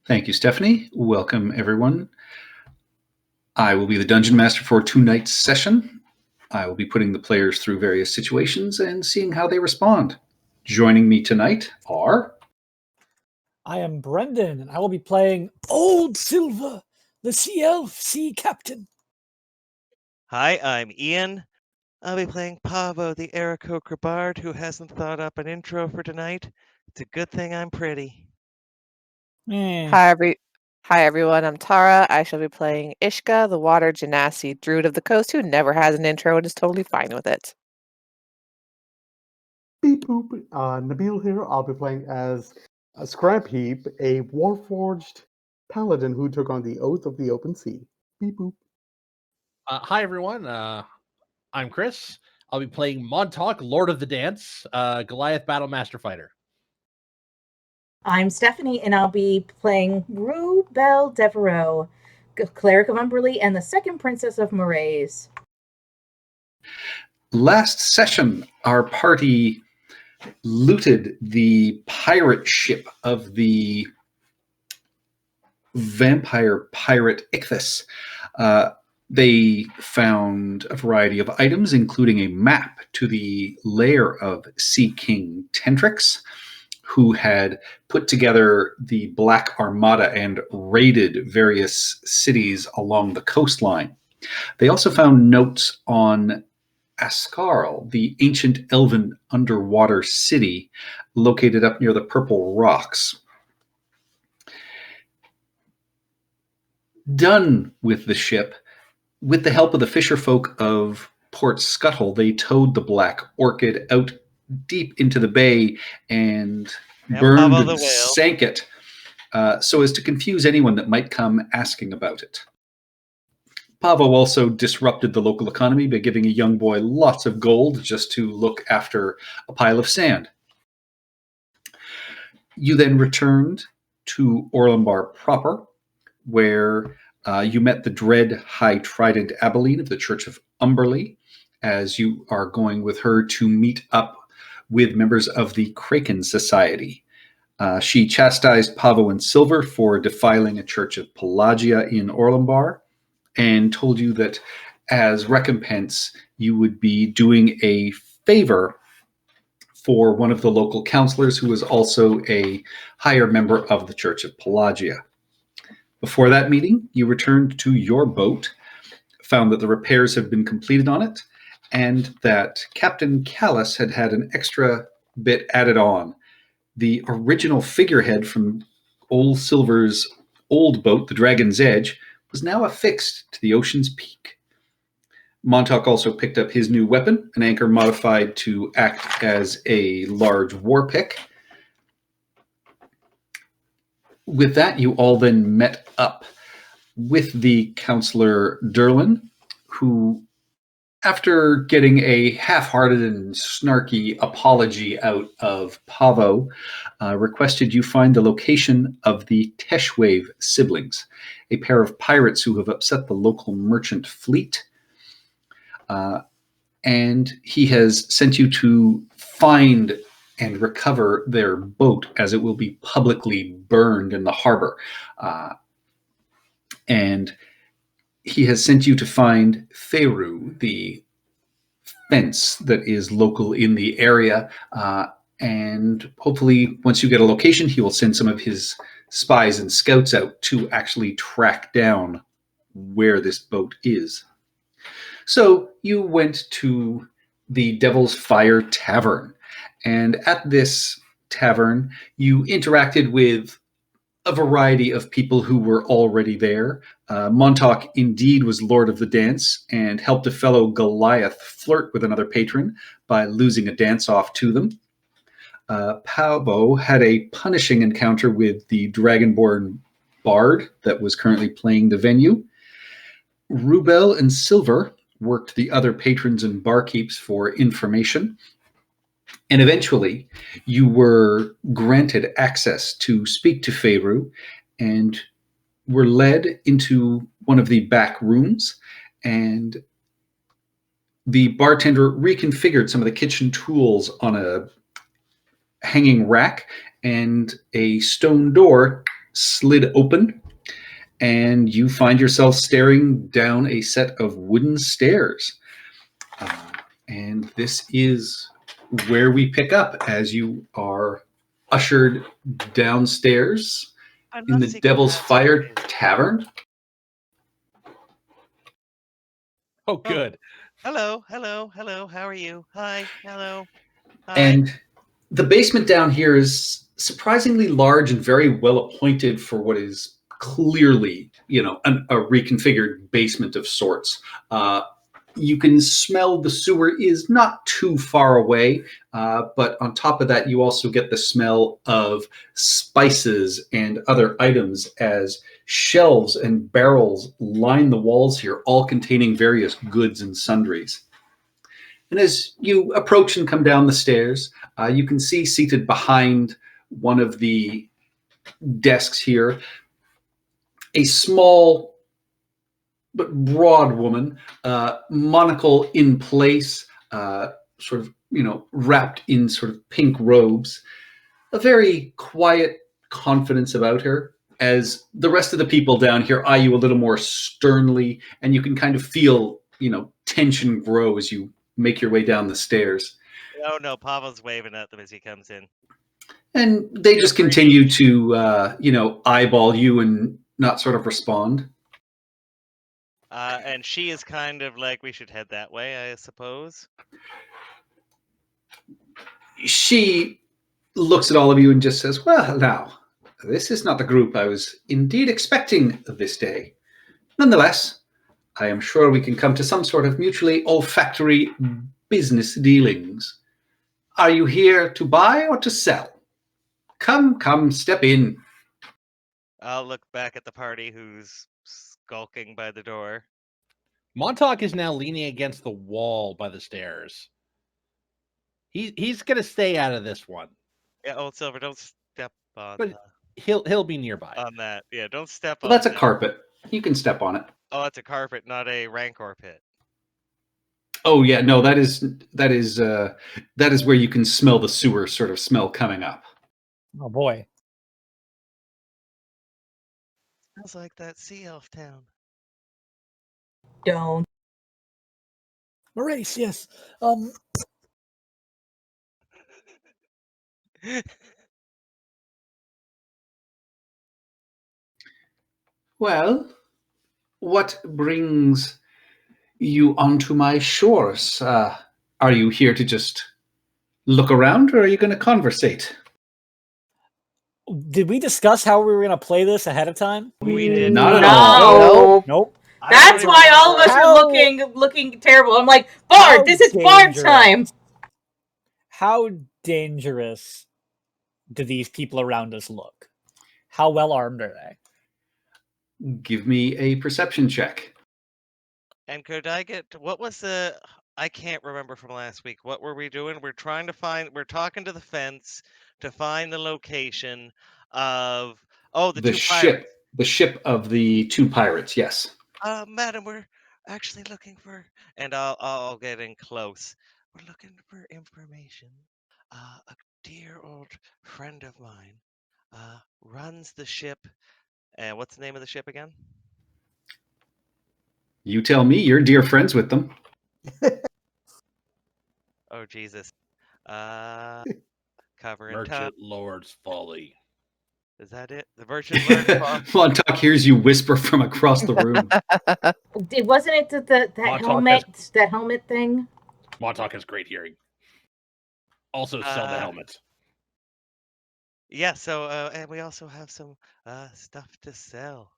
Thank you, Stephanie. Welcome, everyone. I will be the Dungeon Master for tonight's session. I will be putting the players through various situations and seeing how they respond. Joining me tonight are... I am Brendan, and I will be playing Old Silver, the Sea Elf Sea Captain. Hi, I'm Ian. I'll be playing Pavo, the Aarakocra Bard, who hasn't thought up an intro for tonight. It's a good thing I'm pretty. Hi everyone, I'm Tara. I shall be playing Ishka, the Water Genasi Druid of the Coast, who never has an intro and is totally fine with it. Beep boop. Nabil here. I'll be playing as Scrap Heap, a Warforged Paladin who took on the Oath of the Open Sea. Beep boop. Hi everyone. I'm Chris. I'll be playing Montauk, Lord of the Dance, Goliath Battle Master Fighter. I'm Stephanie, and I'll be playing Rue Belle Devereaux, Cleric of Umberly and the second Princess of Moraes. Last session, our party looted the pirate ship of the vampire pirate Ichthus. They found a variety of items, including a map to the lair of Sea King Tentrix, who had put together the Black Armada and raided various cities along the coastline. They also found notes on Ascarl, the ancient elven underwater city located up near the Purple Rocks. Done with the ship, with the help of the fisherfolk of Port Scuttle, they towed the Black Orchid out deep into the bay and burned and sank it so as to confuse anyone that might come asking about it. Pavo also disrupted the local economy by giving a young boy lots of gold just to look after a pile of sand. You then returned to Orlambar proper, where you met the dread High Trident Abilene of the Church of Umberly, as you are going with her to meet up with members of the Kraken Society. She chastised Pavo and Silver for defiling a church of Pelagia in Orlambar, and told you that as recompense, you would be doing a favor for one of the local counselors who was also a higher member of the Church of Pelagia. Before that meeting, you returned to your boat, found that the repairs have been completed on it, and that Captain Callus had had an extra bit added on. The original figurehead from Old Silver's old boat, the Dragon's Edge, was now affixed to the ocean's peak. Montauk also picked up his new weapon, an anchor modified to act as a large war pick. With that, you all then met up with the Counselor Derlin, who, after getting a half-hearted and snarky apology out of Pavo, requested you find the location of the Teshwave siblings, a pair of pirates who have upset the local merchant fleet. And he has sent you to find and recover their boat, as it will be publicly burned in the harbor. And he has sent you to find Feru, the fence that is local in the area. And hopefully, once you get a location, he will send some of his spies and scouts out to actually track down where this boat is. So you went to the Devil's Fire Tavern. And at this tavern, you interacted with a variety of people who were already there. Montauk indeed was Lord of the Dance and helped a fellow Goliath flirt with another patron by losing a dance-off to them. Pavo had a punishing encounter with the Dragonborn Bard that was currently playing the venue. Rubel and Silver worked the other patrons and barkeeps for information. And eventually, you were granted access to speak to Feru and were led into one of the back rooms, and the bartender reconfigured some of the kitchen tools on a hanging rack, and a stone door slid open, and you find yourself staring down a set of wooden stairs. And this is where we pick up as you are ushered downstairs in the Devil's Fire Tavern. Oh, good. Hello, hello, hello. How are you? Hi, hello. Hi. And the basement down here is surprisingly large and very well appointed for what is clearly, a reconfigured basement of sorts. You can smell the sewer is not too far away, but on top of that, you also get the smell of spices and other items as shelves and barrels line the walls here, all containing various goods and sundries. And as you approach and come down the stairs, you can see seated behind one of the desks here a small but broad woman, monocle in place, sort of, wrapped in sort of pink robes, a very quiet confidence about her, as the rest of the people down here eye you a little more sternly, and you can kind of feel, tension grow as you make your way down the stairs. Oh no, Pavel's waving at them as he comes in. And they just continue to, eyeball you and not sort of respond. And she is kind of like, we should head that way, I suppose. She looks at all of you and just says, well, now, this is not the group I was indeed expecting this day. Nonetheless, I am sure we can come to some sort of mutually olfactory business dealings. Are you here to buy or to sell? Come, step in. I'll look back at the party who's skulking by the door. Montauk is now leaning against the wall by the stairs. He's gonna stay out of this one. Yeah, Old Silver, don't step on But he'll be nearby. on that. Yeah, don't step on Well, that's a that. carpet. You can step on it. Oh, that's a carpet, not a rancor pit. Oh yeah, no, that is where you can smell the sewer sort of smell coming up. Oh boy. Smells like that sea elf town. Don't. Maurice, yes. Well, what brings you onto my shores? Are you here to just look around, or are you going to conversate? Did we discuss how we were going to play this ahead of time? We did Not at No. all. Nope. I That's don't why even all of us remember. are looking terrible. I'm like, Bard, How this is Bard dangerous. time. How dangerous do these people around us look? How well armed are they? Give me a perception check. And could I get what was the? I can't remember from last week. What were we doing? We're talking to the fence to find the location of the two pirates. The ship of the two pirates. Yes. Madam, we're actually looking for, and I'll get in close. We're looking for information. A dear old friend of mine runs the ship. And what's the name of the ship again? You tell me. You're dear friends with them. Oh Jesus. Cover and Merchant top. Lord's Folly. Is that it? The Merchant Lord's Folly. Montauk hears you whisper from across the room. Wasn't it that Montauk helmet thing? Montauk has great hearing. Also sell the helmets. Yeah, so and we also have some stuff to sell.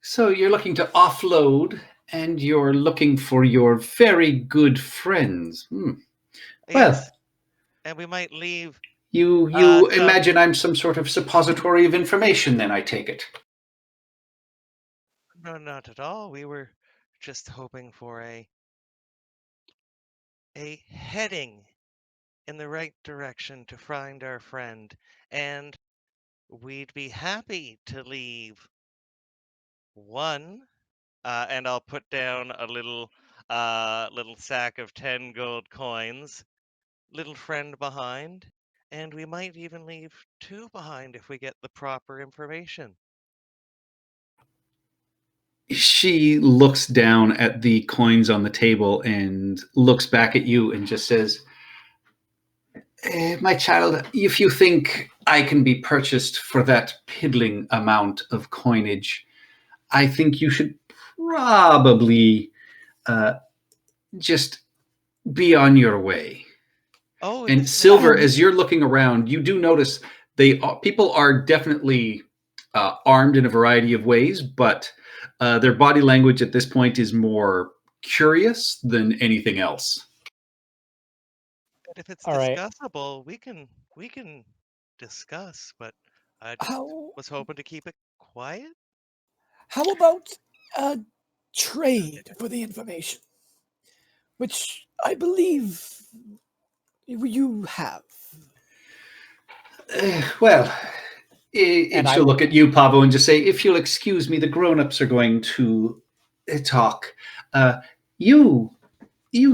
So you're looking to offload, and you're looking for your very good friends. Well, Yes. And we might leave. you so- imagine I'm some sort of suppository of information, then I take it. No, not at all. We were just hoping for a heading in the right direction to find our friend, and we'd be happy to leave one. And I'll put down a little sack of 10 gold coins. Little friend behind, and we might even leave 2 behind if we get the proper information. She looks down at the coins on the table and looks back at you and just says, my child, if you think I can be purchased for that piddling amount of coinage, I think you should probably just be on your way. Oh, And this Silver, as you're looking around, you do notice people are definitely armed in a variety of ways, but their body language at this point is more curious than anything else. But if it's All right. discussable, we can discuss, but I just How was hoping to keep it quiet. how about a trade for the information, which I believe you have? Well, And she'll look at you, Pavo, and just say, if you'll excuse me, the grown-ups are going to talk. You,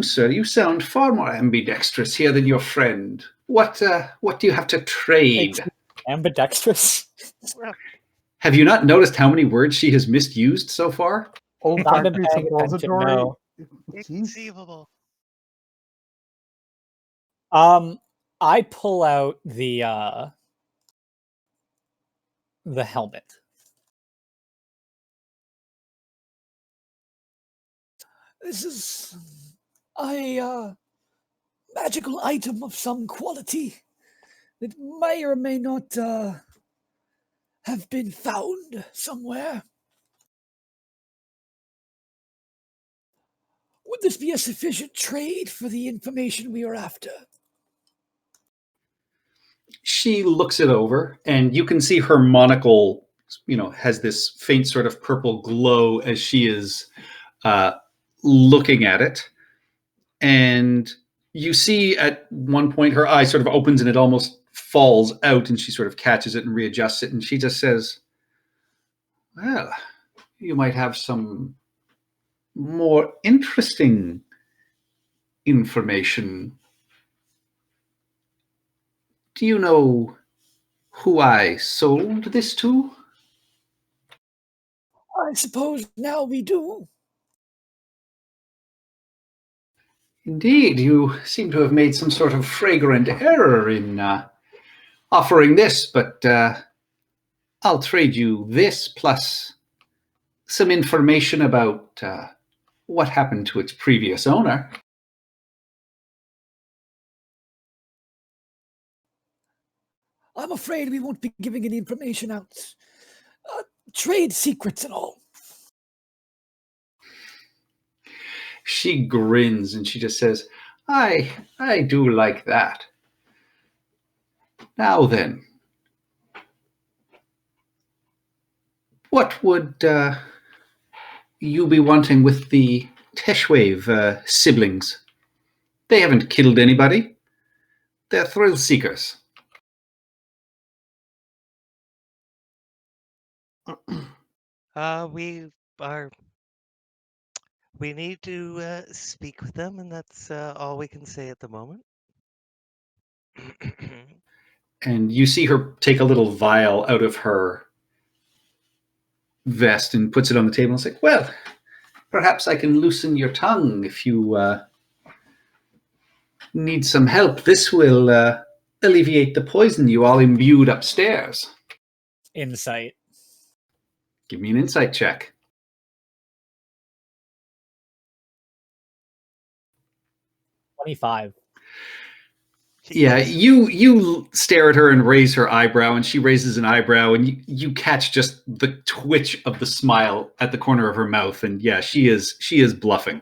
sir, you sound far more ambidextrous here than your friend. What do you have to trade? Ambidextrous. Have you not noticed how many words she has misused so far? Olfactory paying attention, suppository. no. Jeez. Inconceivable. I pull out the helmet. This is a magical item of some quality that may or may not have been found somewhere. Would this be a sufficient trade for the information we are after? She looks it over, and you can see her monocle, has this faint sort of purple glow as she is looking at it. And you see at one point her eye sort of opens and it almost falls out, and she sort of catches it and readjusts it, and she just says, well, you might have some more interesting information. Do you know who I sold this to? I suppose now we do. Indeed, you seem to have made some sort of fragrant error in offering this, but I'll trade you this plus some information about what happened to its previous owner. I'm afraid we won't be giving any information out. Trade secrets and all. She grins and she just says, I do like that. Now then, what would you be wanting with the Teshwave siblings? They haven't killed anybody. They're thrill seekers. We need to speak with them, and that's all we can say at the moment. And you see her take a little vial out of her vest and puts it on the table and say, well, perhaps I can loosen your tongue if you need some help. This will alleviate the poison you all imbued upstairs. Insight. Give me an insight check. 25. Yeah, you stare at her and raise her eyebrow, and she raises an eyebrow, and you catch just the twitch of the smile at the corner of her mouth, and yeah, she is bluffing.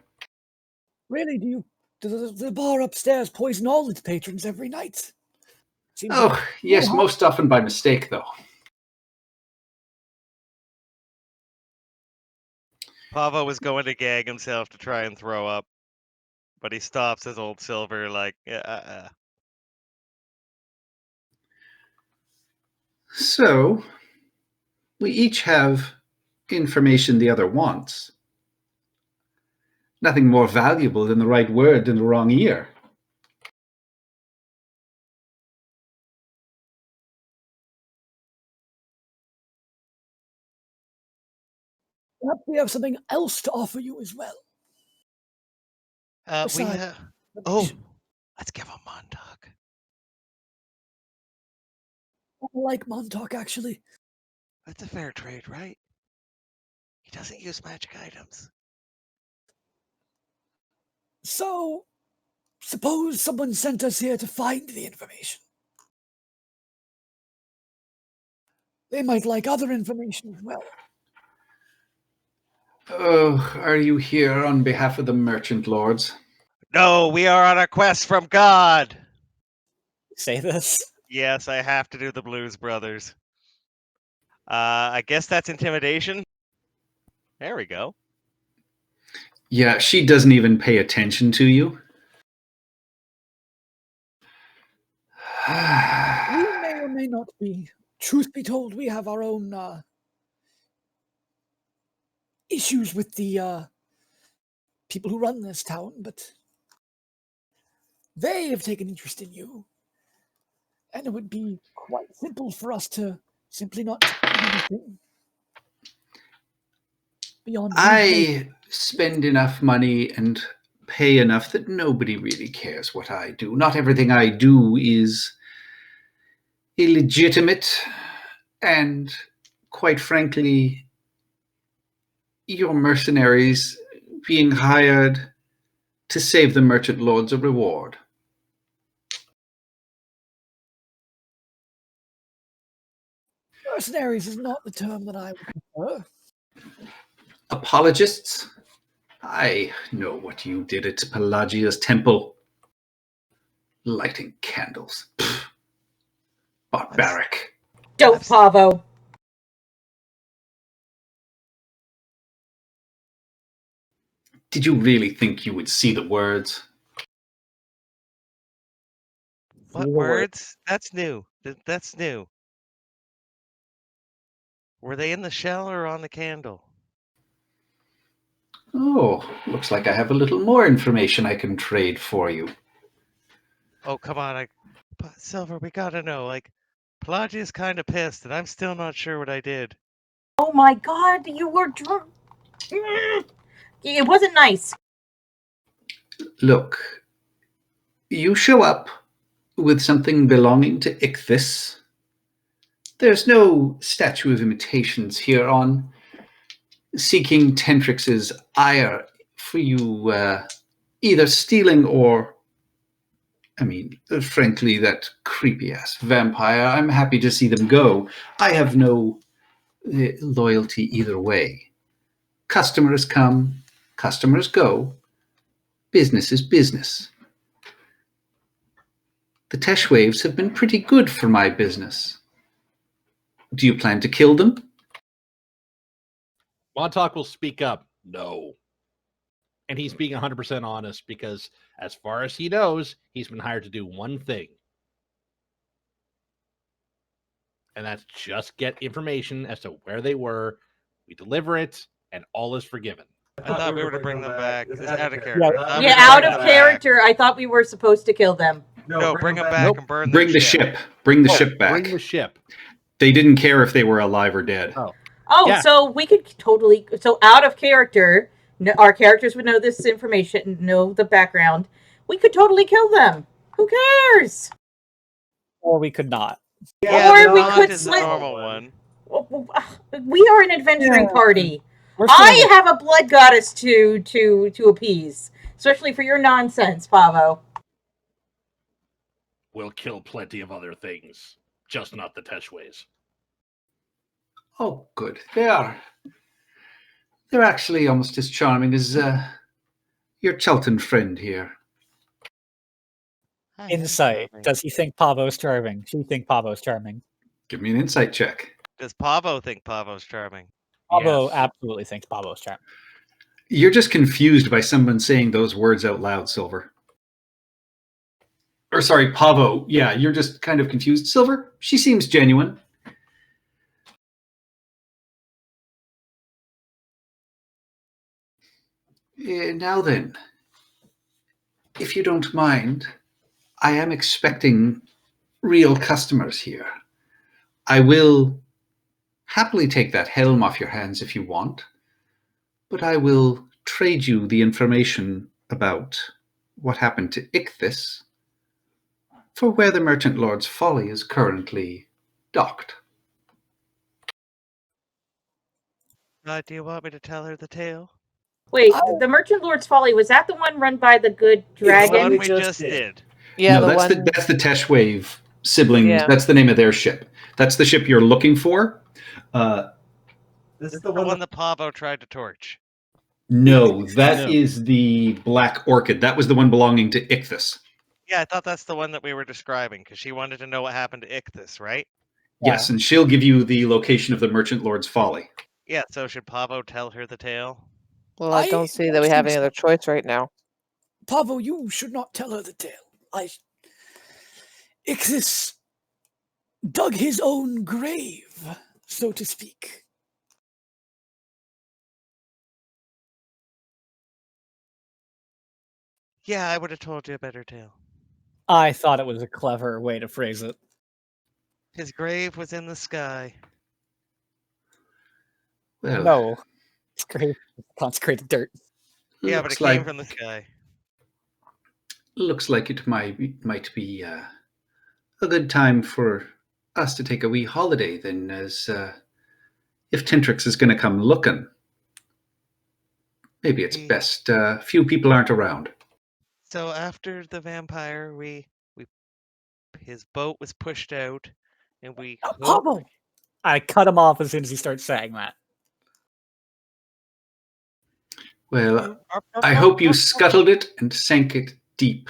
Really, does the bar upstairs poison all its patrons every night? Seems Oh, yes, most often by mistake, though. Pavo was going to gag himself to try and throw up, but he stops as old Silver like, So, we each have information the other wants. Nothing more valuable than the right word in the wrong ear. Perhaps we have something else to offer you as well. We Besides have. Oh, information. let's give him Montauk. I like Montauk, actually. That's a fair trade, right? He doesn't use magic items. So, suppose someone sent us here to find the information. They might like other information as well. Oh, are you here on behalf of the merchant lords? No, we are on a quest from God. Say this. Yes, I have to do the Blues Brothers. I guess that's intimidation. There we go. Yeah, she doesn't even pay attention to you. We may or may not be. Truth be told, we have our own issues with the people who run this town, but they have taken interest in you. And it would be quite simple for us to simply not do anything. Beyond I spend enough money and pay enough that nobody really cares what I do. Not everything I do is illegitimate, and quite frankly, your mercenaries being hired to save the merchant lords a reward. mercenaries is not the term that I would prefer. Apologists? I know what you did at Pelagia's temple. Lighting candles. Pfft. Barbaric. Dope, Pavo. Did you really think you would see the words? What See the word. words? That's new. That's new. Were they in the shell or on the candle? Oh, looks like I have a little more information I can trade for you. Oh, come on. Silver, we gotta know. Like, Pelagia's kind of pissed, and I'm still not sure what I did. Oh my god, you were drunk. It wasn't nice. Look, you show up with something belonging to Ichthys. There's no statue of imitations here on seeking Tentrix's ire for you either stealing or, frankly, that creepy-ass vampire. I'm happy to see them go. I have no loyalty either way. Customers come, customers go. Business is business. The Tesh Waves have been pretty good for my business. Do you plan to kill them? Montauk will speak up. No. And he's being 100% honest because, as far as he knows, he's been hired to do one thing. And that's just get information as to where they were. We deliver it, and all is forgiven. I thought we were to bring them back. It's out of character. Yeah, out of character. I thought we were supposed to kill them. No, bring them back Nope. and burn Bring their the ship. ship. Bring the ship back. Bring the ship. They didn't care if they were alive or dead. Oh, Yeah. so we could totally. So out of character, our characters would know this information, know the background. We could totally kill them. Who cares? Or we could not. Yeah, Or the we bond could is the slit- normal one. We are an adventuring party. We're I still- have a blood goddess to appease, especially for your nonsense, Pavo. We'll kill plenty of other things, just not the Teshways. Oh, good. They're actually almost as charming as your Chelton friend here. Insight. Does he think Pavo's charming? She think Pavo's charming. Give me an insight check. Does Pavo think Pavo's charming? Pavo Yes. absolutely thinks Pavo's charming. You're just confused by someone saying those words out loud, Silver. Or sorry, Pavo. Yeah, you're just kind of confused. Silver, she seems genuine. Now then, if you don't mind, I am expecting real customers here. I will happily take that helm off your hands if you want. but I will trade you the information about what happened to Ichthys for where the Merchant Lord's Folly is currently docked. Do you want me to tell her the tale? Wait, Oh. the Merchant Lord's Folly, was that the one run by the good The one dragon? we just did. Yeah, no, the that's one. that's the Teshwave siblings. Yeah. That's the name of their ship. That's the ship you're looking for. This is the one that Pavo tried to torch. No, that No. is the Black Orchid. That was the one belonging to Ichthys. Yeah, I thought that's the one that we were describing, because she wanted to know what happened to Ichthys, right? Yes, and she'll give you the location of the Merchant Lord's Folly. Yeah, so should Pavo tell her the tale? Well, I I don't see that don't we have think any so. other choice right now. Pavo, you should not tell her the tale. Ichthys dug his own grave, so to speak. Yeah, I would have told you a better tale. I thought it was a clever way to phrase it. His grave was in the sky. Well, No. It's great. Consecrated dirt. Yeah, but it looks came like from the sky. looks like it might be a good time for us to take a wee holiday then, as if Tentrix is going to come looking. Maybe it's best few people aren't around. So after the vampire, his boat was pushed out, and we hope- Pavo, I cut him off as soon as he starts saying that. Well, I hope you scuttled it and sank it deep.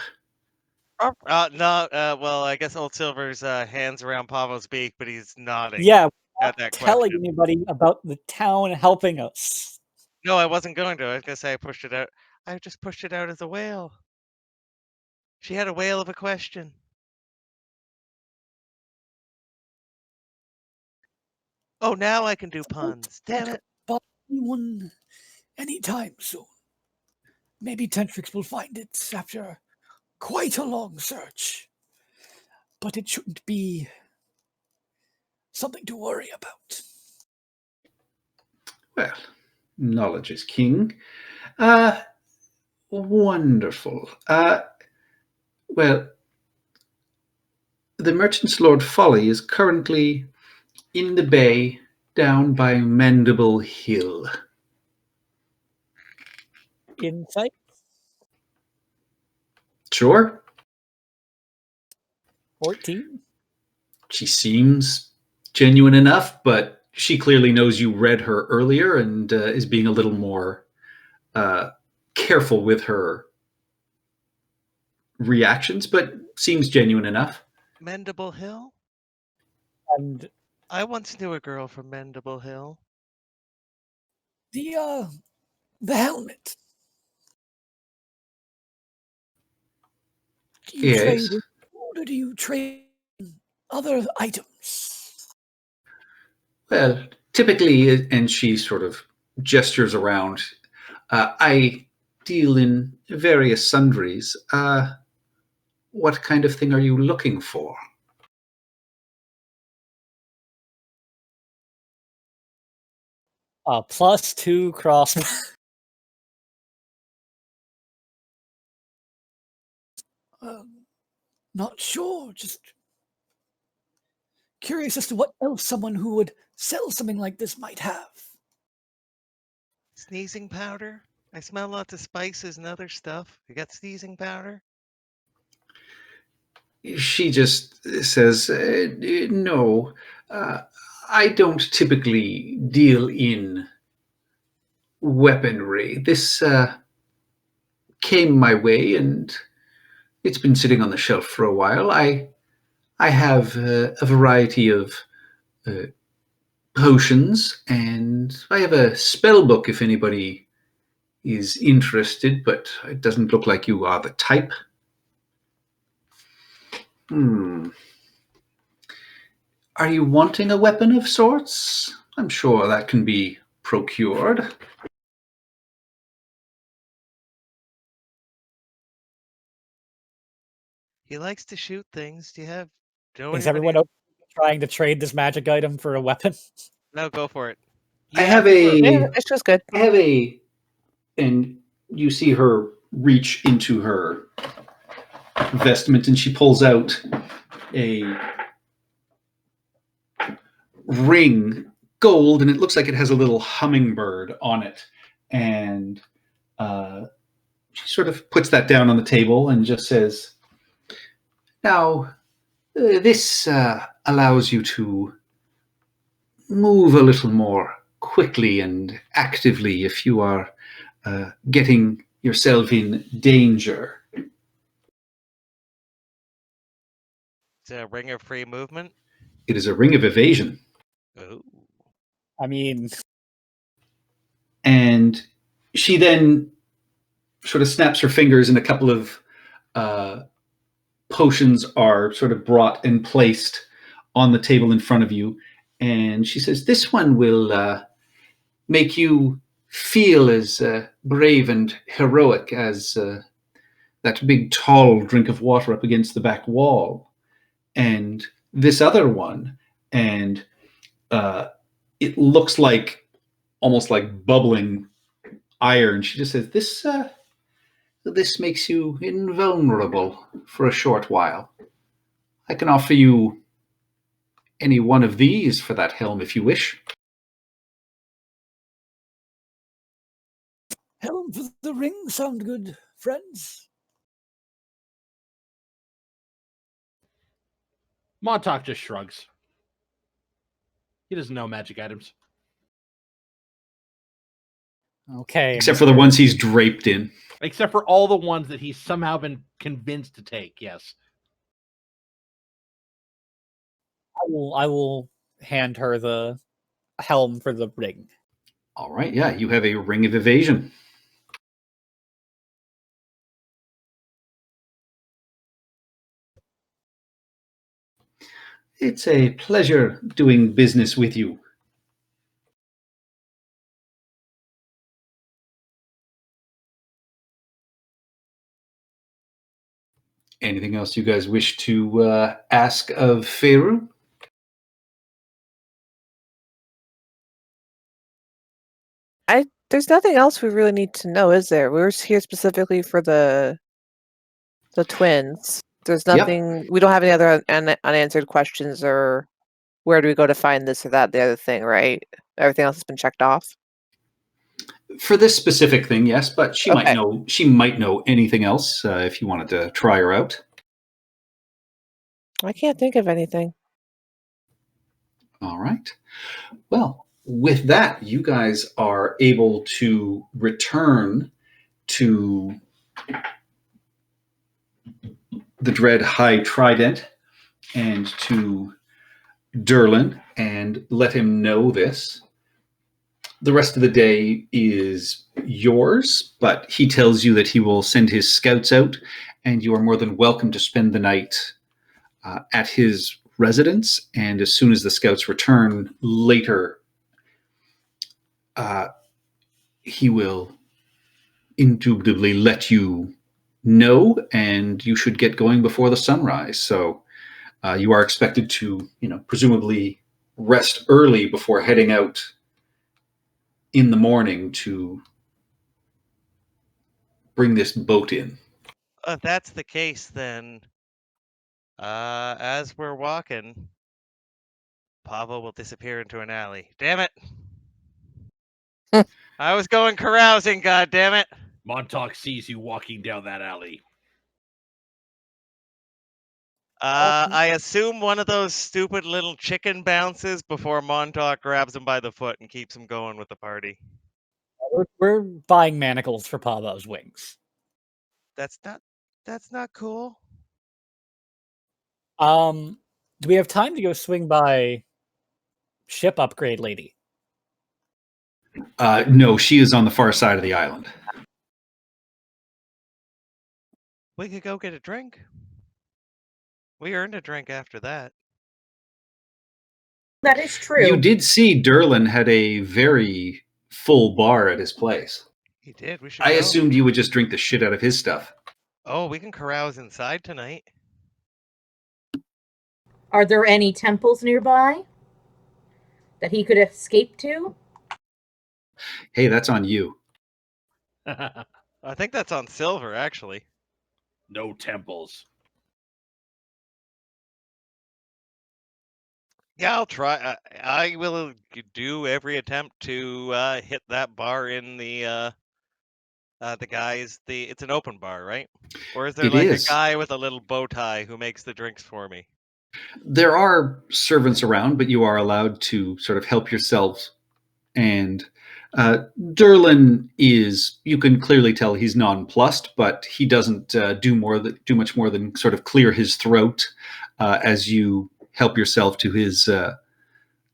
No, well, I guess Old Silver's hands around Pavo's beak, but he's nodding Yeah, at that telling question. anybody about the town helping us. No, I wasn't going to. I was going to say I pushed it out. I just pushed it out as a whale. She had a whale of a question. Oh, now I can do puns. Damn it. But anyone, anytime soon. Maybe Tentrix will find it after quite a long search. But it shouldn't be something to worry about. Well, knowledge is king. Wonderful. Well, the Merchant's Lord Folly is currently in the bay down by Mandible Hill. Insight? Sure. 14? She seems genuine enough, but she clearly knows you read her earlier and is being a little more careful with her reactions, but seems genuine enough. Mandible Hill? And I once knew a girl from Mandible Hill. The helmet. Do you Yes. trade in gold or do you trade in other items? Well, typically, and she sort of gestures around, I deal in various sundries. What kind of thing are you looking for? +2 cross. Not sure. Just curious as to what else someone who would sell something like this might have. Sneezing powder? I smell lots of spices and other stuff. You got sneezing powder? She just says, no, I don't typically deal in weaponry. This came my way and it's been sitting on the shelf for a while. I have a variety of potions, and I have a spell book if anybody is interested, but it doesn't look like you are the type. Are you wanting a weapon of sorts? I'm sure that can be procured. He likes to shoot things. Do you have... Is everyone open to trying to trade this magic item for a weapon? No, go for it. I have a... Yeah, it's just good. I have a and you see her reach into her vestment, and she pulls out a ring, gold, and it looks like it has a little hummingbird on it. And she sort of puts that down on the table and just says, now, this allows you to move a little more quickly and actively if you are getting yourself in danger. It's a ring of free movement. It is a ring of evasion. Oh. I mean, And she then sort of snaps her fingers, and a couple of potions are sort of brought and placed on the table in front of you. And she says, this one will make you feel as brave and heroic as that big tall drink of water up against the back wall. And this other one, and it looks like almost like bubbling iron. She just says, this makes you invulnerable for a short while. I can offer you any one of these for that helm if you wish. Helm for the ring sound good, friends? Montauk just shrugs. He doesn't know magic items. okay. Except for the ones he's draped in. Except for all the ones that he's somehow been convinced to take, yes. I will hand her the helm for the ring. All right, yeah, you have a ring of evasion. It's a pleasure doing business with you. Anything else you guys wish to ask of Feyru? There's nothing else we really need to know, is there? We were here specifically for the twins. There's nothing. We don't have any other unanswered questions, or where do we go to find this or that, the other thing, right? Everything else has been checked off. For this specific thing, yes, but she Okay. might know anything else if you wanted to try her out. I can't think of anything. All right. Well, with that, you guys are able to return to the Dread High Trident and to Durlin and let him know this. The rest of the day is yours, but he tells you that he will send his scouts out, and you are more than welcome to spend the night at his residence. And as soon as the scouts return later, he will indubitably let you know, and you should get going before the sunrise. So you are expected to, presumably rest early before heading out in the morning to bring this boat in. If that's the case, then as we're walking, Pavo will disappear into an alley. Damn it! I was going carousing, god damn it! Montauk sees you walking down that alley. I assume one of those stupid little chicken bounces before Montauk grabs him by the foot and keeps him going with the party. We're buying manacles for Pavo's wings. That's not cool. Do we have time to go swing by ship upgrade lady? No, she is on the far side of the island. We could go get a drink. We earned a drink after that. That is true. You did see Durlin had a very full bar at his place. He did. We should I go. assumed you would just drink the shit out of his stuff. Oh, we can carouse inside tonight. Are there any temples nearby that he could escape to? Hey, that's on you. I think that's on silver, actually. No temples. Yeah, I'll try. I will do every attempt to hit that bar in the guys. It's an open bar, right? Or is there It like a is. guy with a little bow tie who makes the drinks for me? There are servants around, but you are allowed to sort of help yourselves. And Derlin is, you can clearly tell he's nonplussed, but he doesn't do much more than sort of clear his throat as you help yourself to his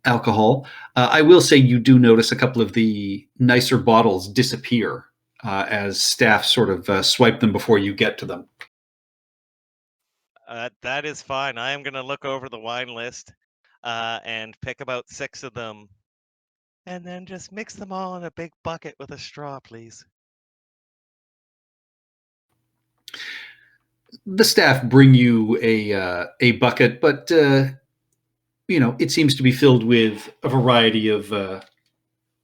alcohol. I will say you do notice a couple of the nicer bottles disappear as staff sort of swipe them before you get to them. That is fine. I am going to look over the wine list and pick about 6 of them, and then just mix them all in a big bucket with a straw, please. The staff bring you a bucket, but it seems to be filled with a variety of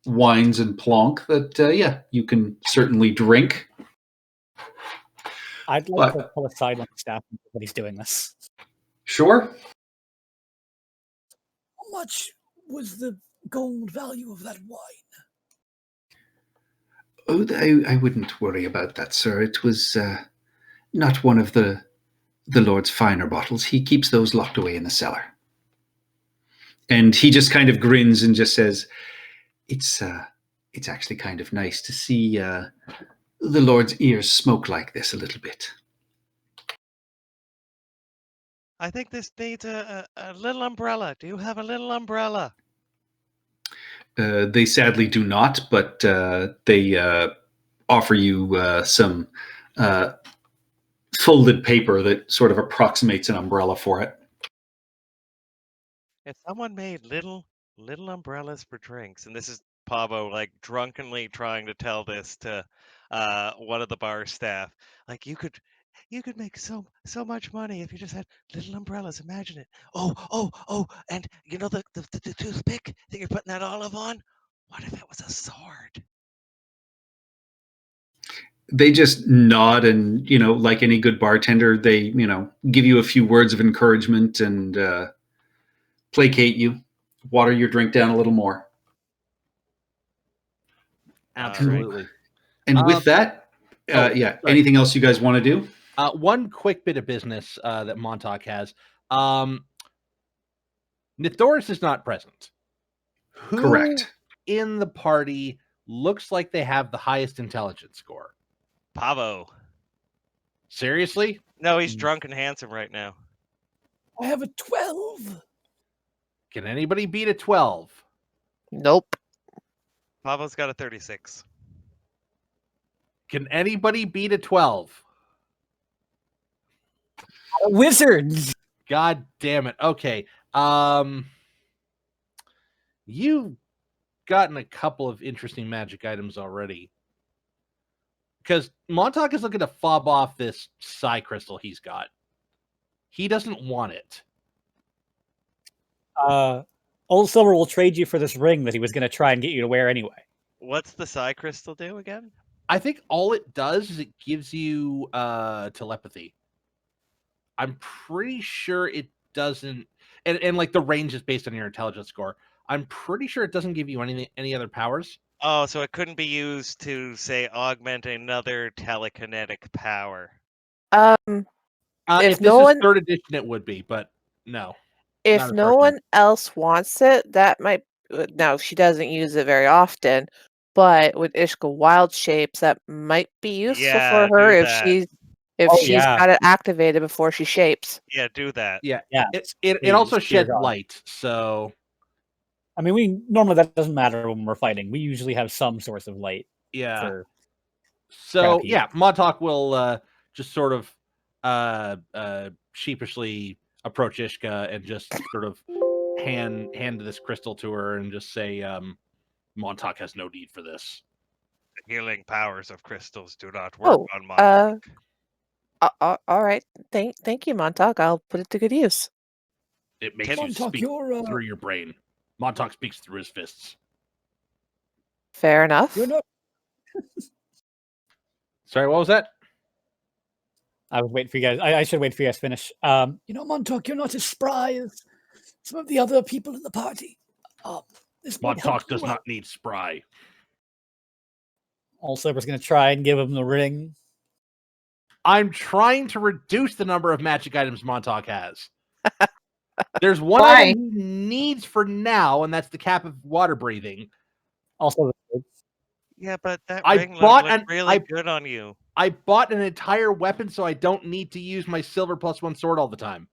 wines and plonk that you can certainly drink. I'd like But- to pull aside on the staff when he's doing this. Sure. How much was the gold value of that wine? Oh, I wouldn't worry about that, sir. It was not one of the Lord's finer bottles. He keeps those locked away in the cellar. And he just kind of grins and just says, "It's actually kind of nice to see the Lord's ears smoke like this a little bit." I think this needs a little umbrella. Do you have a little umbrella? They sadly do not, but they offer you some folded paper that sort of approximates an umbrella for it. If someone made little umbrellas for drinks, and this is Pavo like drunkenly trying to tell this to one of the bar staff, like you could make so much money if you just had little umbrellas. Imagine it. Oh, and you know the toothpick that you're putting that olive on? What if it was a sword? They just nod and, like any good bartender, they, give you a few words of encouragement and placate you, water your drink down a little more. Absolutely. And with that, sorry. anything else you guys want to do? One quick bit of business that Montauk has. Nithoris is not present. Who Correct. in the party looks like they have the highest intelligence score? Pavo. Seriously? No, he's drunk and handsome right now. I have a 12. Can anybody beat a 12? Nope. Pavo's got a 36. Can anybody beat a 12? Wizards! God damn it. Okay. You've gotten a couple of interesting magic items already. Because Montauk is looking to fob off this psi crystal he's got. He doesn't want it. Old Silver will trade you for this ring that he was going to try and get you to wear anyway. What's the psi crystal do again? I think all it does is it gives you telepathy. I'm pretty sure it doesn't, and like the range is based on your intelligence score. I'm pretty sure it doesn't give you any other powers. Oh, so it couldn't be used to, say, augment another telekinetic power. If If this no is one- third edition, it would be, but no. If Not a no first one else wants it, that might. Now she doesn't use it very often, but with Ishka Wild Shapes, that might be useful Yeah, for her do if that. she's Oh, she's yeah. got it activated before she shapes. Yeah, do that. Yeah, Yeah. it also Please, dear sheds God. light. So I mean, normally that doesn't matter when we're fighting. We usually have some source of light. yeah. For So Crappy. yeah, Montauk will just sort of sheepishly approach Ishka and just sort of hand this crystal to her and just say, Montauk has no need for this. The healing powers of crystals do not work Oh, on Montauk. All right. Thank you, Montauk. I'll put it to good use. It makes Can- you Montauk, speak you're through your brain. Montauk speaks through his fists. Fair enough. you're not Sorry, what was that? I was waiting for you guys. I should wait for you guys to finish. Montauk, you're not as spry as some of the other people in the party. This might help Montauk you does out. not need spry. All Silver's going to try and give him the ring. I'm trying to reduce the number of magic items Montauk has. There's one Why? item he needs for now, and that's the cap of water breathing. Also, Yeah, but that I ring bought looked an- really I- good on you. I bought an entire weapon so I don't need to use my silver +1 sword all the time.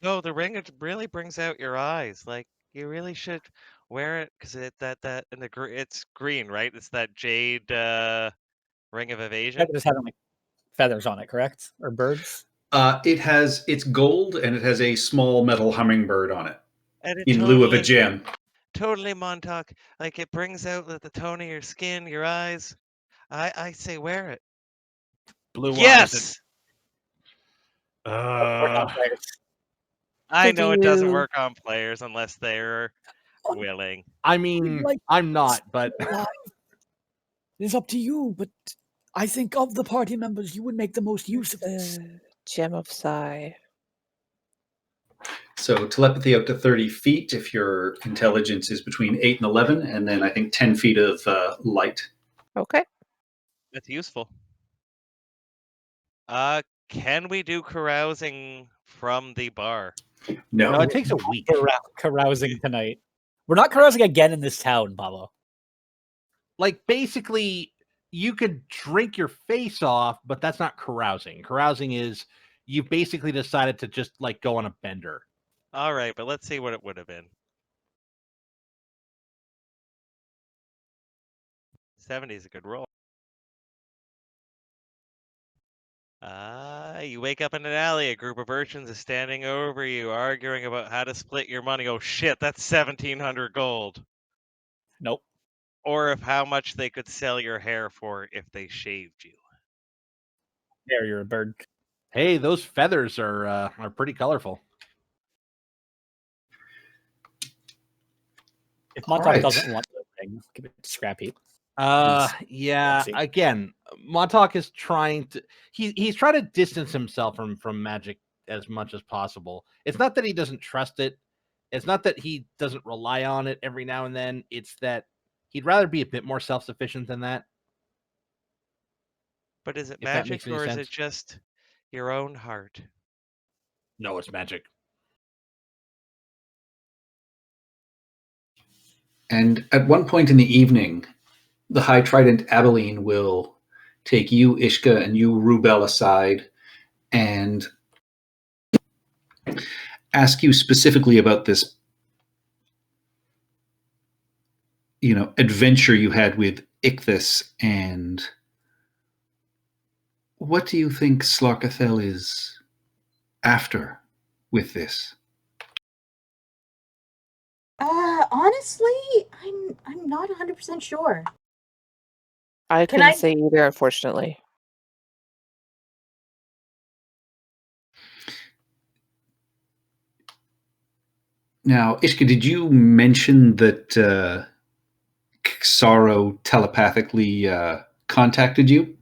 No, the ring it really brings out your eyes. Like you really should wear it because that and it's green, right? It's that jade ring of evasion. it just having like feathers on it, correct? Or birds? It's gold and it has a small metal hummingbird on it And it in lieu of a gem. Totally, Montauk. Like it brings out the tone of your skin, your eyes. I say wear it. Blue eyes. Yes, I Did know it doesn't you- work on players unless they're willing. I mean, Like- I'm not, but Alive. It's up to you, but I think of the party members, you would make the most use of this. Gem of Psy. So telepathy out to 30 feet if your intelligence is between 8 and 11, and then I think 10 feet of light. Okay. That's useful. Can we do carousing from the bar? No, no, it takes a week. Carousing tonight. We're not carousing again in this town, Pablo. Like, basically, you could drink your face off, but that's not carousing. Carousing is you basically decided to just, like, go on a bender. All right, but let's see what it would have been. 70 is a good roll. You wake up in an alley. A group of urchins is standing over you, arguing about how to split your money. Oh shit, that's 1,700 gold. Nope. Or of how much they could sell your hair for if they shaved you. There, you're a bird. Hey, those feathers are pretty colorful. If Montauk Alright. doesn't want the ring, give it to Scrap Heap. Yeah. see. Again, Montauk is trying to he's trying to distance himself from magic as much as possible. It's not that he doesn't trust it. It's not that he doesn't rely on it every now and then. It's that he'd rather be a bit more self-sufficient than that. But is it If that magic makes any or is sense. it just your own heart? No, it's magic. And at one point in the evening, the High Trident Abilene will take you, Ishka, and you, Rubel, aside and ask you specifically about this, adventure you had with Ichthus, and what do you think Slarkathel is after with this? Honestly, I'm not 100% sure. I Can couldn't I- say either, unfortunately. Now, Ishka, did you mention that Xaro telepathically contacted you?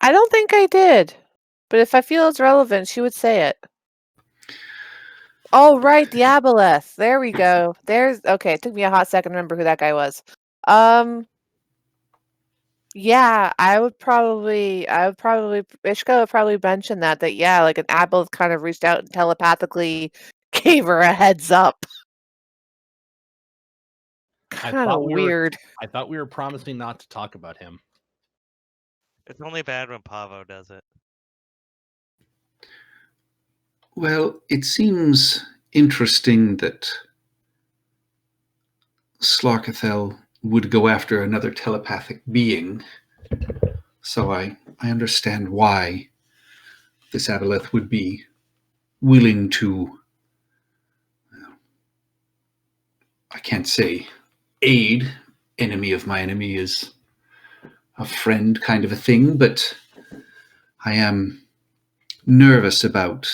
I don't think I did. But if I feel it's relevant, she would say it. Oh, right, the Aboleth. There we go. Okay, it took me a hot second to remember who that guy was. Yeah, I would probably Ishka would probably mention that yeah, like an Aboleth kind of reached out and telepathically gave her a heads up. Kind of weird. I thought we were promising not to talk about him. It's only bad when Pavo does it. Well, it seems interesting that Slarkathel would go after another telepathic being. So I understand why this Aboleth would be willing to, I can't say aid. Enemy of my enemy is a friend kind of a thing, but I am nervous about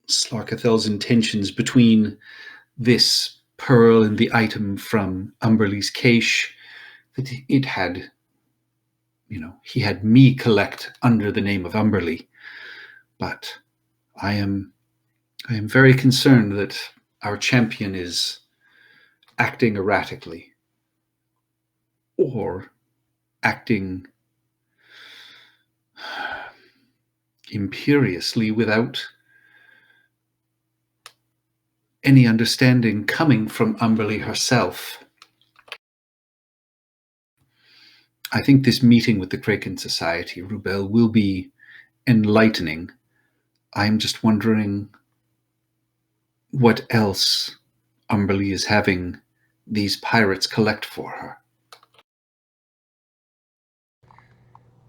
Slarkathel's intentions between this pearl and the item from Umberlee's cache, it had, he had me collect under the name of Umberlee. But I am very concerned that our champion is acting erratically or acting imperiously without any understanding coming from Umberlee herself. I think this meeting with the Kraken Society, Rubel, will be enlightening. I'm just wondering what else Umberlee is having these pirates collect for her.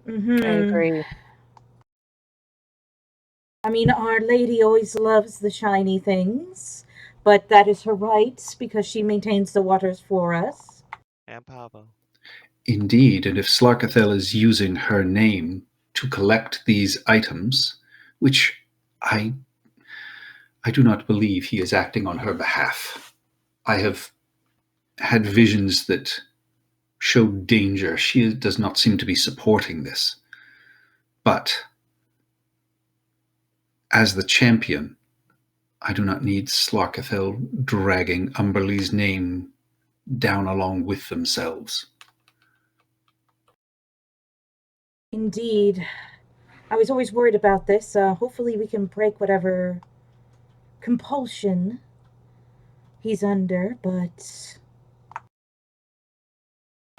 Mm-hmm. I agree. I mean, Our Lady always loves the shiny things, but that is her right because she maintains the waters for us. And Pablo. Indeed, and if Slarkathel is using her name to collect these items, which I do not believe he is acting on her behalf. I have had visions that show danger. She does not seem to be supporting this. But as the champion, I do not need Slarkathel dragging Umberlee's name down along with themselves. Indeed. I was always worried about this. Hopefully we can break whatever compulsion he's under, but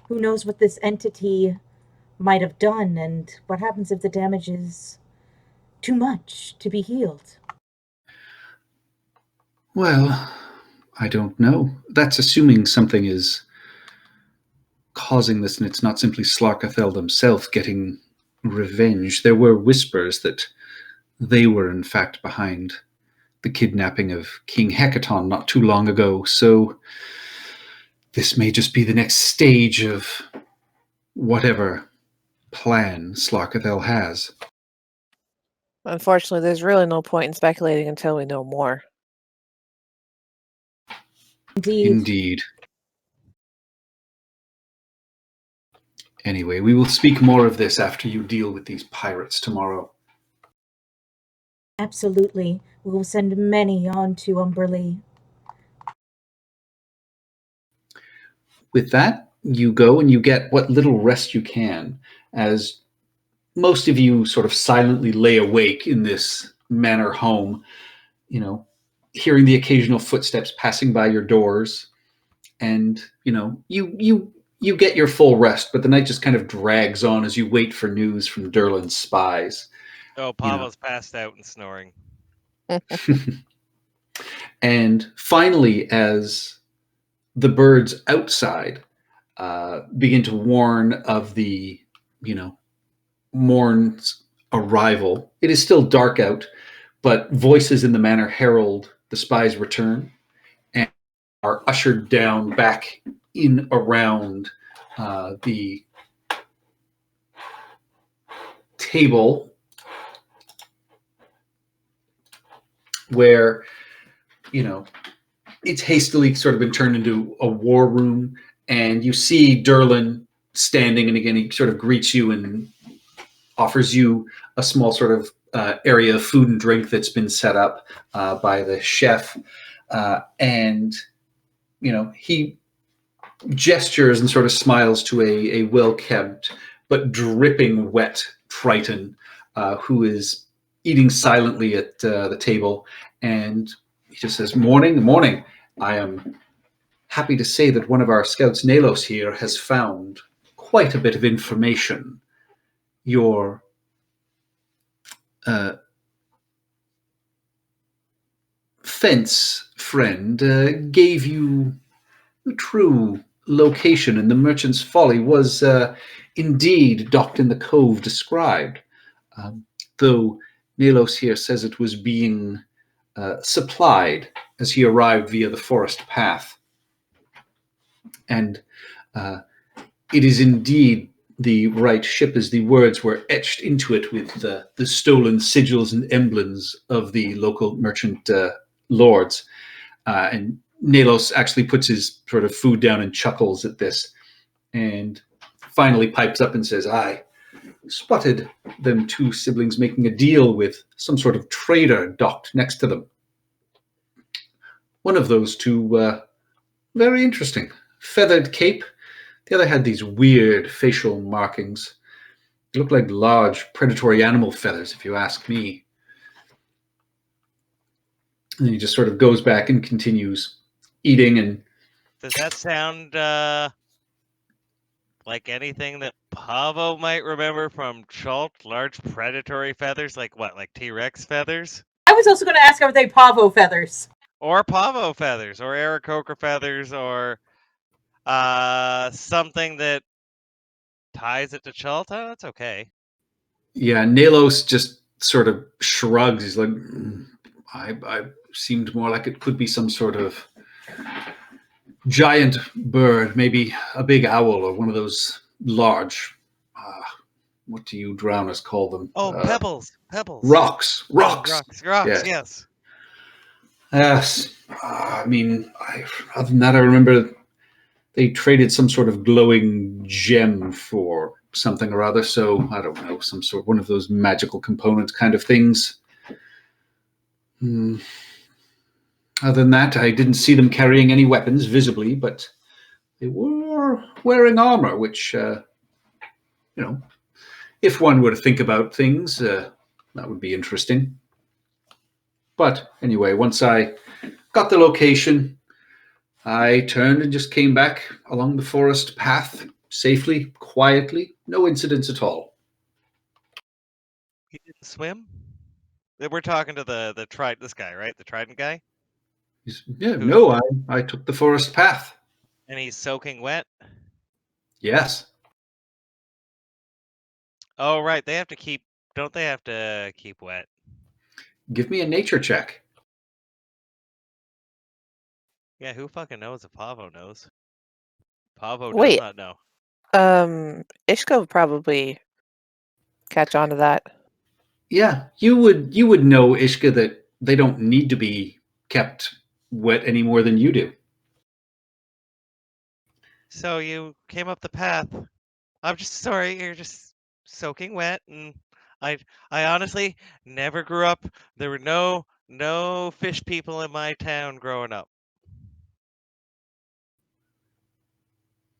who knows what this entity might have done, and what happens if the damage is too much to be healed? Well, I don't know. That's assuming something is causing this and it's not simply Slarkathel themselves getting revenge. There were whispers that they were in fact behind the kidnapping of King Hecaton not too long ago, so this may just be the next stage of whatever plan Slarkathel has. Unfortunately, there's really no point in speculating until we know more. Indeed. Anyway, we will speak more of this after you deal with these pirates tomorrow. Absolutely. We will send many on to Umberlee. With that, you go and you get what little rest you can, as most of you sort of silently lay awake in this manor home, hearing the occasional footsteps passing by your doors, and you get your full rest, but the night just kind of drags on as you wait for news from Durlin's spies. Oh, Pablo's passed out and snoring. And finally, as the birds outside begin to warn of the, morn's arrival, it is still dark out, but voices in the manor herald the spies' return and are ushered down back in around the table where, it's hastily sort of been turned into a war room, and you see Durlin standing, and again, he sort of greets you and offers you a small sort of area of food and drink that's been set up by the chef. And, he gestures and sort of smiles to a well-kept but dripping wet Triton who is eating silently at the table. And he just says, "Morning, morning. I am happy to say that one of our scouts, Nalos here, has found quite a bit of information. Your fence friend gave you the true location, and the Merchant's Folly was indeed docked in the cove described, though Nalos here says it was being supplied as he arrived via the forest path. And it is indeed the right ship, as the words were etched into it with the stolen sigils and emblems of the local merchant lords. And Nalos actually puts his sort of food down and chuckles at this. and finally pipes up and says, I spotted them two siblings making a deal with some sort of trader docked next to them. One of those two, very interesting. Feathered cape. The other had these weird facial markings. They looked like large predatory animal feathers, if you ask me. And he just sort of goes back and continues eating. And Does that sound like anything that Pavo might remember from Chult? Large predatory feathers, like what? Like T-Rex feathers? I was also going to ask, are they pavo feathers? Or Pavo feathers, or Aarakocra feathers, or something that ties it to Chult? Oh, that's okay. yeah, Nalos just sort of shrugs. He's like, I seemed more like it could be some sort of giant bird, maybe a big owl or one of those large, what do you drowners call them? Oh, pebbles. Rocks. Oh, Rocks. rocks, Yes. yes. Yes. I mean, other than that, I remember they traded some sort of glowing gem for something or other. So I don't know, some sort, one of those magical component kind of things. Other than that, I didn't see them carrying any weapons visibly, but they were wearing armor, which, if one were to think about things, that would be interesting. But anyway, once I got the location, I turned and just came back along the forest path safely, quietly, no incidents at all. He didn't swim? We're talking to the trident, this guy, right? The trident guy? I took the forest path. And he's soaking wet? Yes. Oh, right. Don't they have to keep wet? Give me a nature check. Yeah, who fucking knows if Pavo knows? Pavo does Wait. not know. Ishka would probably catch on to that. Yeah, you would know, Ishka, that they don't need to be kept wet any more than you do. So you came up the path. I'm just sorry, you're just soaking wet, and I honestly never grew up. There were no fish people in my town growing up.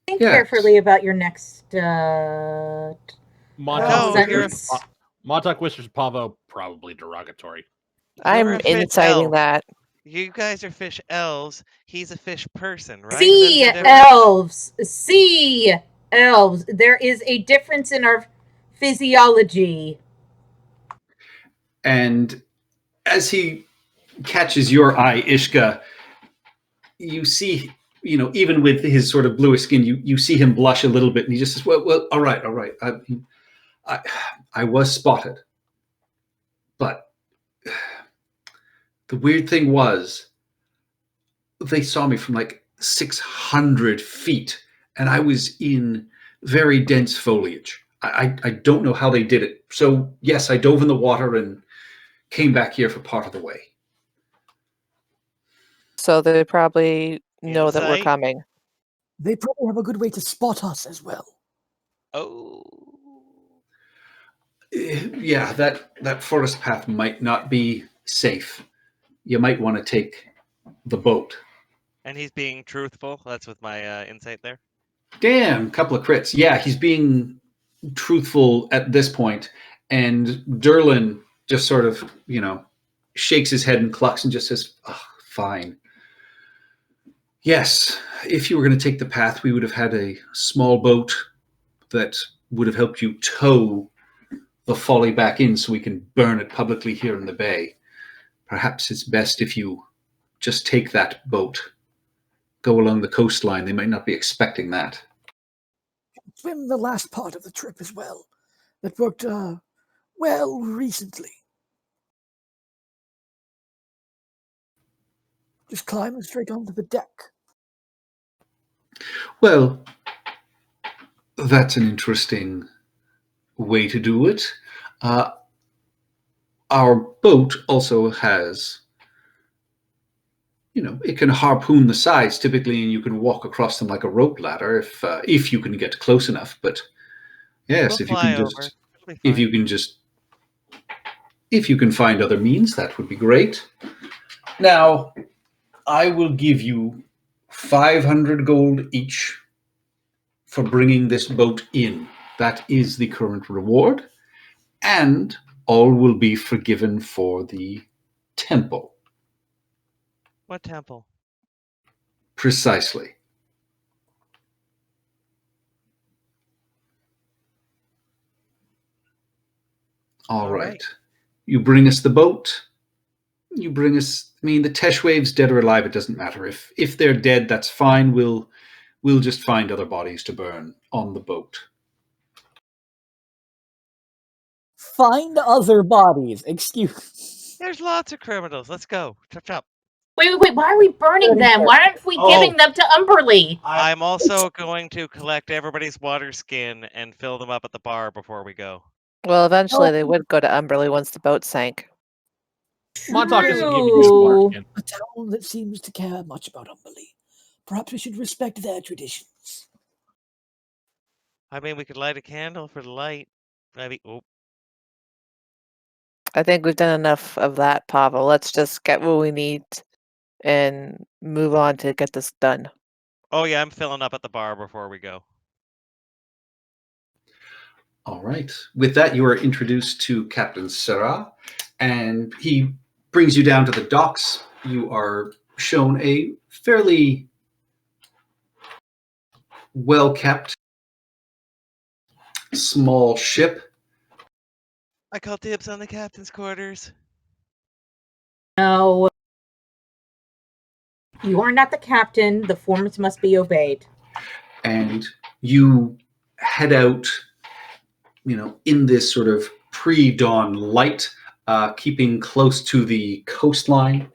Think Yes. carefully about your next No, you're- sentence. Montauk whispers Pavo, probably derogatory. I'm You're a fish inciting elf. that. You guys are fish elves. He's a fish person, right? Sea There's a difference? elves. Sea elves. There is a difference in our physiology. And as he catches your eye, Ishka, you see, even with his sort of bluish skin, you see him blush a little bit, and he just says, well, all right. I was spotted. But the weird thing was, they saw me from like 600 feet, and I was in very dense foliage. I don't know how they did it. So, yes, I dove in the water and came back here for part of the way. So they probably know that we're Insight? coming. They probably have a good way to spot us as well. Oh. Yeah, that forest path might not be safe. You might want to take the boat. And he's being truthful. That's with my insight there. Damn, couple of crits. Yeah, he's being truthful at this point. And Derlin just sort of, shakes his head and clucks and just says, oh, fine. Yes, if you were going to take the path, we would have had a small boat that would have helped you tow the folly back in so we can burn it publicly here in the bay. Perhaps it's best if you just take that boat, go along the coastline. They might not be expecting that. Swim the last part of the trip as well. That worked well recently. Just climb straight onto the deck. Well, that's an interesting way to do it. Our boat also has it can harpoon the sides typically, and you can walk across them like a rope ladder if you can get close enough. But yes, We'll fly over. It'll be if fine. you can just if you can find other means, that would be great. Now, I will give you 500 gold each for bringing this boat in. That is the current reward, and all will be forgiven for the temple. What temple? Precisely. All right. You bring us the boat. You bring us. I mean, the Teshwaves, dead or alive, it doesn't matter. If they're dead, that's fine. We'll just find other bodies to burn on the boat. Find other bodies. Excuse. There's lots of criminals. Let's go. Chop chop. Wait. Why are we burning them? Why aren't we giving them to Umberly? I'm also going to collect everybody's water skin and fill them up at the bar before we go. Well, eventually they would go to Umberly once the boat sank. Montauk isn't giving you some water skin. A town that seems to care much about Umberly. Perhaps we should respect their traditions. I mean, we could light a candle for the light. Maybe. Oh, I think we've done enough of that, Pavel. Let's just get what we need and move on to get this done. oh yeah, I'm filling up at the bar before we go. All right. With that, you are introduced to Captain Sarah, and he brings you down to the docks. You are shown a fairly well-kept small ship. I call dibs on the captain's quarters. No. You are not the captain. The forms must be obeyed. And you head out, in this sort of pre-dawn light, keeping close to the coastline.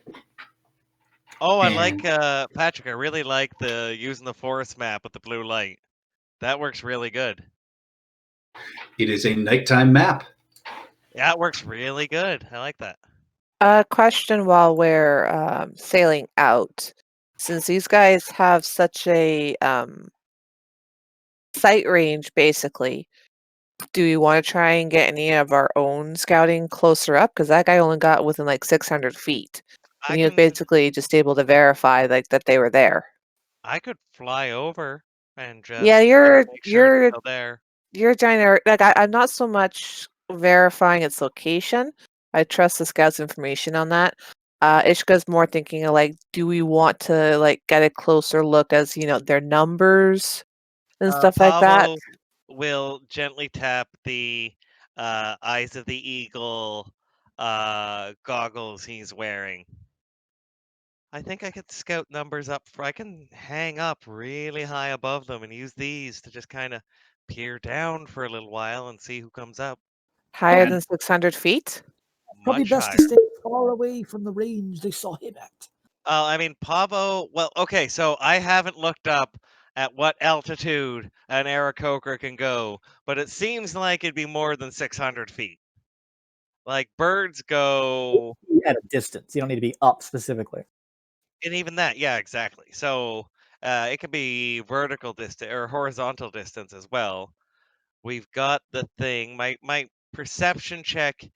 Oh, I like Patrick. I really like the using the forest map with the blue light. That works really good. It is a nighttime map. Yeah, it works really good. I like that. Question while we're sailing out. Since these guys have such a sight range, basically, do we want to try and get any of our own scouting closer up? Because that guy only got within like 600 feet. And he was basically just able to verify that they were there. I could fly over and just Yeah, you're make sure it's still there. You're giant. Like I'm not so much verifying its location. I trust the scout's information on that. Ishka's more thinking of like, do we want to like get a closer look as their numbers and stuff like that? Pavel will gently tap the Eyes of the Eagle goggles he's wearing. I think I could scout numbers up. I can hang up really high above them and use these to just kind of peer down for a little while and see who comes up. Higher than 600 feet? Probably Much best higher. to stay far away from the range they saw him at. I mean, Pavo. Well, okay, so I haven't looked up at what altitude an Aarakocra can go, but it seems like it'd be more than 600 feet. Like birds go At a distance. You don't need to be up specifically. and even that, yeah, exactly. So it could be vertical distance or horizontal distance as well. We've got the thing. My perception check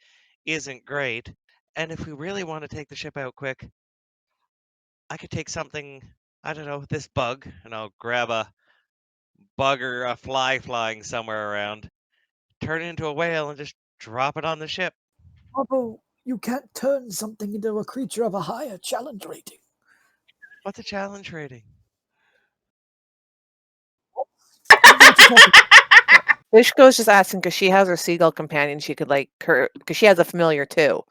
isn't great, and if we really want to take the ship out quick, I could take something. I don't know, this bug, and I'll grab a bug or a fly flying somewhere around, turn it into a whale, and just drop it on the ship. Although you can't turn something into a creature of a higher challenge rating. What's a challenge rating? Ishka was just asking because she has her seagull companion. She could because she has a familiar too.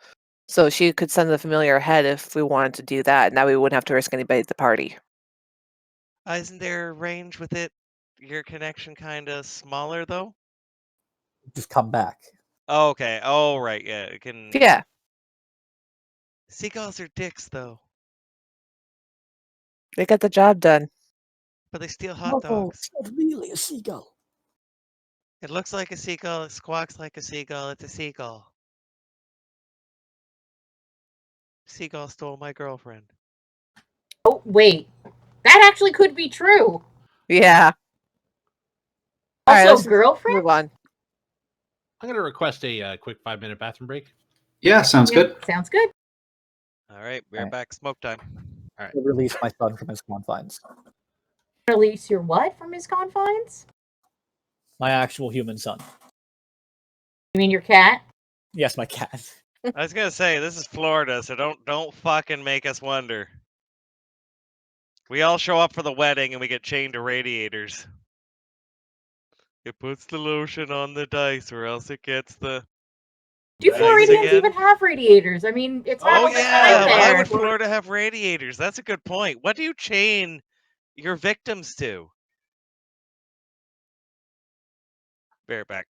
So she could send the familiar ahead if we wanted to do that. Now we wouldn't have to risk anybody at the party. Isn't there range with it? Your connection kind of smaller though? Just come back. Oh, okay. Oh, right. Yeah, it can. Yeah. Seagulls are dicks though, They got the job done. but they steal hot Although dogs. it's not really a seagull. It looks like a seagull. It squawks like a seagull. It's a seagull. Seagull stole my girlfriend. Oh, wait. That actually could be true. Yeah. All right, Also, let's just girlfriend? move on. I'm going to request a quick 5-minute bathroom break. Yeah, sounds Yeah, good. sounds good. All right, we're Alright. back. Smoke time. I release my son from his confines. Release your what from his confines? My actual human son. You mean your cat? Yes, my cat. I was gonna say this is Florida, so don't fucking make us wonder. We all show up for the wedding and we get chained to radiators. It puts the lotion on the dice, or else it gets the. Do Nice Floridians again. even have radiators? I mean, it's hot Oh all the time yeah, why there. would Florida have radiators? That's a good point. What do you chain your victims to? Bear back.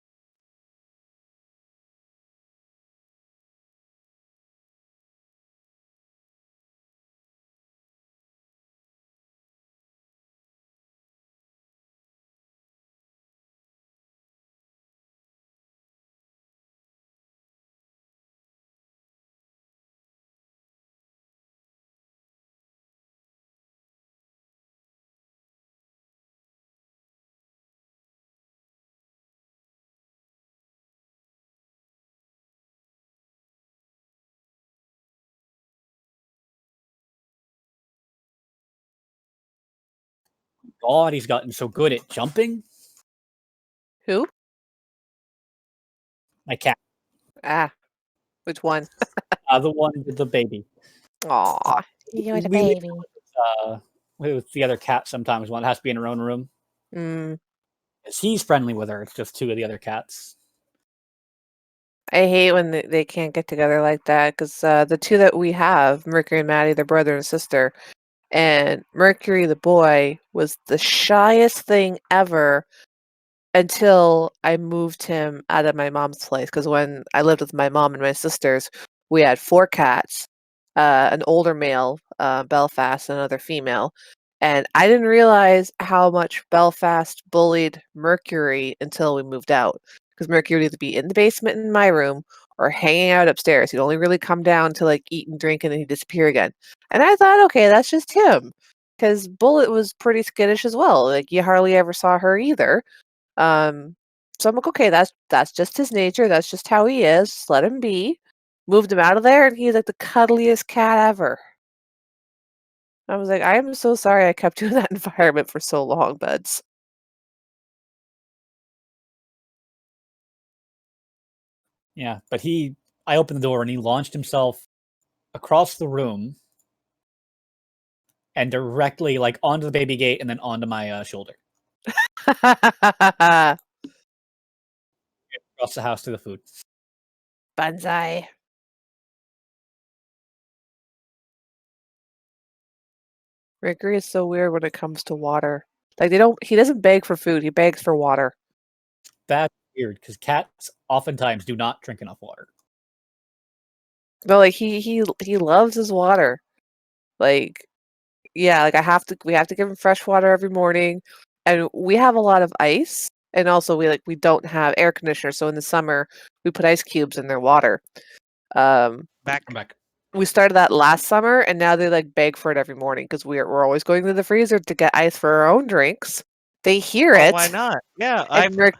God, he's gotten so good at jumping. Who? My cat. Ah, which one? The one with the baby. Aw, You're the baby. With the other cat sometimes. One has to be in her own room. Mm, He's friendly with her. It's just two of the other cats. I hate when they can't get together like that because the two that we have, Mercury and Maddie, they're brother and sister, and Mercury, the boy, was the shyest thing ever until I moved him out of my mom's place. Because when I lived with my mom and my sisters, we had 4 cats, an older male, Belfast, and another female. And I didn't realize how much Belfast bullied Mercury until we moved out. Because Mercury would either be in the basement in my room or hanging out upstairs. He'd only really come down to like eat and drink and then he'd disappear again. And I thought, okay, that's just him. Because Bullet was pretty skittish as well. Like you hardly ever saw her either. So I'm like, okay, that's just his nature. That's just how he is. Just let him be. Moved him out of there, and he's like the cuddliest cat ever. I was like, I am so sorry I kept you in that environment for so long, buds. Yeah, but I opened the door and he launched himself across the room and directly like onto the baby gate and then onto my shoulder. Across the house to the food. Banzai. Mercury is so weird when it comes to water. Like he doesn't beg for food, he begs for water. That's weird because cats oftentimes do not drink enough water. No, like he loves his water. Like yeah, like we have to give him fresh water every morning, and we have a lot of ice, and also we don't have air conditioners, so in the summer we put ice cubes in their water. Back. We started that last summer, and now they like beg for it every morning because we're always going to the freezer to get ice for our own drinks. They hear Oh, it. why not? Yeah, And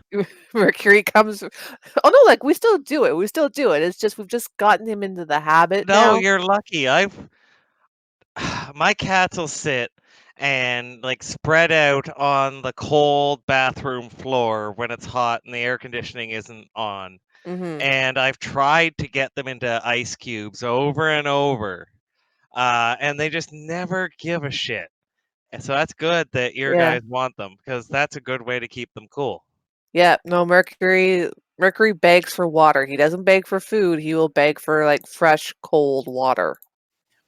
Mercury comes. Oh no, like we still do it. We still do it. It's just we've just gotten him into the habit No, now. you're lucky. My cats will sit and like spread out on the cold bathroom floor when it's hot and the air conditioning isn't on. Hmm. And I've tried to get them into ice cubes over and over, and they just never give a shit. And so that's good that your Yeah. guys want them because that's a good way to keep them cool. Yeah. No, Mercury begs for water. He doesn't beg for food. He will beg for like fresh, cold water.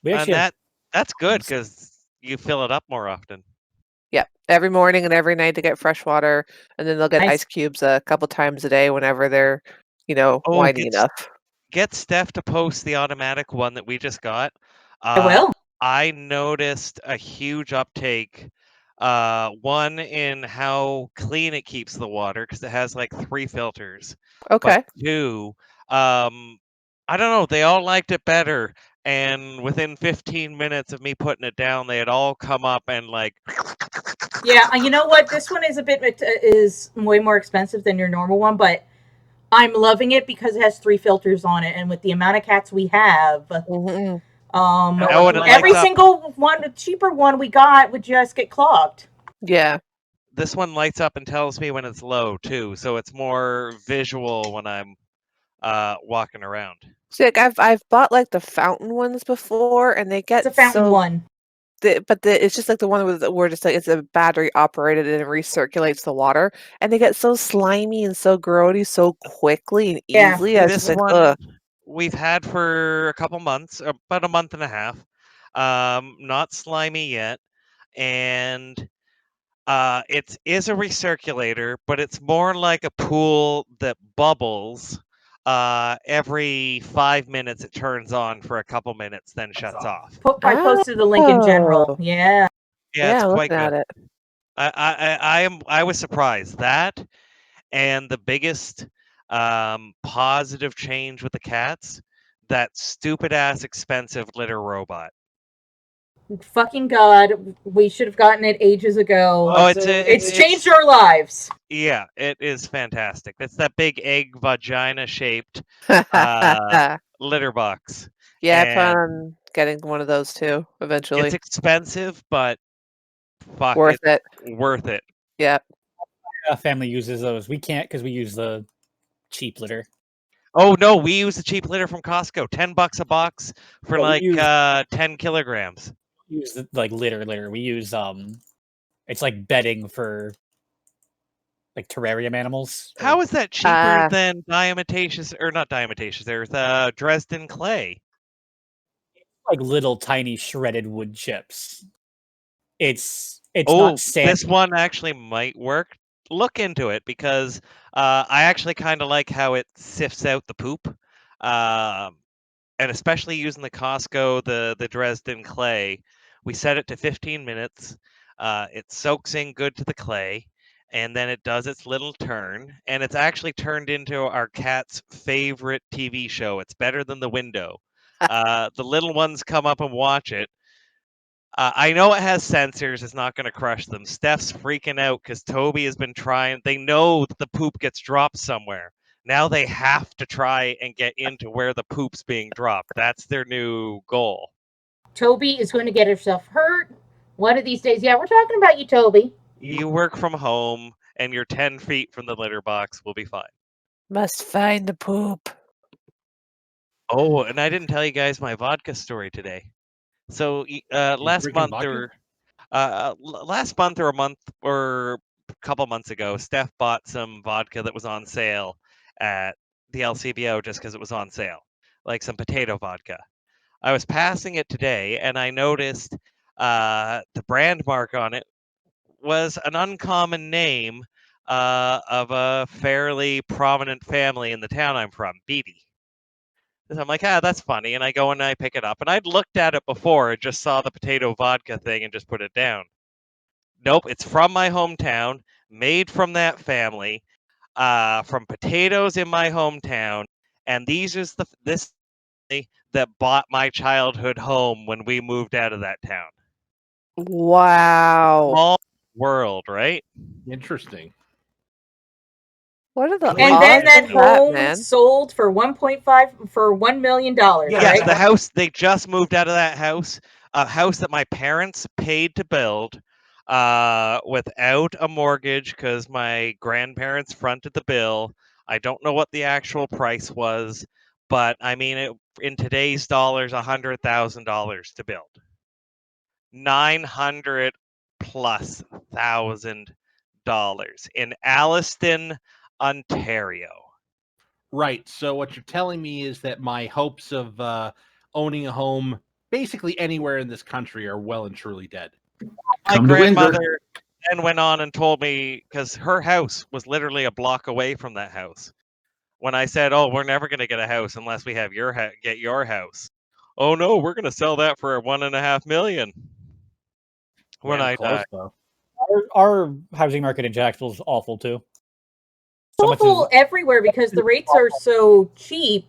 We And actually have that's good Yes. because you fill it up more often. Yeah, every morning and every night to get fresh water, and then they'll get Nice. ice cubes a couple times a day whenever they're, whiny enough. Get Steph to post the automatic one that we just got. I will. I noticed a huge uptake. One in how clean it keeps the water because it has like 3 filters. Okay. But 2, I don't know. They all liked it better and within 15 minutes of me putting it down, they had all come up and like. Yeah, you know what? This one is is way more expensive than your normal one, but I'm loving it because it has 3 filters on it, and with the amount of cats we have, Mhm. Oh, and it every lights up. single one, the cheaper one we got, would just get clogged. Yeah. This one lights up and tells me when it's low too, so it's more visual when I'm walking around. See, like I've bought like the fountain ones before, and they get It's a fountain so. one. It's just like the one where just like it's a battery operated and it recirculates the water, and they get so slimy and so grody so quickly and Yeah. easily. I was This just like, one ugh. we've had for a couple months, about a month and a half. Not slimy yet, and it is a recirculator, but it's more like a pool that bubbles. Every 5 minutes, it turns on for a couple minutes, then shuts off. I posted the link in general. Oh. Yeah. Yeah, it's I'm quite looking at good. it. I was surprised that, and the biggest positive change with the cats, that stupid ass expensive litter robot. Fucking God, we should have gotten it ages ago. Oh, it's changed our lives. Yeah, it is fantastic. It's that big egg vagina shaped litter box. Yeah, I plan and on getting one of those too It's eventually. expensive, but fuck, Worth it's it. worth it. Yep. Family uses those. We can't because we use the cheap litter. Oh no, we use the cheap litter from Costco. $10 a box for Well, we like use- 10 kilograms. We use like litter. We use it's like bedding for like terrarium animals. How is that cheaper than diatomaceous, or not diatomaceous? There's Dresden clay. Like little tiny shredded wood chips. It's Oh, not sand. this one actually might work. Look into it, because I actually kind of like how it sifts out the poop, and especially using the Costco, the Dresden clay. We set it to 15 minutes. It soaks in good to the clay, and then it does its little turn, and it's actually turned into our cat's favorite TV show. It's better than The Window. The little ones come up and watch it. I know it has sensors. It's not going to crush them. Steph's freaking out because Toby has been trying. They know that the poop gets dropped somewhere. Now they have to try and get into where the poop's being dropped. That's their new goal. Toby is going to get herself hurt one of these days. Yeah, we're talking about you, Toby. You work from home, and you're 10 feet from the litter box. We'll be fine. Must find the poop. Oh, and I didn't tell you guys my vodka story today. So last drinking month vodka? last month or a month or a couple months ago, Steph bought some vodka that was on sale at the LCBO just because it was on sale, like some potato vodka. I was passing it today, and I noticed the brand mark on it was an uncommon name of a fairly prominent family in the town I'm from, Beatty. I'm like, that's funny. And I go and I pick it up. And I'd looked at it before and just saw the potato vodka thing and just put it down. Nope, it's from my hometown, made from that family, from potatoes in my hometown. And this family that bought my childhood home when we moved out of that town. Wow. Small world, right? Interesting. What are the And then odds that of that, home man? sold for $1 million. Yes, right? the house, they just moved out of that house, a house that my parents paid to build without a mortgage because my grandparents fronted the bill. I don't know what the actual price was, but I mean, in today's dollars, $100,000 to build. $900 plus $1,000 in Alliston, Ontario. Right. So what you're telling me is that my hopes of owning a home basically anywhere in this country are well and truly dead. My Come to Windsor. grandmother then went on and told me, because her house was literally a block away from that house. When I said, "Oh, we're never going to get a house unless we have get your house," "Oh no, we're going to sell that for $1.5 million when Damn I close, die." though. Our housing market in Jacksonville is awful too. Awful everywhere because the rates are so cheap.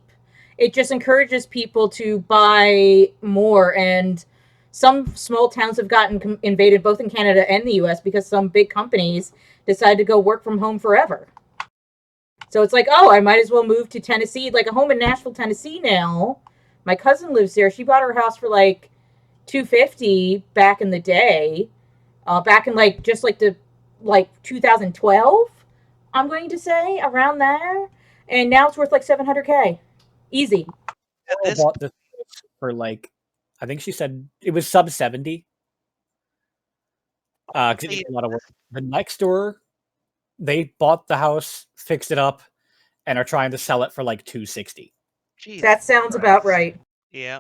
it just encourages people to buy more. And some small towns have gotten invaded both in Canada and the US because some big companies decide to go work from home forever. So it's like, oh, I might as well move to Tennessee, like a home in Nashville, Tennessee now. My cousin lives there. She bought her house for like $250 back in the day. Back in like just like the 2012, I'm going to say, around there. And now it's worth like $700K. Easy. At I this bought this for like, I think she said it was sub 70. 'Cause it needs a lot of work. The next door, they bought the house, fixed it up, and are trying to sell it for like $260. Jesus That sounds about Christ. right. Yeah.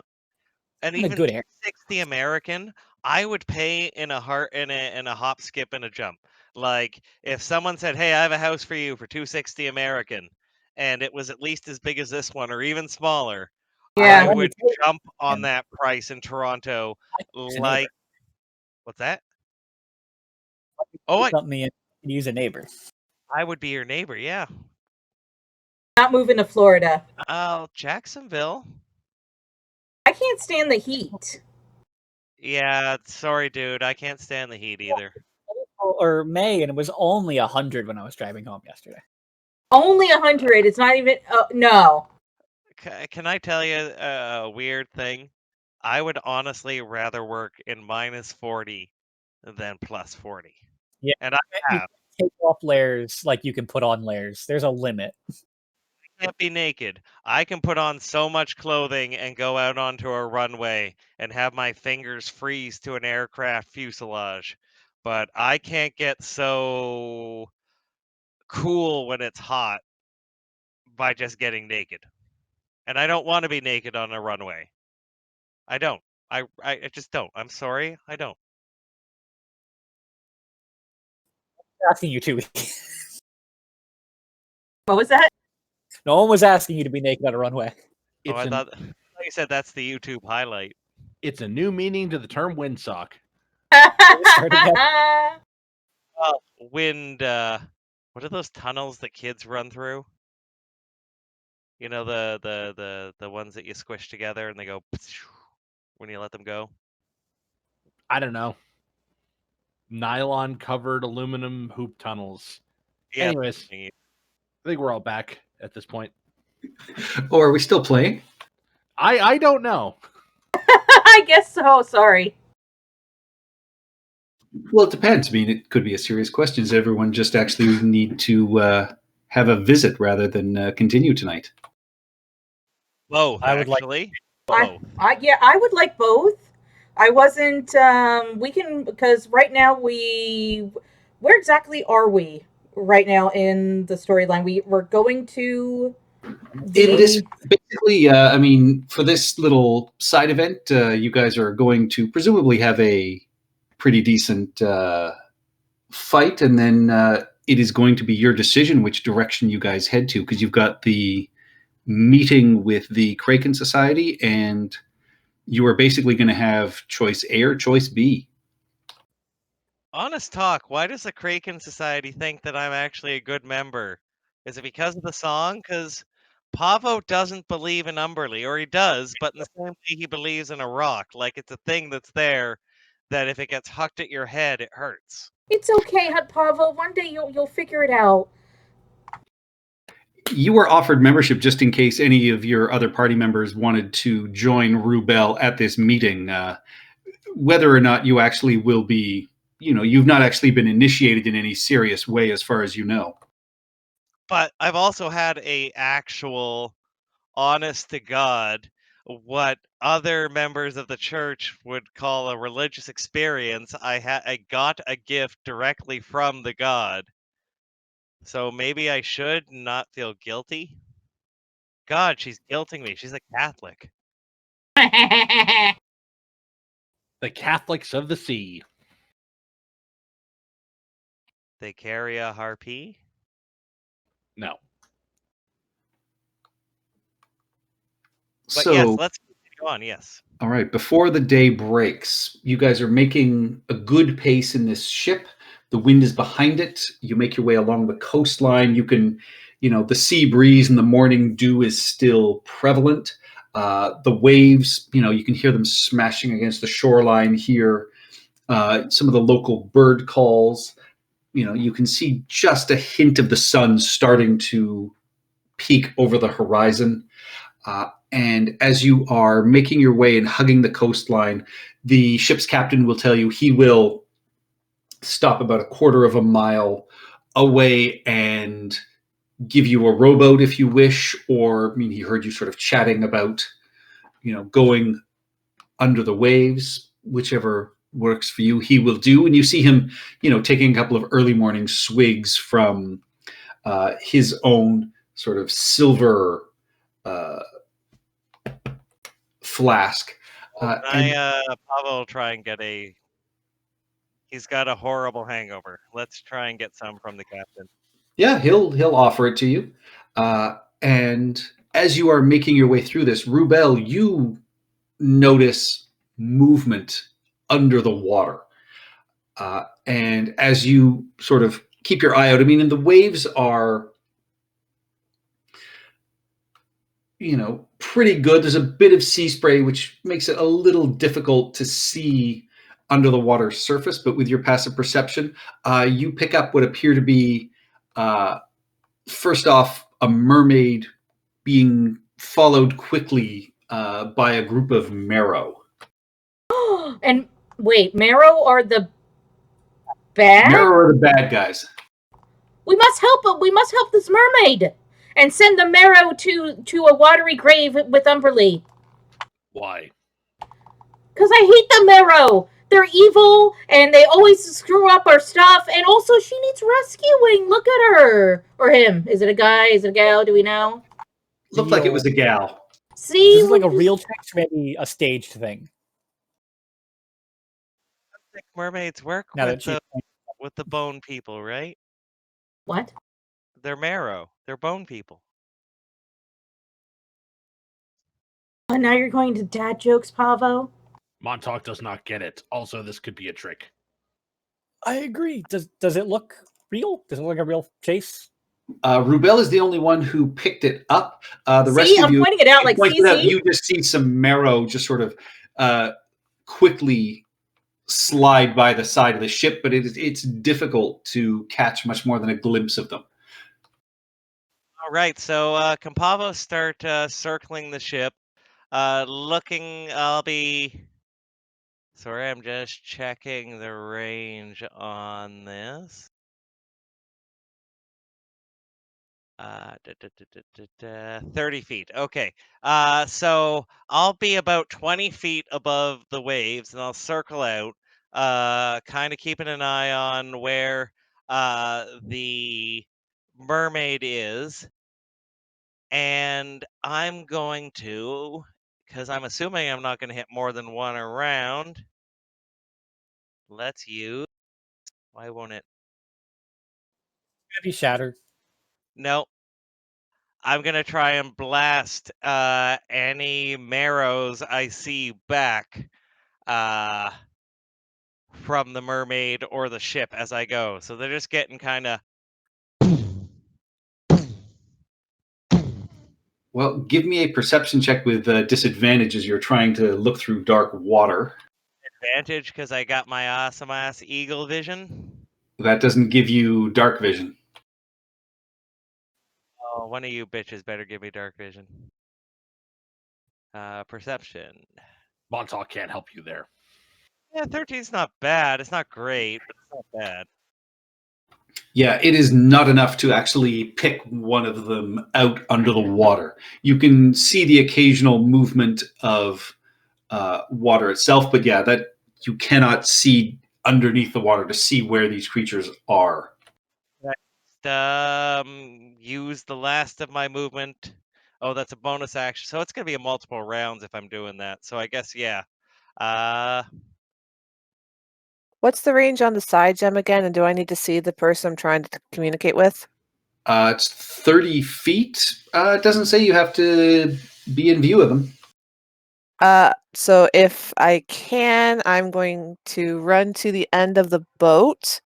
And In a even good area. 60 American, I would pay in a hop, skip, and a jump. Like if someone said, "Hey, I have a house for you for 260 American," and it was at least as big as this one or even smaller, Yeah. I would jump on that price in Toronto. Use a Like, neighbor. what's that? Oh, Something and use a neighbor. I would be your neighbor. Yeah. Not moving to Florida. Oh, Jacksonville. I can't stand the heat. Yeah, sorry, dude. I can't stand the heat either. Or May, and it was only 100 when I was driving home yesterday. Only 100. It's not even. No. Can I tell you a weird thing? I would honestly rather work in minus 40 than plus 40. Yeah. And I You have. take off layers like you can put on layers. There's a limit. I can't be naked. I can put on so much clothing and go out onto a runway and have my fingers freeze to an aircraft fuselage. But I can't get so cool when it's hot by just getting naked. And I don't want to be naked on a runway. I don't. I just don't. I'm sorry. I don't. Asking you to. What was that? No one was asking you to be naked on a runway. Oh, I It's, thought you said that's the YouTube highlight. it's a new meaning to the term windsock. Well, wind. What are those tunnels that kids run through? You know the ones that you squish together and they go when you let them go. I don't know. Nylon covered aluminum hoop tunnels. Yeah. Anyways, I think we're all back at this point. Or are we still playing? I don't know. I guess so. Sorry. Well, it depends. I mean, it could be a serious question. Does everyone just actually need to have a visit rather than continue tonight? Both, I would like- actually. I- Both. I would like both. I wasn't. We can, because right now where exactly are we right now in the storyline? We're going to. It is basically, I mean, for this little side event, you guys are going to presumably have a pretty decent fight, and then it is going to be your decision which direction you guys head to, because you've got the meeting with the Kraken Society, and you are basically going to have choice A or choice B. Honest talk, why does the Kraken Society think that I'm actually a good member? Is it because of the song? Because Pavo doesn't believe in Umberly, or he does, but in the same way he believes in a rock. Like it's a thing that's there that if it gets hucked at your head, it hurts. It's okay, Hut Pavo. One day you'll figure it out. You were offered membership just in case any of your other party members wanted to join Rubel at this meeting. Whether or not you actually will be, you've not actually been initiated in any serious way as far as you know. But I've also had a actual, honest to God, what other members of the church would call a religious experience. I got a gift directly from the God. So maybe I should not feel guilty. God, she's guilting me. She's a Catholic. The Catholics of the Sea. They carry a harpy. No. But So, yes, let's continue on. Yes. all right, before the day breaks, you guys are making a good pace in this ship. The wind is behind it. You make your way along the coastline. You can the sea breeze and the morning dew is still prevalent. The waves, you can hear them smashing against the shoreline here. Some of the local bird calls. You can see just a hint of the sun starting to peek over the horizon. And as you are making your way and hugging the coastline, the ship's captain will tell you he will stop about a quarter of a mile away and give you a rowboat if you wish, or he heard you sort of chatting about, going under the waves, whichever works for you, he will do. And you see him, taking a couple of early morning swigs from his own sort of silver flask. Pavel will try and get he's got a horrible hangover. Let's try and get some from the captain. Yeah, he'll offer it to you. And as you are making your way through this, Rubel, you notice movement under the water. And as you sort of keep your eye out, and the waves are, pretty good. There's a bit of sea spray, which makes it a little difficult to see under the water surface, but with your passive perception, you pick up what appear to be, first off, a mermaid being followed quickly by a group of Marrow. And wait, Marrow are the bad? Marrow are the bad guys. We must help this mermaid and send the Marrow to a watery grave with Umberly. Why? Because I hate the Marrow. They're evil, and they always screw up our stuff, and also she needs rescuing. Look at her. Or him. Is it a guy? Is it a gal? Do we know? Looked like it was a gal. Is See? this like a real text, maybe a staged thing? Mermaids work Now that with the bone people, right? What? They're Marrow. They're bone people. Oh, now you're going to dad jokes, Pavo? Montauk does not get it. Also, this could be a trick. I agree. Does it look real? Does it look like a real chase? Rubel is the only one who picked it up. The rest of I'm you, pointing it out like CC. You just see some Marrow just sort of quickly slide by the side of the ship, but it's difficult to catch much more than a glimpse of them. All right, so can Pavo start circling the ship, looking. I'll be. Sorry, I'm just checking the range on this. 30 feet. Okay. So I'll be about 20 feet above the waves, and I'll circle out, kind of keeping an eye on where the mermaid is. And I'm going to, because I'm assuming I'm not going to hit more than one around. Let's use. Why won't it? Maybe shattered. No. I'm going to try and blast any Marrows I see back from the mermaid or the ship as I go. So they're just getting kind of. Well, give me a perception check with disadvantage as you're trying to look through dark water. Advantage because I got my awesome ass eagle vision. That doesn't give you dark vision. Oh, one of you bitches better give me dark vision. Perception. Montauk can't help you there. Yeah, 13's not bad. It's not great, but it's not bad. Yeah, it is not enough to actually pick one of them out under the water. You can see the occasional movement of water itself, but yeah, that you cannot see underneath the water to see where these creatures are. Use the last of my movement. Oh, that's a bonus action. So it's going to be a multiple rounds if I'm doing that. So I guess, yeah. What's the range on the side gem again? And do I need to see the person I'm trying to communicate with? It's 30 feet. It doesn't say you have to be in view of them. So if I can, I'm going to run to the end of the boat.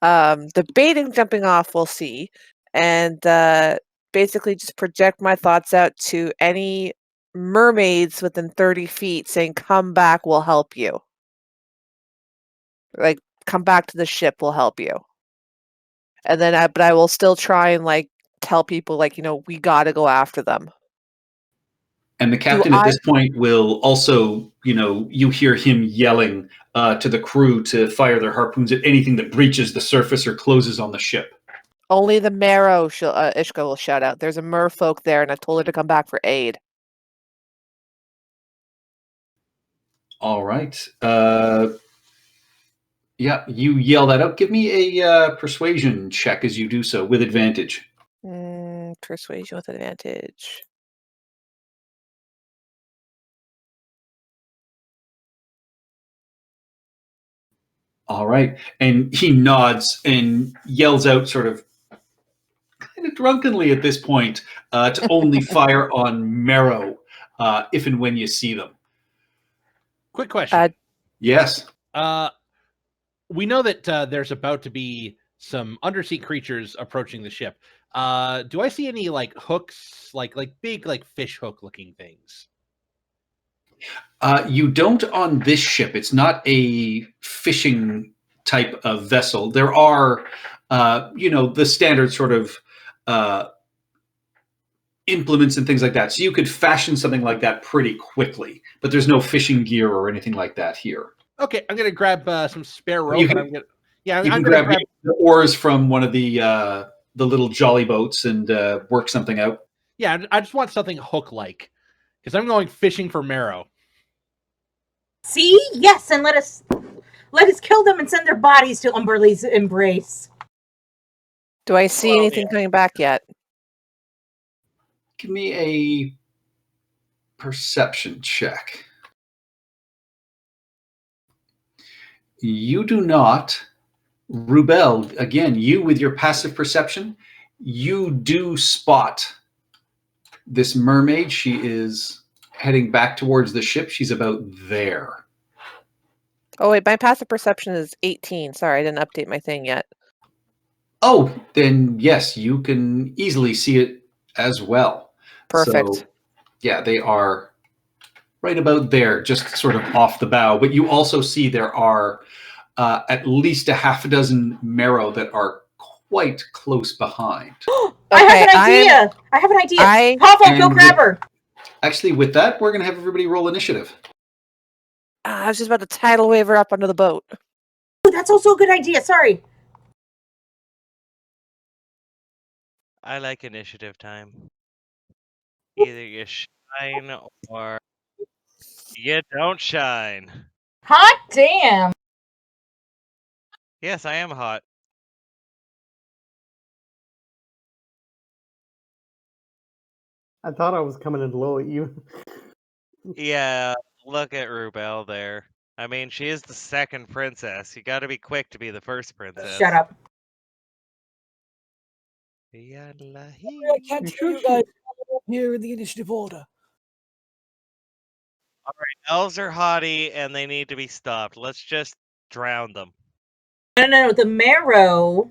The baiting jumping off, we'll see. and basically just project my thoughts out to any mermaids within 30 feet, saying, "Come back, we'll help you." Like, come back to the ship, we'll help you. And then, but I will still try and like tell people, like, we got to go after them. And the captain at this point will also, you hear him yelling to the crew to fire their harpoons at anything that breaches the surface or closes on the ship. Only the Marrow, Ishka will shout out. There's a merfolk there, and I told her to come back for aid. All right. Yeah, you yell that out. Give me a persuasion check as you do so with advantage. Persuasion with advantage. All right. And he nods and yells out sort of kind of drunkenly at this point to only fire on Marrow if and when you see them. Quick question. Yes. We know that there's about to be some undersea creatures approaching the ship. Do I see any like hooks, like big like fish hook looking things? You don't on this ship. It's not a fishing type of vessel. There are, the standard sort of implements and things like that. So you could fashion something like that pretty quickly, but there's no fishing gear or anything like that here. Okay, I'm gonna grab some spare rope. You can, and I'm you gonna can grab the oars from one of the little jolly boats and work something out. Yeah, I just want something hook-like because I'm going fishing for Marrow. See, yes, and let us kill them and send their bodies to Umberlee's embrace. Do I see anything coming back yet? Give me a perception check. You do not. Rubel, again, you with your passive perception, you do spot this mermaid. She is heading back towards the ship. She's about there. Oh, wait, my passive perception is 18. Sorry, I didn't update my thing yet. Oh, then yes, you can easily see it as well. Perfect. So, yeah, they are right about there, just sort of off the bow. But you also see there are at least a half a dozen Marrow that are quite close behind. I have an idea. I have an idea. Pavo, go grab her. Actually, with that, we're going to have everybody roll initiative. I was just about to tidal wave her up onto the boat. Oh, that's also a good idea. Sorry. I like initiative time. Either you shine or you don't shine. Hot damn. Yes, I am hot. I thought I was coming in low at you. Yeah, look at Rubel there. I mean, she is the second princess. You got to be quick to be the first princess. Shut up. I can't hear you guys here in the initiative order. All right, elves are haughty and they need to be stopped. Let's just drown them. No, the Marrow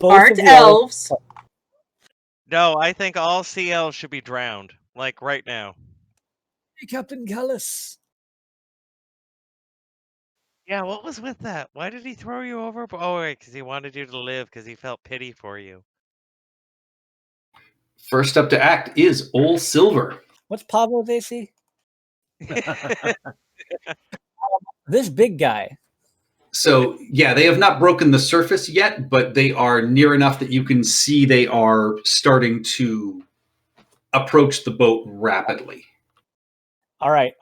aren't elves. No, I think all sea elves should be drowned, like right now. Hey, Captain Callus. Yeah, what was with that? Why did he throw you over? Oh, right, because he wanted you to live because he felt pity for you. First up to act is Old Silver. What's Pablo's AC? This big guy. So, yeah, they have not broken the surface yet, but they are near enough that you can see they are starting to approach the boat rapidly. All right.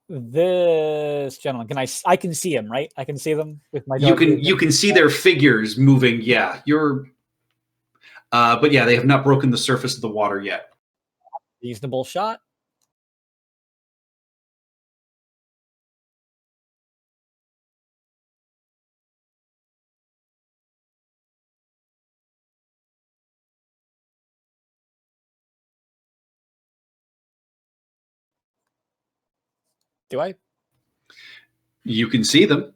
This gentleman, I can see him, right? I can see them with my dark vision. You can see their figures moving. Yeah, but yeah, they have not broken the surface of the water yet. Reasonable shot. Do I? You can see them.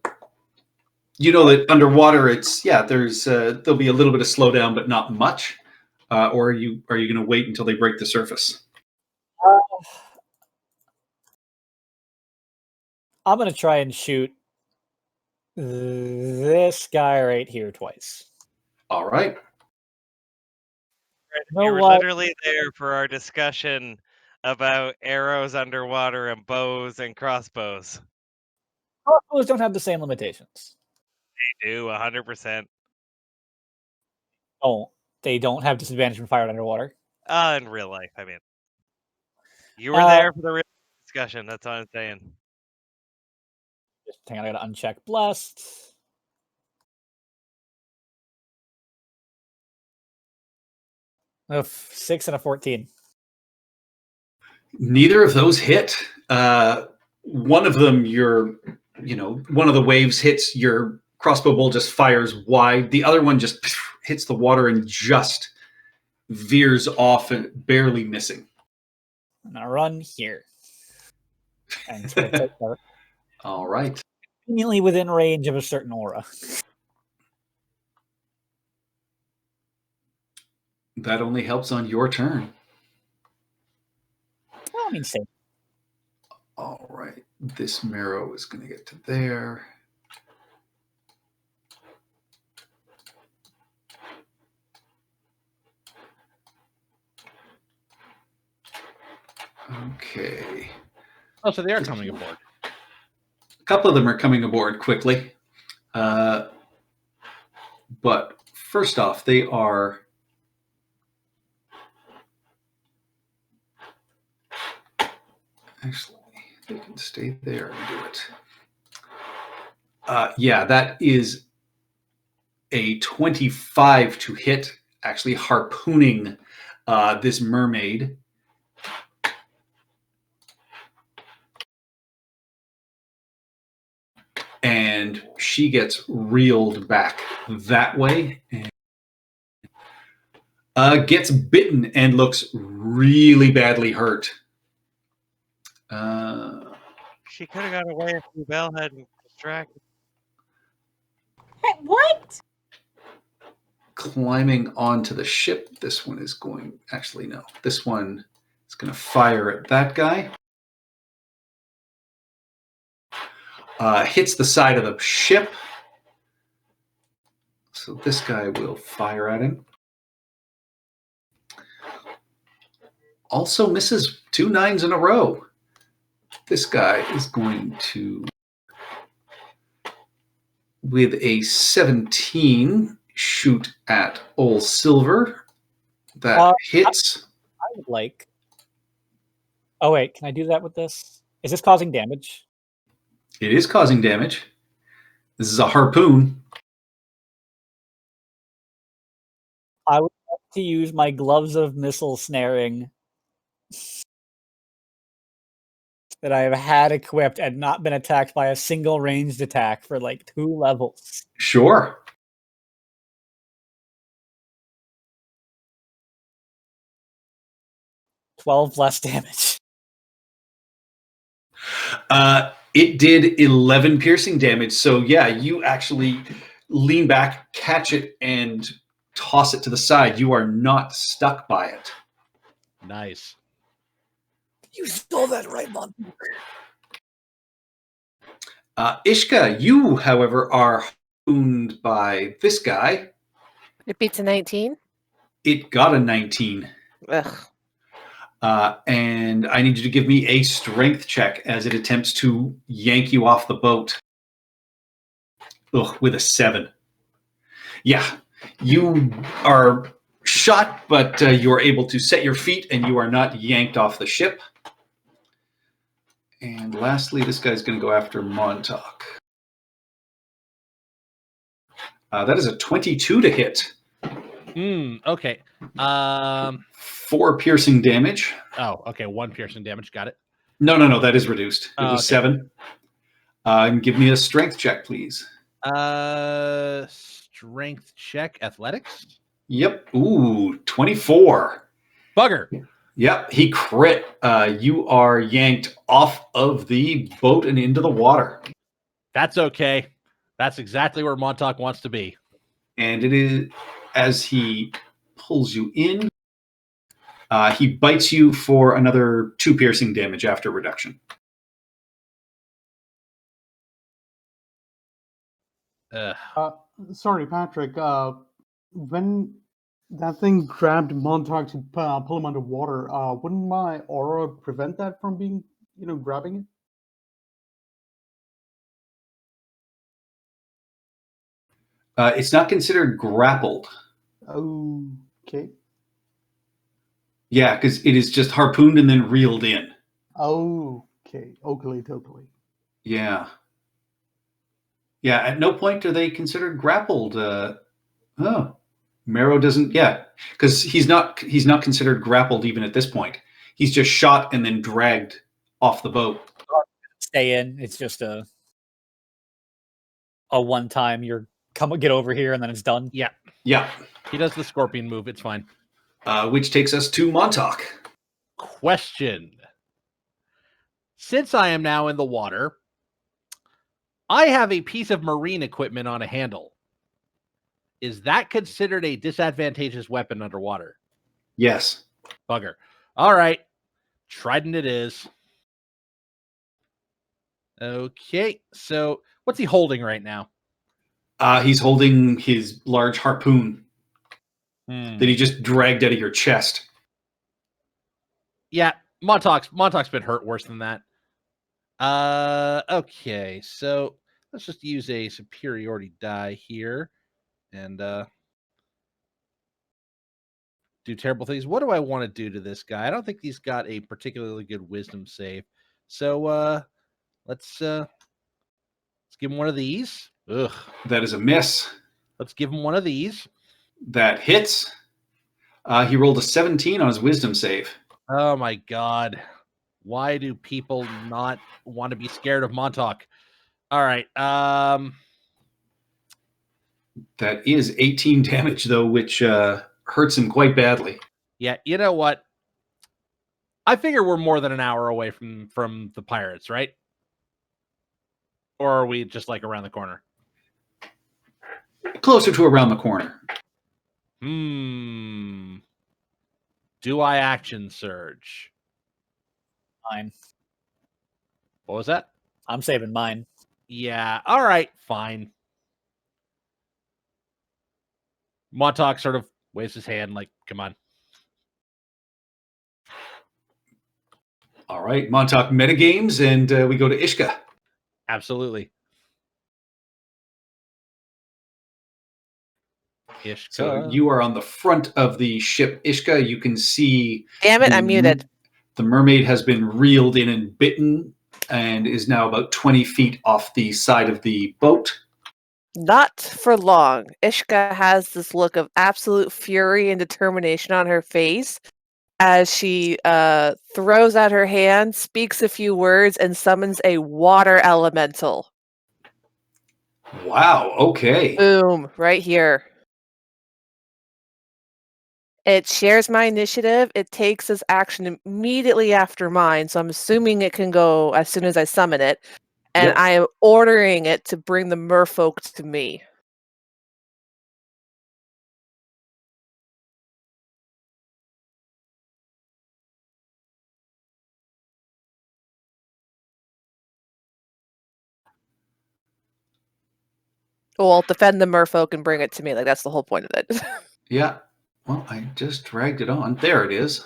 You know that underwater, there'll be a little bit of slowdown, but not much. Or are you going to wait until they break the surface? I'm going to try and shoot this guy right here twice. All right. You know You were what? literally there for our discussion about arrows underwater and bows and crossbows. Crossbows don't have the same limitations. They do 100%. Oh, they don't have disadvantage when fired underwater. In real life, I mean. You were Uh, there for the real discussion. That's all I'm saying. Just hang on, I gotta uncheck blessed. A 6 and a 14. Neither of those hit. One of them, one of the waves hits your crossbow bolt, just fires wide. The other one just hits the water and just veers off and barely missing. I'm gonna run here. And it's gonna take her All right. conveniently within range of a certain aura. That only helps on your turn. Well, I mean, same. All right. This marrow is going to get to there. Okay. Oh, so they are coming aboard. A couple of them are coming aboard quickly. But first off, they are... Actually, they can stay there and do it. Yeah, that is a 25 to hit, actually harpooning this mermaid. And she gets reeled back that way and gets bitten and looks really badly hurt. She could have got away if the bell hadn't distracted. Hey, what? Climbing onto the ship. This one is going... Actually, no. This one is going to fire at that guy. Hits the side of the ship. So this guy will fire at him. Also misses 2 9s in a row. This guy is going to, with a 17, shoot at Old Silver. That hits. I would like... Oh, wait. Can I do that with this? Is this causing damage? It is causing damage. This is a harpoon. I would like to use my gloves of missile snaring that I have had equipped and not been attacked by a single ranged attack for like 2 levels. Sure. $12 less damage. It did 11 piercing damage. So yeah, you actually lean back, catch it, and toss it to the side. You are not stuck by it. Nice. You saw that, right, Monty? Ishka, you, however, are harpooned by this guy. It beats a 19. It got a 19. Ugh. And I need you to give me a strength check as it attempts to yank you off the boat. Ugh, with a 7. Yeah, you are shot, but you are able to set your feet and you are not yanked off the ship. And lastly, this guy's going to go after Montauk. That is a 22 to hit. Okay. 4 piercing damage. Oh, okay. 1 piercing damage. Got it. No, that is reduced. It was okay. 7. And give me a strength check, please. Strength check. Athletics. Yep. Ooh, 24. Bugger. Yep, he crit. You are yanked off of the boat and into the water. That's okay. That's exactly where Montauk wants to be. And it is, as he pulls you in, he bites you for another 2 piercing damage after reduction. Sorry, Patrick. When that thing grabbed Montauk to pull him underwater, wouldn't my aura prevent that from being, grabbing it? It's not considered grappled. Okay. Yeah, because it is just harpooned and then reeled in. Okay. Totally. Yeah. Yeah, at no point are they considered grappled. Marrow doesn't. Yeah, because he's not considered grappled even at this point. He's just shot and then dragged off the boat. Stay in. It's just a one time. You're get over here, and then it's done. Yeah. Yeah. He does the scorpion move. It's fine. Which takes us to Montauk. Question. Since I am now in the water, I have a piece of marine equipment on a handle. Is that considered a disadvantageous weapon underwater? Yes. Bugger. All right. Trident it is. Okay. So what's he holding right now? He's holding his large harpoon that he just dragged out of your chest. Yeah. Montauk's been hurt worse than that. Okay. So let's just use a superiority die here and do terrible things. What do I want to do to this guy? I don't think he's got a particularly good wisdom save. So let's give him one of these. Ugh. That is a miss. Let's give him one of these. That hits. He rolled a 17 on his wisdom save. Oh my god. Why do people not want to be scared of Montauk? All right. That is 18 damage, though, which hurts him quite badly. Yeah, you know what? I figure we're more than an hour away from the pirates, right? Or are we just like around the corner? Closer to around the corner. Do I action surge? Fine. What was that? I'm saving mine. Yeah. All right. Fine. Montauk sort of waves his hand like, come on. All right. Montauk metagames, and we go to Ishka. Absolutely. Ishka. So you are on the front of the ship, Ishka. You can see. Damn it, I'm muted. The mermaid has been reeled in and bitten and is now about 20 feet off the side of the boat. Not for long. Ishka has this look of absolute fury and determination on her face as she throws out her hand, speaks a few words, and summons a water elemental. Wow, okay. Boom, right here. It shares my initiative. It takes its action immediately after mine, so I'm assuming it can go as soon as I summon it. And Yep. I am ordering it to bring the merfolk to me. Well, defend the merfolk and bring it to me. Like, that's the whole point of it. Yeah. Well, I just dragged it on. There it is.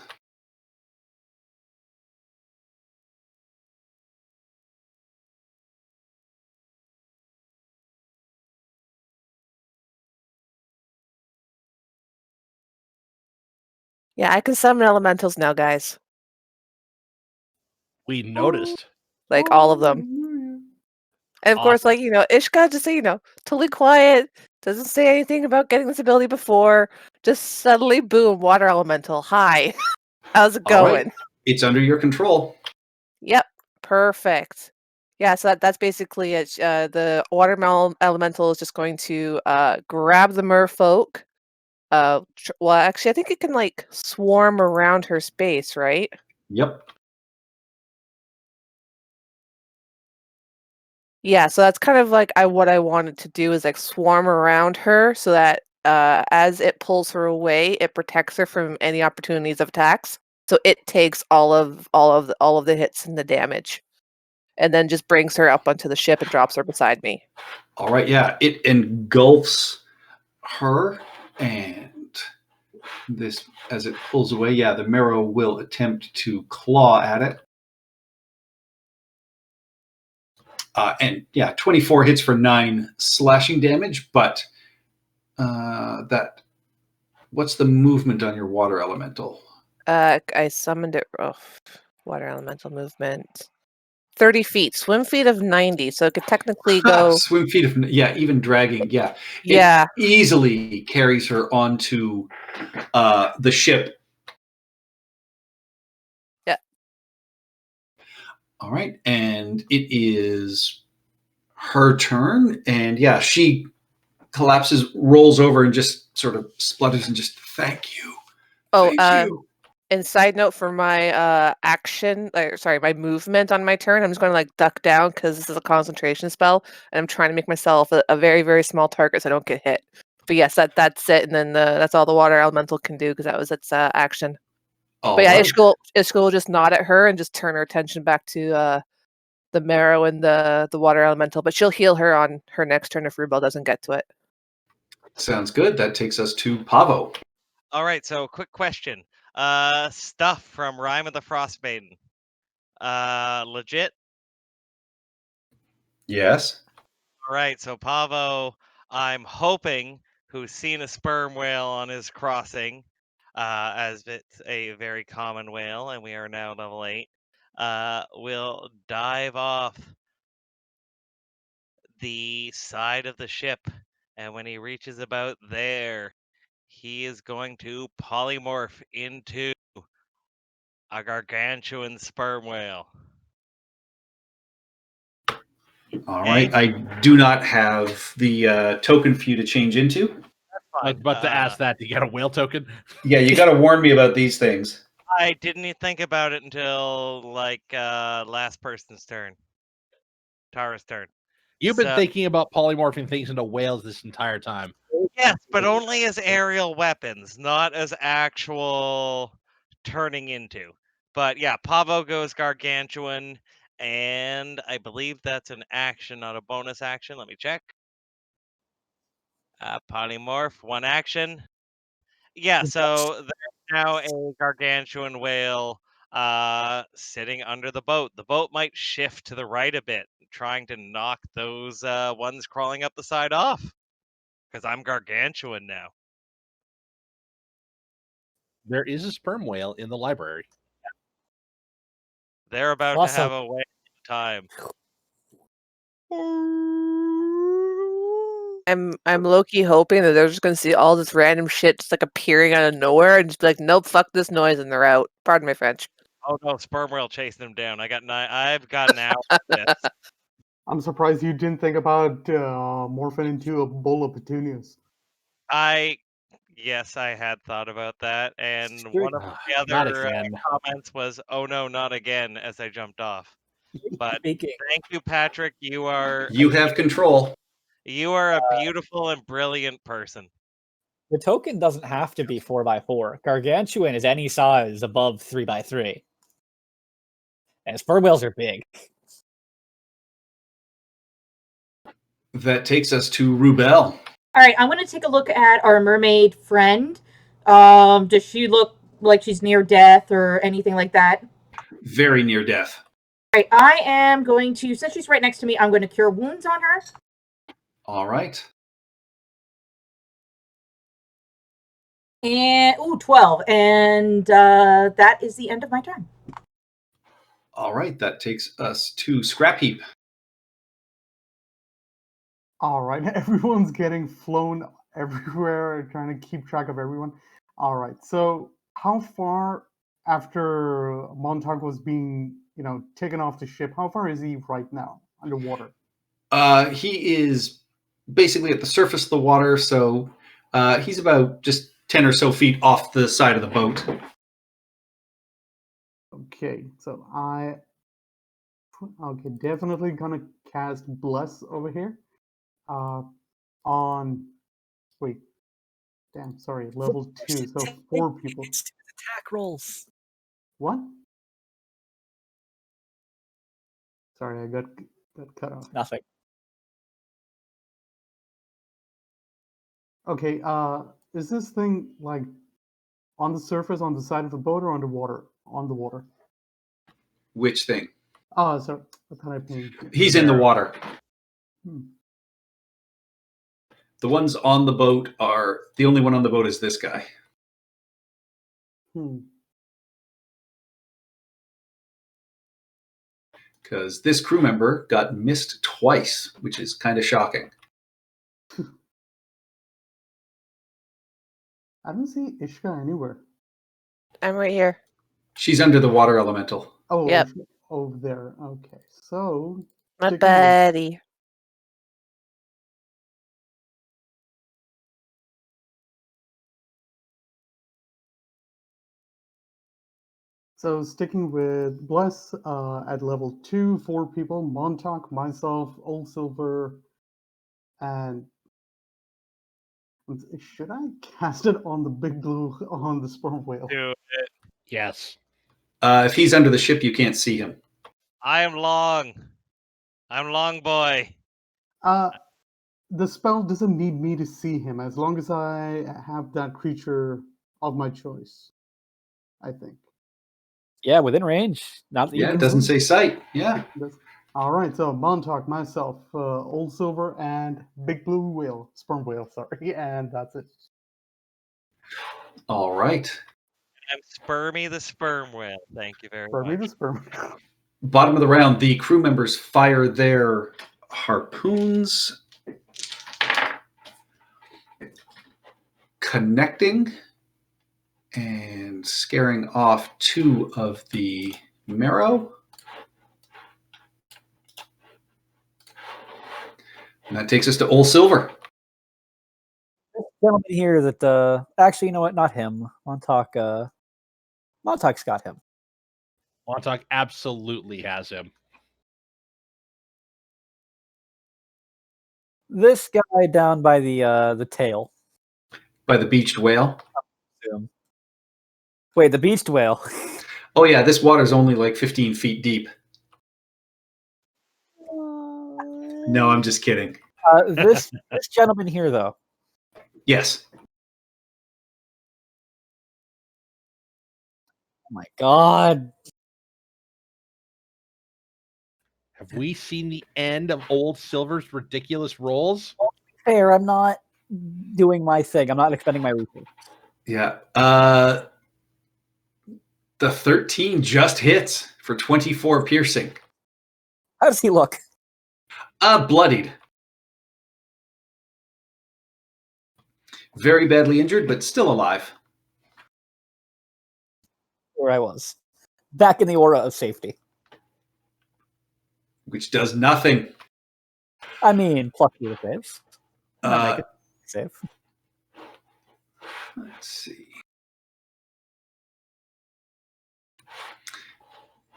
Yeah, I can summon elementals now, guys. We noticed. Like, all of them. And of course, like, Ishka, just say, totally quiet, doesn't say anything about getting this ability before, just suddenly, boom, water elemental. Hi. How's it All going? right. It's under your control. Yep, perfect. Yeah, so that's basically it. The water elemental is just going to grab the merfolk. Well, actually, I think it can, like, swarm around her space, right? Yep. Yeah, so that's kind of like what I wanted to do is like swarm around her so that as it pulls her away, it protects her from any opportunities of attacks. So it takes all of the hits and the damage, and then just brings her up onto the ship and drops her beside me. All right, yeah, it engulfs her, and this, as it pulls away, yeah, the marrow will attempt to claw at it. And yeah, 24 hits for 9 slashing damage, but what's the movement on your water elemental? I summoned it. Oh, water elemental movement. 30 feet, swim feet of 90, so it could technically go. Swim feet of, yeah, even dragging, yeah. Yeah. It easily carries her onto the ship. Yeah. All right, and it is her turn, and yeah, she collapses, rolls over, and just sort of splutters and just, thank you. Oh, Thank you. and side note for my action, my movement on my turn, I'm just going to like duck down because this is a concentration spell, and I'm trying to make myself a very, very small target so I don't get hit. But yes, that's it, and then that's all the water elemental can do because that was its action. All But yeah, right. Ishkul will just nod at her and just turn her attention back to the marrow and the water elemental. But she'll heal her on her next turn if Rubel doesn't get to it. Sounds good. That takes us to Pavo. All right, so quick question. Stuff from Rime of the Frost Maiden. Legit? Yes. All right, so Pavo, I'm hoping, who's seen a sperm whale on his crossing, as it's a very common whale, and we are now level 8, will dive off the side of the ship, and when he reaches about there, he is going to polymorph into a gargantuan sperm whale. All right. I do not have the token for you to change into. I was about to ask that. Do you get a whale token? Yeah, you got to warn me about these things. I didn't even think about it until like last person's turn. Tara's turn. You've been So- thinking about polymorphing things into whales this entire time. Yes, but only as aerial weapons, not as actual turning into. But yeah, Pavo goes gargantuan, and I believe that's an action, not a bonus action. Let me check. Polymorph, one action. Yeah, so there's now a gargantuan whale sitting under the boat. The boat might shift to the right a bit, trying to knock those ones crawling up the side off. Because I'm gargantuan now. There is a sperm whale in the library. They're about to have a whale time. I'm low-key hoping that they're just gonna see all this random shit just like appearing out of nowhere and just be like, nope, fuck this noise, and they're out. Pardon my French. Oh no, sperm whale chasing them down. I've got an hour of this. I'm surprised you didn't think about morphing into a bowl of petunias. Yes, I had thought about that, and Sure. one of the Not other again. comments was, "Oh no, not again!" as I jumped off. But Speaking. thank you, Patrick. You are have control. You are a beautiful and brilliant person. The token doesn't have to be 4x4. Gargantuan is any size above 3x3. And sperm whales are big. That takes us to Rubel. All right, I'm going to take a look at our mermaid friend. Does she look like she's near death or anything like that? Very near death. All right, I am going to, since she's right next to me, I'm going to cure wounds on her. All right. And, 12. And that is the end of my turn. All right. That takes us to Scrap Heap. All right, everyone's getting flown everywhere, trying to keep track of everyone. All right, so how far after Montauk was being, taken off the ship, how far is he right now underwater? He is basically at the surface of the water, so he's about just 10 or so feet off the side of the boat. Okay, so definitely gonna cast Bless over here. On wait, damn, sorry, level 2, so 4 people. It's attack rolls. What? Sorry, I got cut off. Nothing. Okay, is this thing like on the surface, on the side of the boat, or on the water? On the water. Which thing? Oh, sorry, I thought I pinged. He's in the water. Hmm. The ones on the boat are the only one on the boat is this guy. Because this crew member got missed twice, which is kind of shocking. I don't see Ishka anywhere. I'm right here. She's under the water elemental. Oh, Yep. Ishka over there. Okay, so My sticking with- buddy. So sticking with Bless at level 2, 4 people, Montauk, myself, Old Silver, and should I cast it on the big blue on the sperm whale? Do it. Yes. If he's under the ship, you can't see him. I am long. I'm long boy. The spell doesn't need me to see him as long as I have that creature of my choice, I think. Yeah, within range. Not Yeah, even it doesn't say sight. Yeah. All right, so Montauk, myself, Old Silver, and Big Blue Whale, Sperm Whale, sorry, and that's it. All right. I'm Spermy the sperm whale. Thank you very Spermy the much. Sperm. Bottom of the round, the crew members fire their harpoons, connecting and scaring off 2 of the marrow. And that takes us to Old Silver. gentleman here that actually, you know what? Not him. Montauk. Montauk's got him. Montauk absolutely has him. This guy down by the tail. By the beached whale. Wait, the beached whale. Oh yeah, this water's only like 15 feet deep. No, I'm just kidding. This gentleman here, though. Yes. Oh my God. Have we seen the end of Old Silver's ridiculous rolls? Fair, I'm not doing my thing. I'm not expending my resources. Yeah. The 13 just hits for 24 piercing. How does he look? Bloodied. Very badly injured, but still alive. Where I was. Back in the aura of safety. Which does nothing. I mean, plus 2 to saves. Might make it save. Let's see.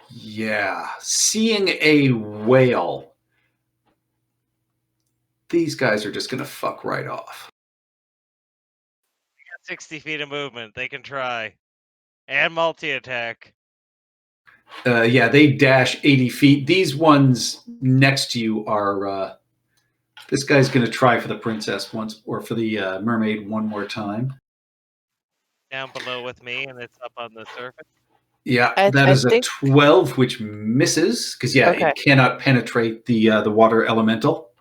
Yeah. Seeing a whale. These guys are just going to fuck right off. 60 feet of movement. They can try. And multi-attack. Yeah, they dash 80 feet. These ones next to you are... this guy's going to try for the princess once, or for the mermaid one more time. Down below with me, and it's up on the surface. Yeah, I that is think- a 12, which misses, because, yeah, Okay. it cannot penetrate the water elemental.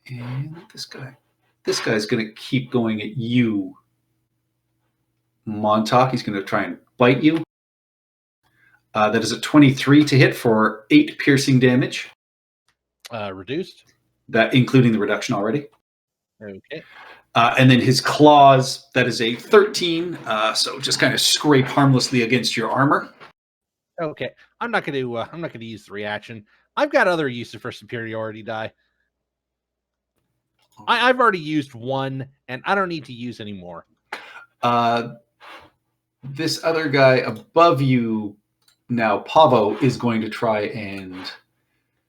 And this guy's going to keep going at you, Montauk. He's going to try and bite you. That is a 23 to hit for 8 piercing damage. Reduced. That including the reduction already. Okay. And then his claws, that is a 13. So just kind of scrape harmlessly against your armor. Okay. I'm not gonna use the reaction. I've got other uses for superiority die. I've already used one, and I don't need to use any more. This other guy above you Now, Pavo is going to try and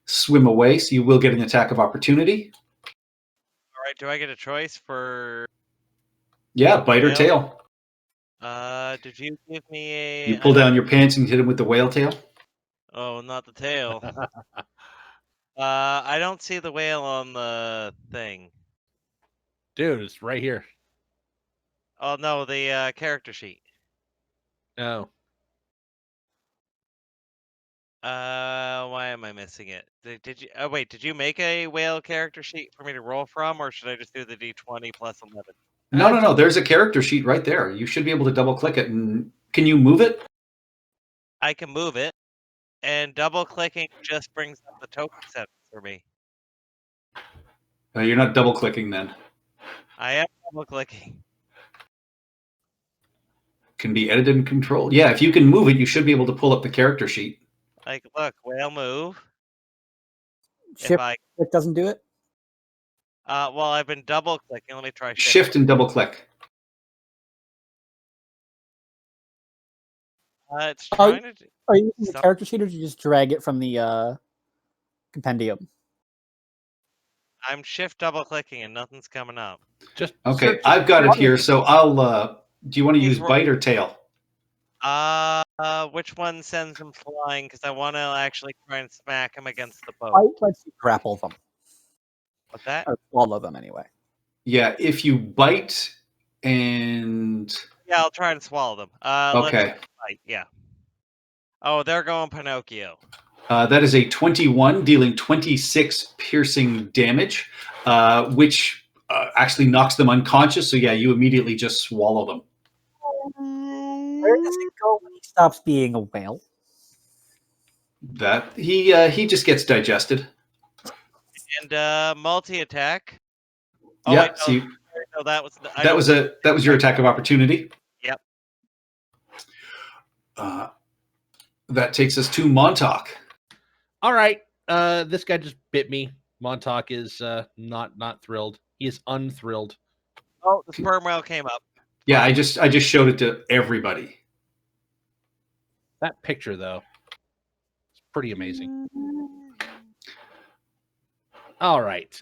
swim away, so you will get an attack of opportunity. All right, do I get a choice for? Yeah, bite or Whale? tail. Did you give me a? You pull down your pants and hit him with the whale tail. Oh, not the tail. I don't see the whale on the thing. Dude, it's right here. Oh no, the character sheet. Oh. Why am I missing it? Did you? Oh wait, did you make a whale character sheet for me to roll from, or should I just do the d20 plus 11? No. There's a character sheet right there. You should be able to double click it. And can you move it? I can move it, and double clicking just brings up the token set for me. You're not double clicking then. I am double clicking. Can be edited and controlled. Yeah, if you can move it, you should be able to pull up the character sheet. Like, look, whale move. Shift If I, click doesn't do it. well, I've been double clicking. Let me try Shift and double click. It's Oh, trying to. Are you using the Some- character sheet, or did you just drag it from the compendium? I'm shift double clicking and nothing's coming up. Just Okay, search I've got it water. here. So I'll. Do you want to He's use ro- bite or tail? Which one sends him flying? Because I want to actually try and smack him against the boat. Bite lets you grapple them, What's that? or swallow them anyway. Yeah, if you bite and Yeah, I'll try and swallow them. okay, Let's fight. Yeah. Oh, they're going Pinocchio. that is a 21, dealing 26 piercing damage, which actually knocks them unconscious. So yeah, you immediately just swallow them. Where does it go when he stops being a whale? That he just gets digested. And multi attack. Yeah, wait, so you, no, that was that was your attack of opportunity. Yep. That takes us to Montauk. All right. This guy just bit me. Montauk is not thrilled. He is unthrilled. Oh, the sperm whale came up. Yeah, I just showed it to everybody. That picture though, it's pretty amazing. All right.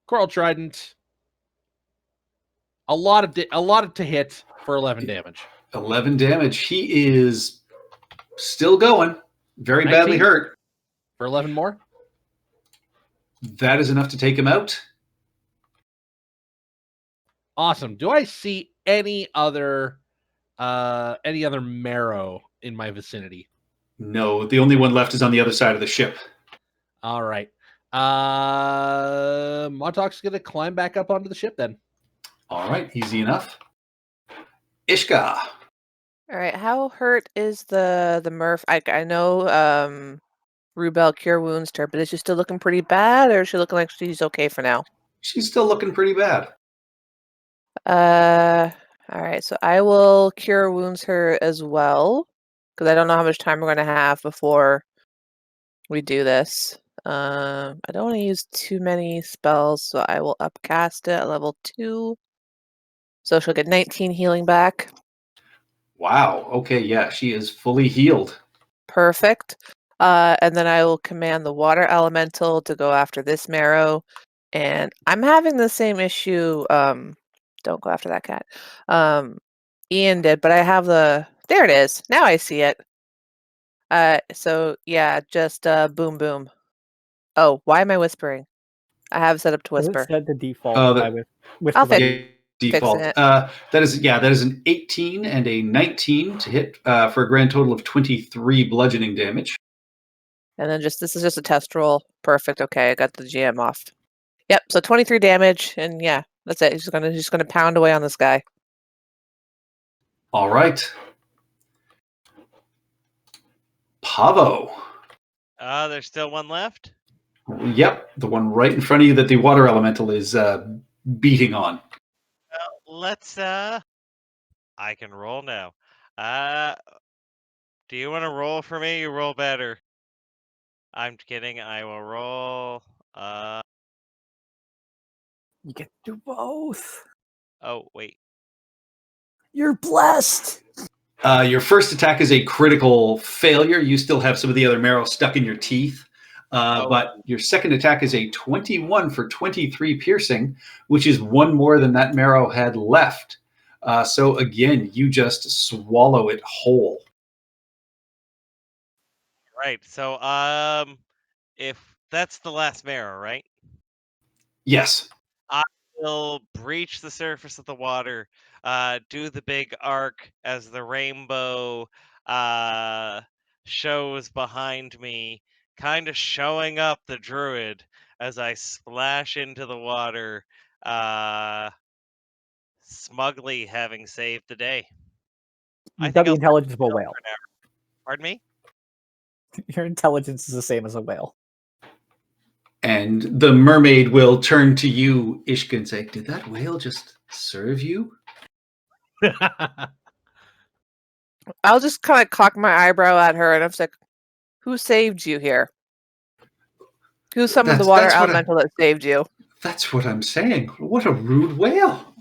Coral Trident. A lot to hit for 11 damage. 11 damage. He is still going. Very badly 19? hurt. For 11 more? That is enough to take him out. Awesome. Do I see any other marrow in my vicinity? No, the only one left is on the other side of the ship. All right. Montauk's gonna climb back up onto the ship then. All right, easy enough. Ishka. All right, how hurt is the Murph? I know Rubel cure wounds to her, but is she still looking pretty bad, or is she looking like she's okay for now? She's still looking pretty bad. All right, so I will cure wounds her as well, because I don't know how much time we're going to have before we do this. I don't want to use too many spells, so I will upcast it at level 2. So she'll get 19 healing back. Wow. Okay, yeah, she is fully healed. Perfect. And then I will command the water elemental to go after this marrow. And I'm having the same issue. Don't go after that cat. Ian did, but I have the. There it is. Now I see it. So yeah, just boom boom. Oh, why am I whispering? I have set up to Is it whisper. set to default? Oh, by that- with I'll the- Yeah, default. it. That is an 18 and a 19 to hit for a grand total of 23 bludgeoning damage. And then this is just a test roll. Perfect. Okay, I got the GM off. Yep. So 23 damage, and yeah, that's it. He's just gonna pound away on this guy. All right. Pavo. There's still one left. Yep, the one right in front of you that the water elemental is beating on. Let's I can roll now. Do you want to roll for me? You roll better. I'm kidding. I will roll. You get to do both. Oh wait. You're blessed. Your first attack is a critical failure. You still have some of the other marrow stuck in your teeth. But your second attack is a 21 for 23 piercing, which is one more than that marrow had left. So again, you just swallow it whole. Right. So, if that's the last marrow, right? Yes. Will breach the surface of the water, do the big arc as the rainbow shows behind me, kind of showing up the druid as I splash into the water, smugly having saved the day. I You've think got the I'll intelligence of a chill whale. for now. Pardon me? Your intelligence is the same as a whale. And the mermaid will turn to you, Ishka, and say, "Did that whale just serve you?" I'll just kind of cock my eyebrow at her, and I'm just like, "Who saved you here? Who summoned the water That's what elemental that saved you?" That's what I'm saying. What a rude whale.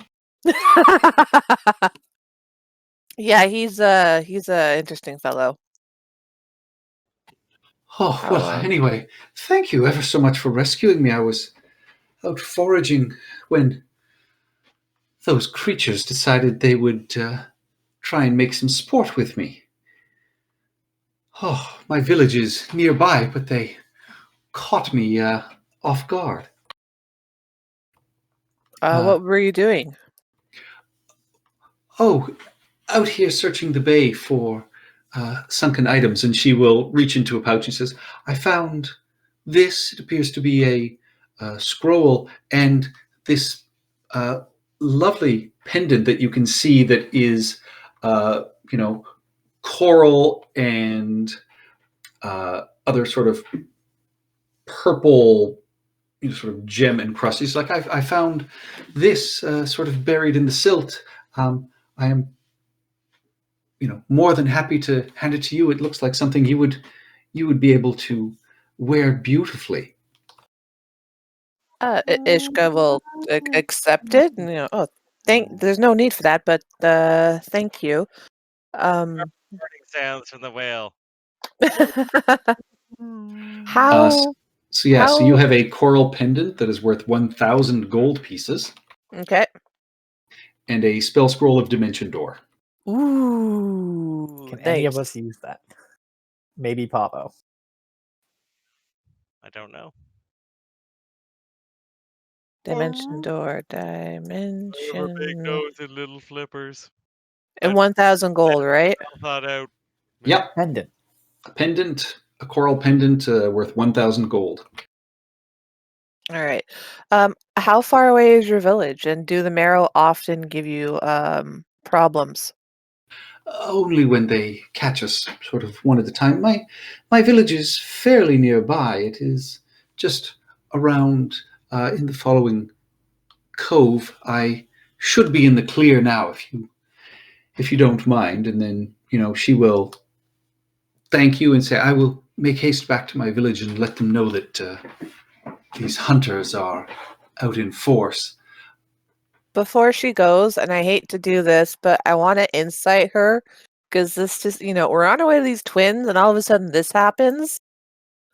Yeah, he's a interesting fellow. Oh, well, anyway, thank you ever so much for rescuing me. I was out foraging when those creatures decided they would try and make some sport with me. Oh, my village is nearby, but they caught me off guard. What were you doing? Oh, out here searching the bay for sunken items, and she will reach into a pouch and says, "I found this. It appears to be a scroll and this lovely pendant that you can see that is, coral and other sort of purple, sort of gem encrusted. Like I found this sort of buried in the silt. I am, more than happy to hand it to you. It looks like something you would be able to wear beautifully." Ishka will accept it, and there's no need for that, but thank you. Recording sounds from the whale. How? So you have a coral pendant that is worth 1,000 gold pieces. Okay. And a spell scroll of Dimension Door. Ooh. Can any of us use that? Maybe Pavo. I don't know. Dimension Door. Big nose and little flippers. And 1,000 gold, right? Well thought out. Yep. Pendant. A coral pendant worth 1,000 gold. All right. How far away is your village, and do the marrow often give you problems? Only when they catch us, sort of one at a time. My village is fairly nearby. It is just around in the following cove. I should be in the clear now, if you don't mind. And then she will thank you and say, "I will make haste back to my village and let them know that these hunters are out in force." Before she goes, and I hate to do this, but I want to insight her, because this just, we're on our way to these twins, and all of a sudden this happens.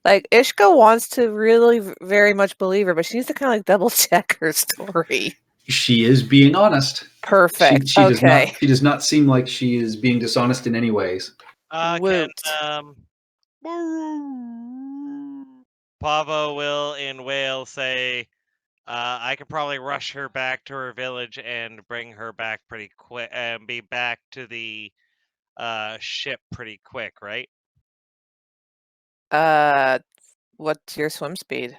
Like, Ishka wants to really very much believe her, but she needs to kind of double check her story. She is being honest. Perfect. She Okay. does not seem like she is being dishonest in any ways. Pavo will in whale say, I could probably rush her back to her village and bring her back pretty quick and be back to the ship pretty quick, right? What's your swim speed?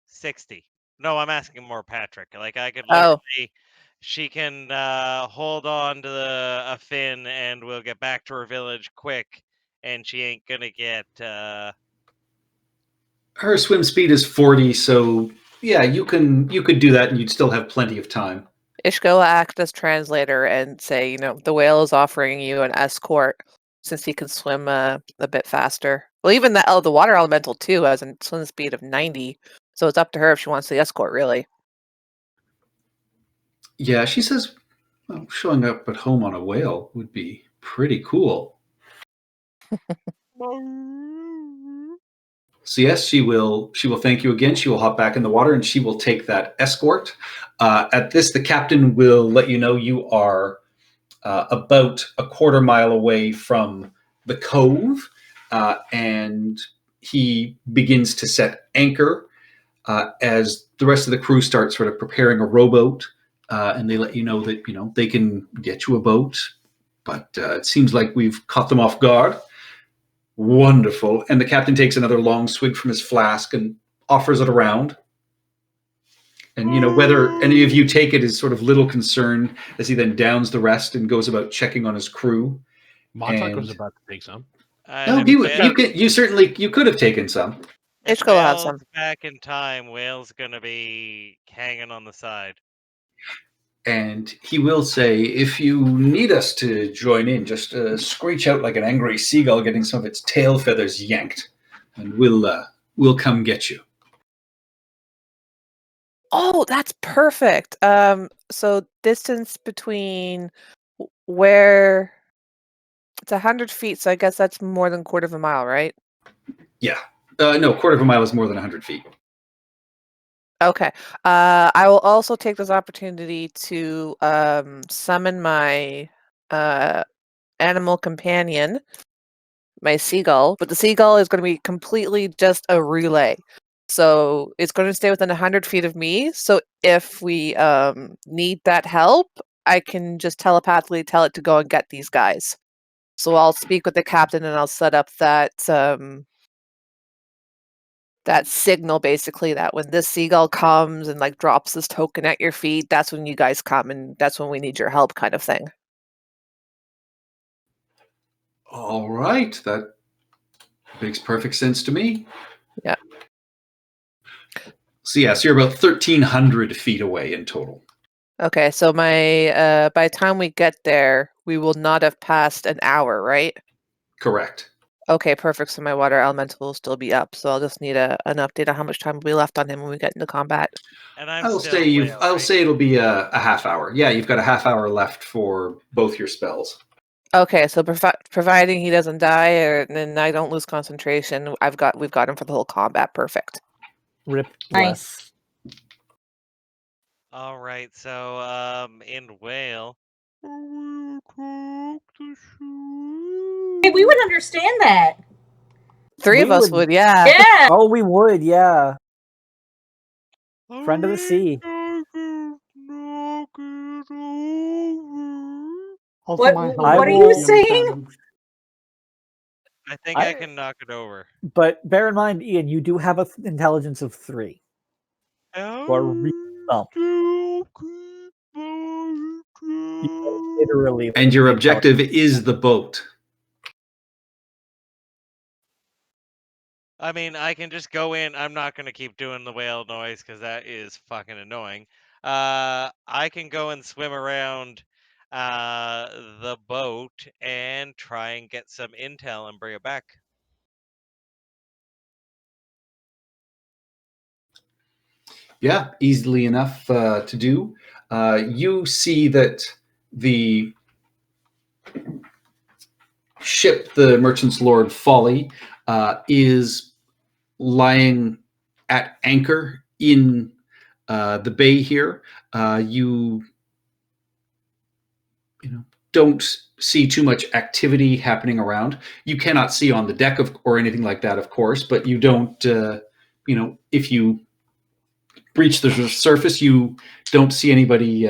60. No, I'm asking more Patrick. Like I could Oh. literally, she can hold on to a fin and we'll get back to her village quick, and she ain't gonna get. Her swim speed is 40, so yeah, you could do that and you'd still have plenty of time. Ishka will act as translator and say, the whale is offering you an escort since he can swim a bit faster. Well, even the water elemental too has a swim speed of 90, so it's up to her if she wants the escort, really. Yeah, she says, well, showing up at home on a whale would be Pretty cool. So yes, she will thank you again. She will hop back in the water and she will take that escort. At this, the captain will let you know you are about a quarter mile away from the cove, and he begins to set anchor as the rest of the crew starts sort of preparing a rowboat, and they let you know that they can get you a boat, but it seems like we've caught them off guard. Wonderful. And the captain takes another long swig from his flask and offers it around. And whether any of you take it is sort of little concern, as he then downs the rest and goes about checking on his crew. Montauk was about to take some. No, you could have taken some. If Ishko will have Whale's some. back in time, Whale's gonna be hanging on the side. And he will say, if you need us to join in, just screech out like an angry seagull getting some of its tail feathers yanked, and we'll come get you. Oh, that's perfect. So distance between where it's 100 feet, so I guess that's more than a quarter of a mile, right? Yeah. No, quarter of a mile is more than 100 feet. Okay. I will also take this opportunity to summon my animal companion, my seagull, but the seagull is going to be completely just a relay. So it's going to stay within 100 feet of me. So if we need that help, I can just telepathically tell it to go and get these guys. So I'll speak with the captain and I'll set up that that signal, basically, that when this seagull comes and like drops this token at your feet, that's when you guys come and that's when we need your help, kind of thing. All right. That makes perfect sense to me. Yeah. So you're about 1,300 feet away in total. Okay, so my by the time we get there, we will not have passed an hour, right? Correct. Okay, perfect. So my water elemental will still be up. So I'll just need an update on how much time will be left on him when we get into combat. And I'm I'll still say Whale, I'll right? say it'll be a half hour. Yeah, you've got a half hour left for both your spells. Okay, so providing he doesn't die or then I don't lose concentration, we've got him for the whole combat. Perfect. Rip. Nice. All right, so in Whale. Hey, we would understand that. Three of We us would, yeah. Yeah. Oh, we would, yeah. Friend of the sea. Also, What- my what helmet are will you be saying? understanding. I think I can knock it over. But bear in mind, Ian, you do have an intelligence of 3. Or literally. And your objective is the boat. I mean, I can just go in. I'm not going to keep doing the whale noise because that is fucking annoying. I can go and swim around the boat and try and get some intel and bring it back. Yeah, easily enough to do. You see that the ship, the Merchant's Lord Folly, is lying at anchor in the bay here. You don't see too much activity happening around. You cannot see on the deck or anything like that, of course, but you don't, if you breach the surface, you don't see anybody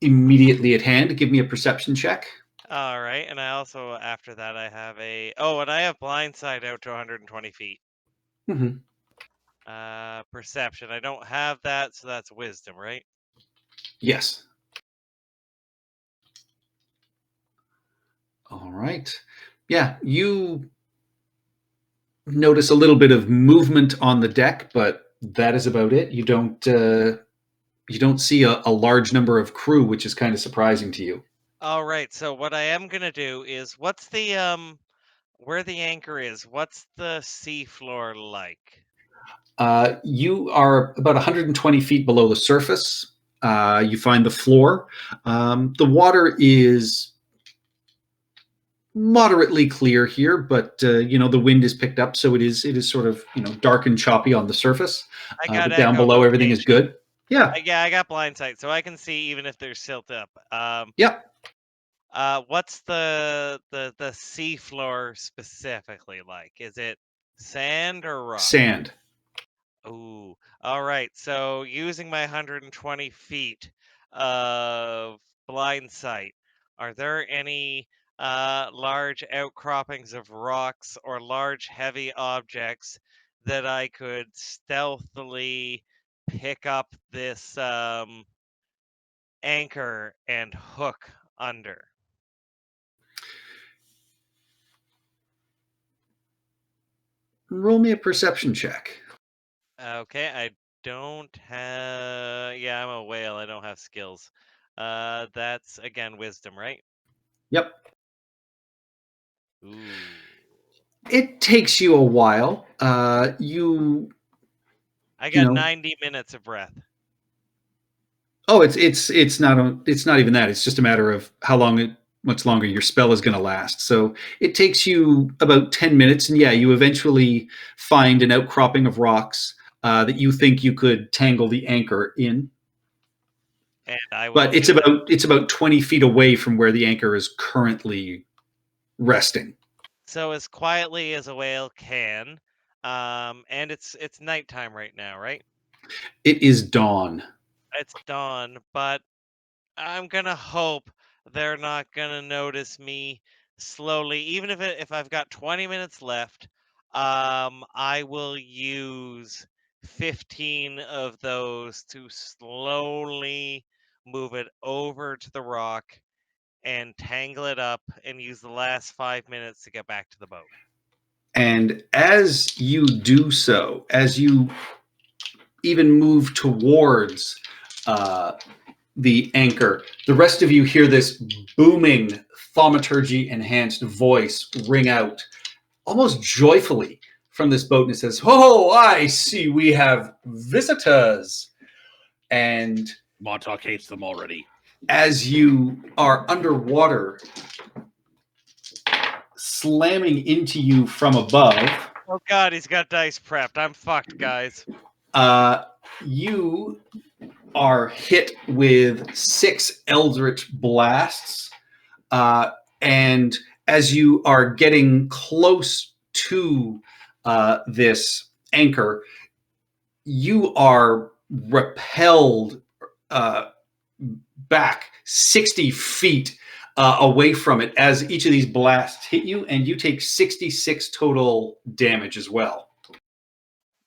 immediately at hand. Give me a perception check. All right, and I also, after that, I have and I have blindside out to 120 feet. Mm-hmm. Perception. I don't have that, so that's wisdom, right? Yes. All right. Yeah, you notice a little bit of movement on the deck, but that is about it. You don't see a large number of crew, which is kind of surprising to you. All right, so what I am gonna do is, what's the where the anchor is? What's the seafloor like? You are about 120 feet below the surface. You find the floor. The water is moderately clear here, but the wind is picked up, so it is sort of dark and choppy on the surface. I got But down below, everything is good. Yeah. I got blind sight, so I can see even if there's silt up. Yep. What's the sea floor specifically like? Is it sand or rock? Sand. Ooh, all right. So using my 120 feet of blind sight, are there any large outcroppings of rocks or large heavy objects that I could stealthily pick up this anchor and hook under? Roll me a perception check. Okay, I don't have. Yeah, I'm a whale. I don't have skills. That's again wisdom, right? Yep. Ooh. It takes you a while. I got 90 minutes of breath. Oh, it's not even that. It's just a matter of much longer your spell is going to last. So it takes you about 10 minutes, and yeah, you eventually find an outcropping of rocks that you think you could tangle the anchor in. And but it's about 20 feet away from where the anchor is currently resting. So as quietly as a whale can, and it's nighttime right now, right? It is dawn. It's dawn, but I'm gonna hope they're not gonna notice me slowly. Even if I've got 20 minutes left, I will use 15 of those to slowly move it over to the rock and tangle it up and use the last 5 minutes to get back to the boat. And as you do so, as you even move towards the anchor, the rest of you hear this booming thaumaturgy enhanced voice ring out almost joyfully from this boat, and it says, "Oh, I see we have visitors." And Montauk hates them already. As you are underwater, slamming into you from above. Oh God, he's got dice prepped. I'm fucked, guys. You are hit with 6 eldritch blasts, and as you are getting close to this anchor, you are repelled back 60 feet away from it as each of these blasts hit you, and you take 66 total damage as well.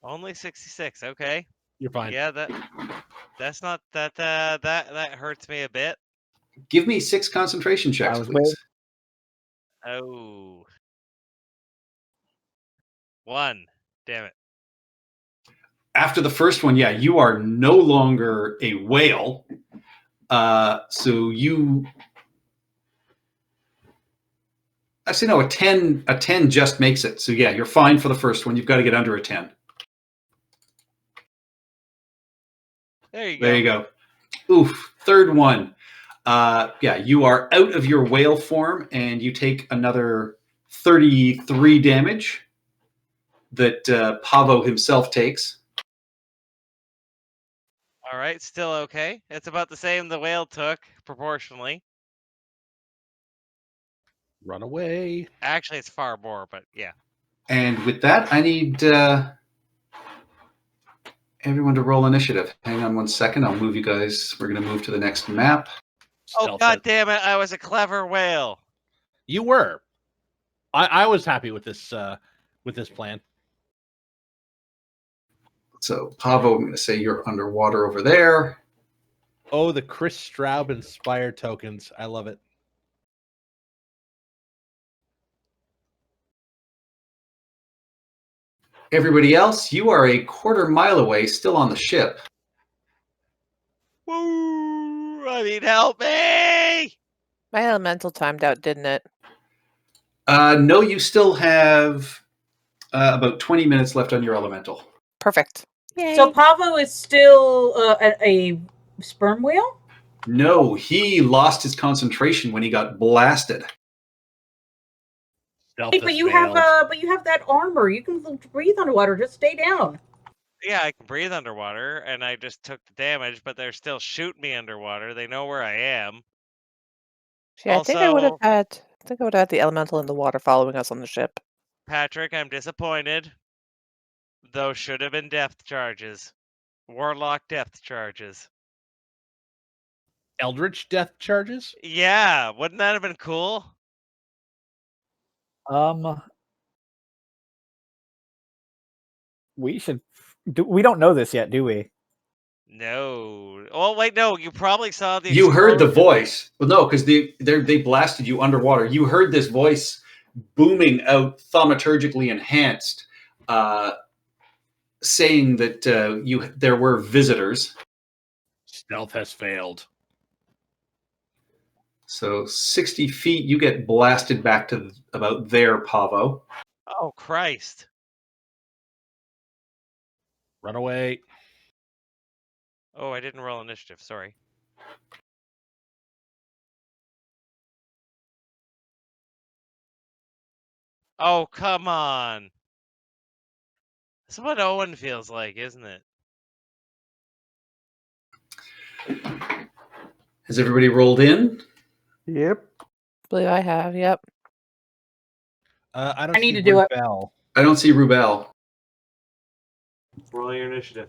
Only 66. Okay. You're fine. Yeah, that's not that hurts me a bit. Give me 6 concentration checks, please. Oh. 1. Damn it. After the first one, yeah, you are no longer a whale. So you actually no, a 10 just makes it. So yeah, you're fine for the first one. You've got to get under a 10. There you go. There you go. Oof. Third one. Yeah, you are out of your whale form, and you take another 33 damage that Pavo himself takes. All right, still okay. It's about the same the whale took, proportionally. Run away. Actually, it's far more, but yeah. And with that, I need everyone to roll initiative. Hang on one second. I'll move you guys. We're going to move to the next map. Oh, God damn it. I was a clever whale. You were. I was happy with this plan. So, Pavo, I'm going to say you're underwater over there. Oh, the Chris Straub inspired tokens. I love it. Everybody else, you are a quarter mile away, still on the ship. Woo! I mean, help me! My elemental timed out, didn't it? No, you still have about 20 minutes left on your elemental. Perfect. Yay. So Pavo is still a sperm whale? No, he lost his concentration when he got blasted. Stealth Hey, but has you have failed. but you have that armor. You can breathe underwater. Just stay down. Yeah, I can breathe underwater, and I just took the damage, but they're still shooting me underwater. They know where I am. See, I think I would have Also, had. I think I would have had the elemental in the water following us on the ship. Patrick, I'm disappointed. Those should have been depth charges. Warlock depth charges. Eldritch death charges? Yeah, wouldn't that have been cool? We should. We don't know this yet, do we? No. Oh, wait, no. You probably saw the You heard the explosion. voice. Well, no, because they blasted you underwater. You heard this voice booming out, thaumaturgically enhanced, saying that there were visitors. Stealth has failed. So 60 feet, you get blasted back to about there, Pavo. Oh, Christ. Run away. Oh, I didn't roll initiative. Sorry. Oh, come on. That's what Owen feels like, isn't it? Has everybody rolled in? Yep. believe I have. Yep. I don't I need see to do it. Bell. I don't see Rubel. Roll your initiative.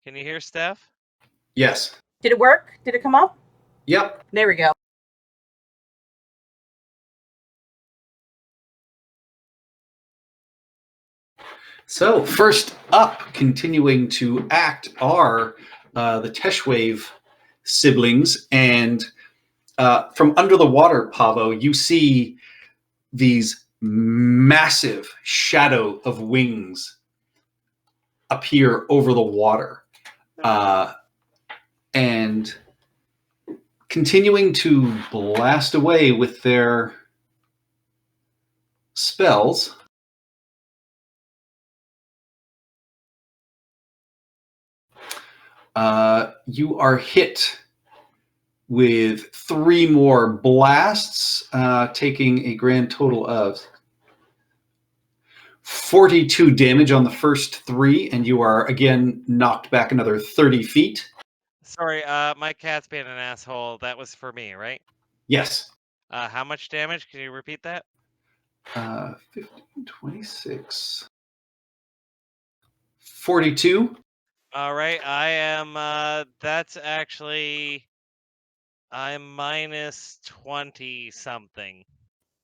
Can you hear Steph? Yes. Did it work? Did it come up? Yep. There we go. So first up, continuing to act are the Teshwave siblings, and from under the water, Pavo, you see these massive shadow of wings appear over the water, and continuing to blast away with their spells. You are hit with 3 more blasts, taking a grand total of 42 damage on the first 3, and you are again knocked back another 30 feet. Sorry, my cat's being an asshole. That was for me, right? Yes. How much damage? Can you repeat that? 15, 26. 42. All right, I am, that's actually, I'm minus 20 something.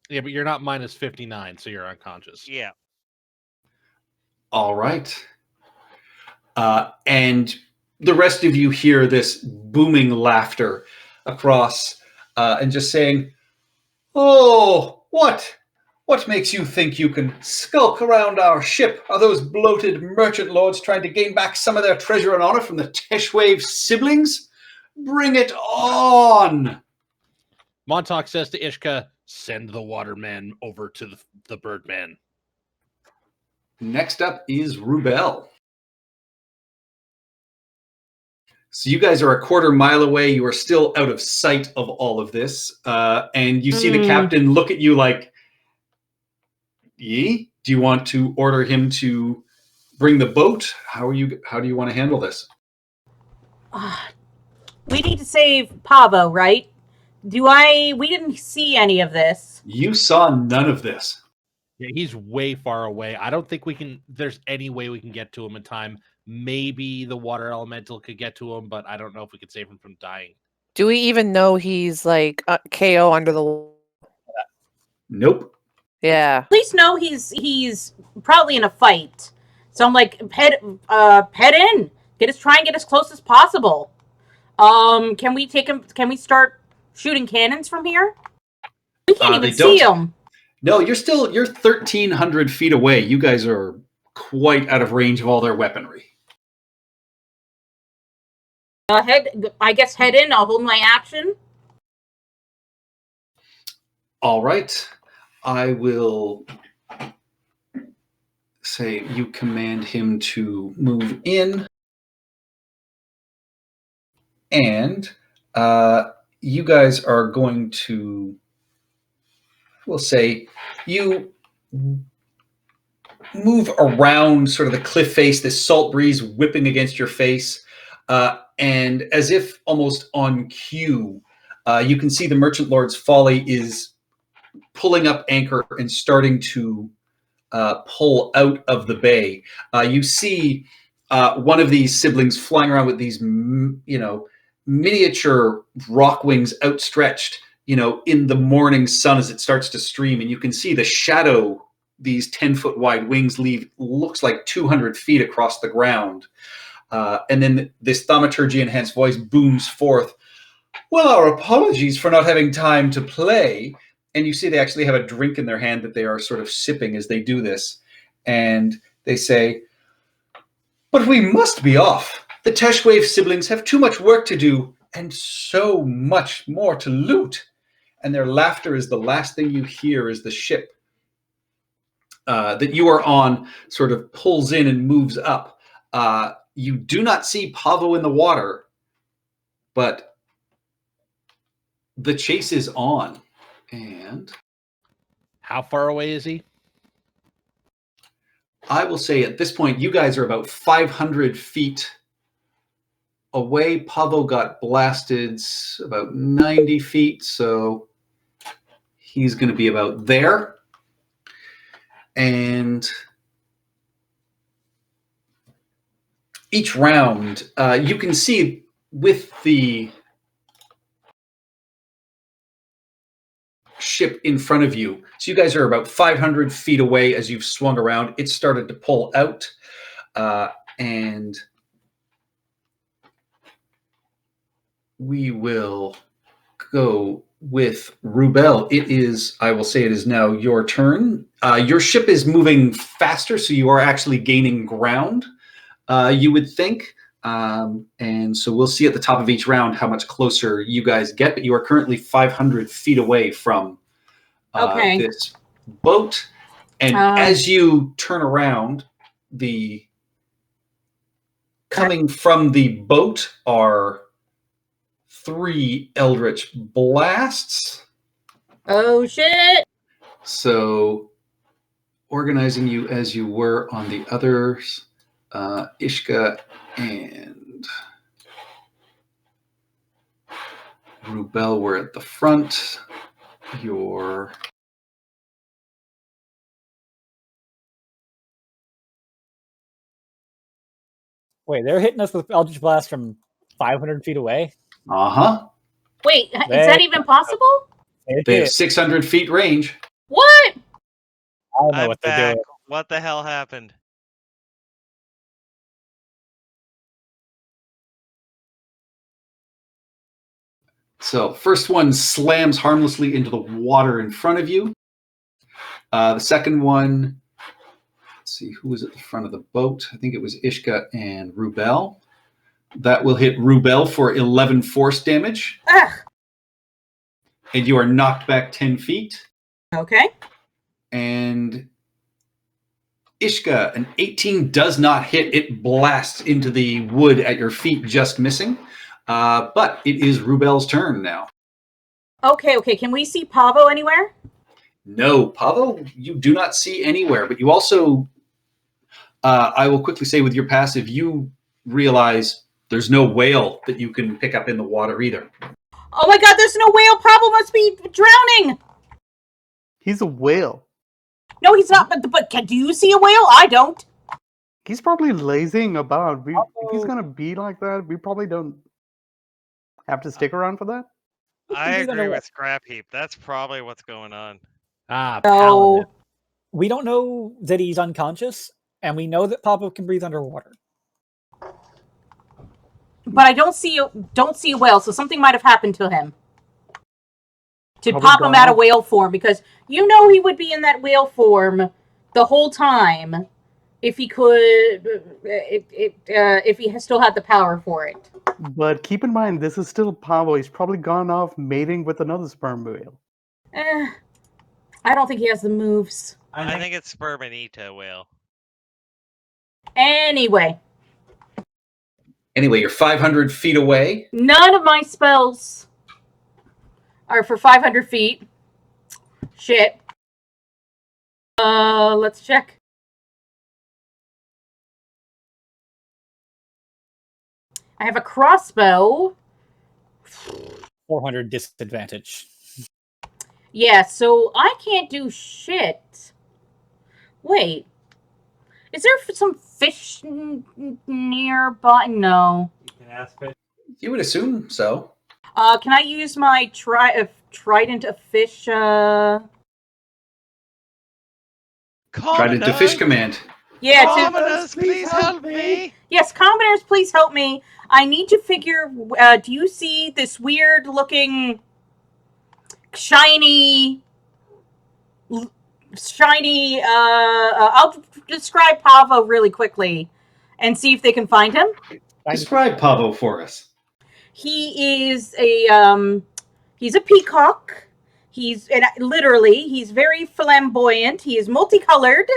Yeah, but you're not minus 59, so you're unconscious. Yeah. All right. And the rest of you hear this booming laughter across, and just saying, "Oh, what? What makes you think you can skulk around our ship? Are those bloated merchant lords trying to gain back some of their treasure and honor from the Teshwave siblings? Bring it on!" Montauk says to Ishka, send the watermen over to the birdman. Next up is Rubel. So you guys are a quarter mile away. You are still out of sight of all of this. And you see the captain look at you like, "Yee, do you want to order him to bring the boat? How do you want to handle this?" We need to save Pavo, right? We didn't see any of this. You saw none of this. Yeah, he's way far away. I don't think there's any way we can get to him in time. Maybe the water elemental could get to him, but I don't know if we could save him from dying. Do we even know he's like KO under the? Nope. Yeah. At least know he's probably in a fight. So I'm like, head in. Try and get as close as possible. Can we take him? Can we start shooting cannons from here? We can't even see him. No, you're 1,300 feet away. You guys are quite out of range of all their weaponry. Head in. I'll hold my action. All right. I will say you command him to move in. And you guys are going to we'll say you move around sort of the cliff face, this salt breeze whipping against your face, and as if almost on cue, you can see the Merchant Lord's Folly is pulling up anchor and starting to pull out of the bay. You see one of these siblings flying around with these, miniature rock wings outstretched, in the morning sun as it starts to stream, and you can see the shadow these 10-foot wide wings leave looks like 200 feet across the ground. And then this thaumaturgy enhanced voice booms forth, "Well, our apologies for not having time to play." And you see they actually have a drink in their hand that they are sort of sipping as they do this. And they say, "But we must be off. The Teshwave siblings have too much work to do and so much more to loot." And their laughter is the last thing you hear as the ship that you are on sort of pulls in and moves up. You do not see Pavo in the water, but the chase is on. And How far away is he? I will say at this point, you guys are about 500 feet away. Pavo got blasted about 90 feet, so he's going to be about there. And each round, you can see with the ship in front of you. So you guys are about 500 feet away as you've swung around. It started to pull out. And we will go with Rubel. I will say it is now your turn. Your ship is moving faster, so you are actually gaining ground, you would think. And so we'll see at the top of each round how much closer you guys get, but you are currently 500 feet away from this boat. And as you turn around, coming from the boat are 3 Eldritch Blasts. Oh, shit! So organizing you as you were on the others, Ishka and Rubel were at the front. Wait, they're hitting us with Eldritch Blast from 500 feet away? Uh-huh. Wait, is that even possible? They have 600 feet range. What? I don't know I'm what they're back. doing. What the hell happened? So first one slams harmlessly into the water in front of you. The second one, let's see, who was at the front of the boat? I think it was Ishka and Rubel. That will hit Rubel for 11 force damage. Ugh. And you are knocked back 10 feet. Okay. And Ishka, an 18 does not hit. It blasts into the wood at your feet, just missing. But it is Rubel's turn now. Okay. Can we see Pavo anywhere? No, Pavo, you do not see anywhere. But you also, I will quickly say with your passive, you realize there's no whale that you can pick up in the water either. Oh my god, there's no whale! Pavo must be drowning! He's a whale. No, he's not, but do you see a whale? I don't. He's probably lazing about. If he's gonna be like that, we probably don't have to stick around for that. I agree with Scrap Heap. That's probably what's going on. Paladin. We don't know that he's unconscious, and we know that Pavo can breathe underwater. But I don't see a whale, so something might have happened to him. To Probably pop him out of gone. whale form, because you know he would be in that whale form the whole time if he could, if he still had the power for it. But keep in mind, this is still Pavo. He's probably gone off mating with another sperm whale. I don't think he has the moves. I think it's Spermanita whale. Anyway, you're 500 feet away. none of my spells are for 500 feet. Shit. Let's check. I have a crossbow. 400 disadvantage. Yeah, so I can't do shit. Wait. Is there some fish nearby? No. You would assume so. Can I use my trident of fish? Trident to fish command. Yeah. Commoners, please help me. Yes, commoners, please help me. I need to figure. Do you see this weird-looking, shiny? I'll describe Pavo really quickly, and see if they can find him. Describe Pavo for us. He is he's a peacock. He's very flamboyant. He is multicolored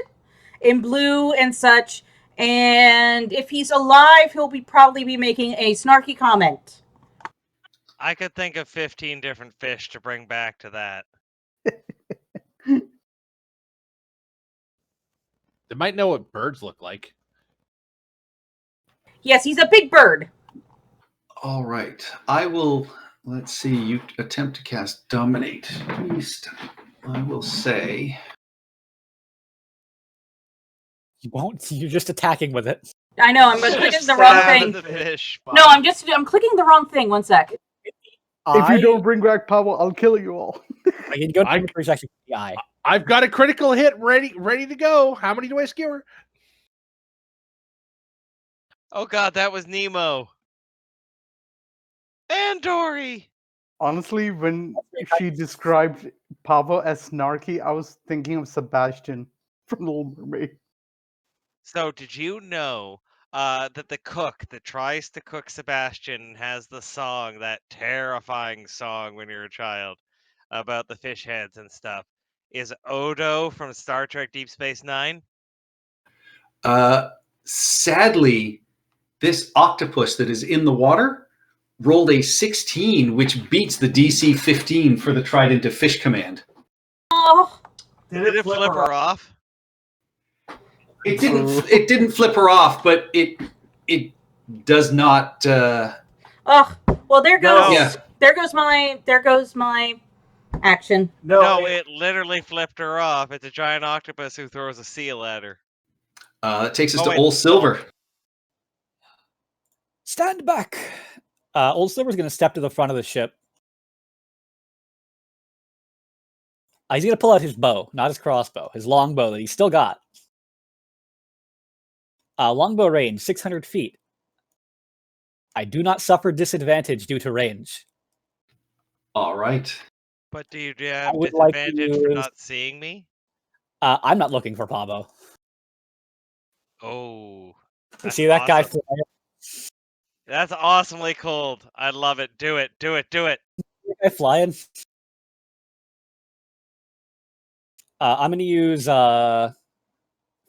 in blue and such. And if he's alive, he'll probably be making a snarky comment. I could think of 15 different fish to bring back to that. They might know what birds look like. Yes, he's a big bird. All right. I will. Let's see. You attempt to cast Dominate Beast. I will say. You won't. You're just attacking with it. I know, I'm clicking the wrong Stab thing. the fish. No, I'm clicking the wrong thing. 1 sec. If you don't bring back Pavo, I'll kill you all. I can go to the actually the eye. I've got a critical hit ready to go. How many do I skewer? Oh god, that was Nemo. And Dory. Honestly, when she described Pavo as snarky, I was thinking of Sebastian from Little Mermaid. So did you know that the cook that tries to cook Sebastian has the song, that terrifying song when you're a child, about the fish heads and stuff, is Odo from Star Trek Deep Space Nine? Sadly, this octopus that is in the water rolled a 16, which beats the DC 15 for the Trident to Fish command. Oh. Did it flip her off? It didn't. It didn't flip her off, but it does not. Ugh. Well, there goes. Yeah. There goes my action. No, it literally flipped her off. It's a giant octopus who throws a seal at her. That takes us to wait. Old Silver. Stand back. Old Silver's going to step to the front of the ship. He's going to pull out his bow, not his crossbow, his longbow that he's still got. Longbow range, 600 feet. I do not suffer disadvantage due to range. All right. But do you have would like to disadvantage for use- not seeing me? I'm not looking for Pavo. Oh. You That's see that guy awesome. flying? That's awesomely cold. I love it. Do it. Do it. Do it. That guy flying? I'm going to use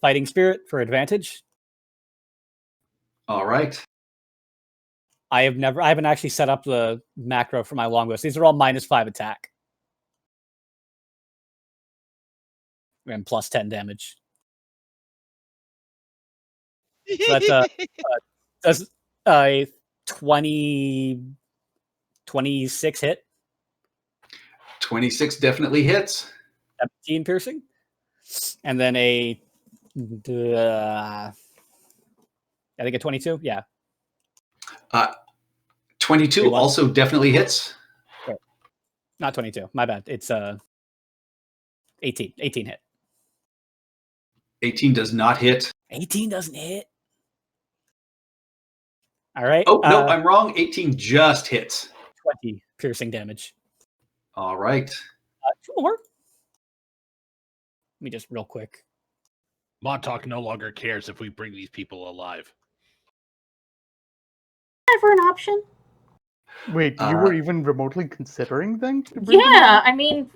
Fighting Spirit for advantage. All right. I haven't actually set up the macro for my longbows. These are all -5 attack. And plus 10 damage. So that's a 26 hit, 26 definitely hits. 17 piercing, and then I think a 22. Yeah. 22 Wait, what? also definitely hits. Not 22. My bad. It's 18. 18 hit. 18 does not hit. 18 doesn't hit. All right. Oh, no, I'm wrong. 18 just hits. 20 piercing damage. All right. 2 more. Let me just real quick. Montauk no longer cares if we bring these people alive. Ever an option? Wait, you were even remotely considering then? Yeah, I mean,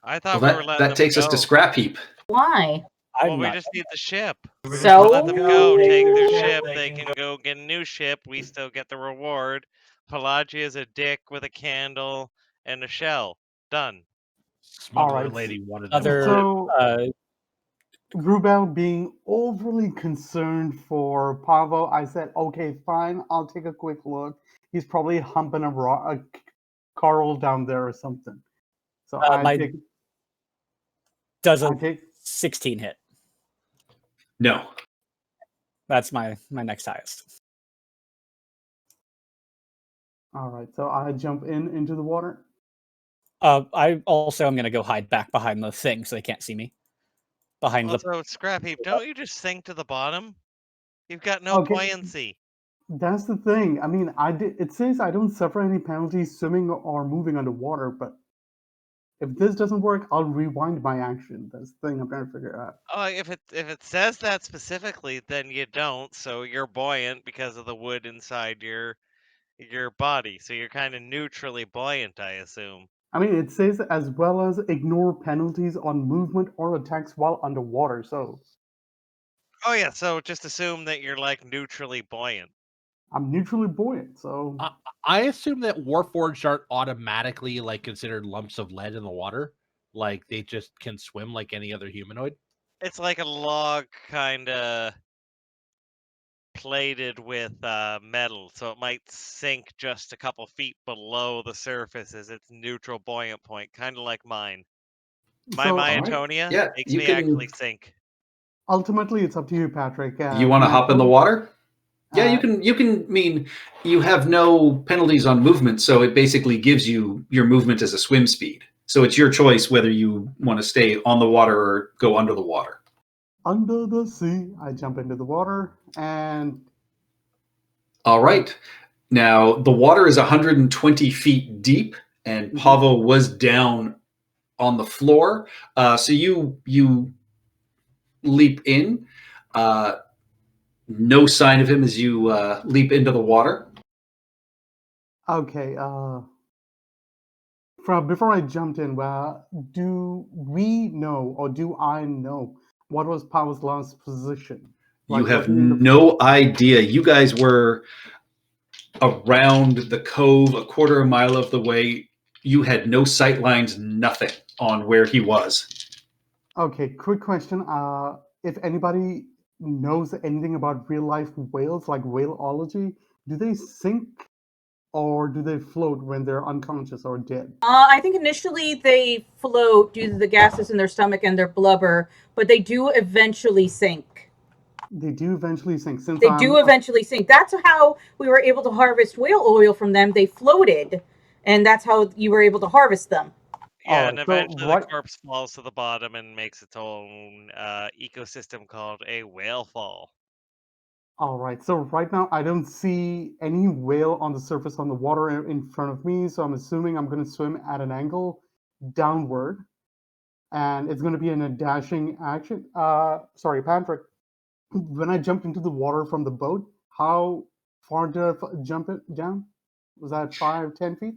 I thought Well, we were letting them that takes us to go. Scrap Heap. why? Well, we just need the ship. So Let them go. Take their ship. They can go get a new ship. We still get the reward. Pelagia's a dick with a candle and a shell. Done. smuggler Alright, lady wanted Other them. So Rubel being overly concerned for Pavo, I said, okay, fine, I'll take a quick look. He's probably humping a coral down there or something. So my does I a take 16 hit. No. That's my next highest. all right. So I jump into the water. I also am going to go hide back behind the thing so they can't see me. Behind the Also, Scrap Heap, don't you just sink to the bottom? You've got no Okay. buoyancy. That's the thing. I mean, it says I don't suffer any penalties swimming or moving underwater, but if this doesn't work, I'll rewind my action. That's the thing I'm trying to figure out. Oh, if it says that specifically, then you don't. So you're buoyant because of the wood inside your body. So you're kind of neutrally buoyant, I assume. I mean, it says as well as ignore penalties on movement or attacks while underwater. So Oh yeah, so just assume that you're like neutrally buoyant. I'm neutrally buoyant. So I assume that Warforged aren't automatically like considered lumps of lead in the water. Like they just can swim like any other humanoid. It's like a log kind of plated with metal, so it might sink just a couple feet below the surface as its neutral buoyant point, kind of like mine. My So, Myotonia Yeah, makes you me can- actually sink. ultimately, it's up to you, Patrick. You want to hop in the Michael, water? Yeah, you uh, can. You can. Mean you have no penalties on movement, so it basically gives you your movement as a swim speed. So it's your choice whether you want to stay on the water or go under the water. Under the sea, I jump into the water, and All right. Now the water is 120 feet deep, and Mhm. Pavo was down on the floor. So you leap in. No sign of him as you leap into the water. okay. From before I jumped in, do we know or do I know what was Power's last position? You Like have looking in the no idea. You guys were around the cove, a quarter of a mile of the way. You had no sight lines, nothing on where he was. Okay, quick question. If anybody knows anything about real life whales, like whaleology, do they sink or do they float when they're unconscious or dead? I think initially they float due to the gases in their stomach and their blubber, but they do eventually sink. They do eventually sink. Since They I'm do eventually sink. That's how we were able to harvest whale oil from them. They floated, and that's how you were able to harvest them. Yeah, Alright, and so eventually right, the corpse falls to the bottom and makes its own ecosystem called a whale fall. all right. So right now I don't see any whale on the surface on the water in front of me. So I'm assuming I'm going to swim at an angle downward, and it's going to be in a dashing action. Patrick. When I jumped into the water from the boat, how far did I jump it down? Was that 5, 10 feet?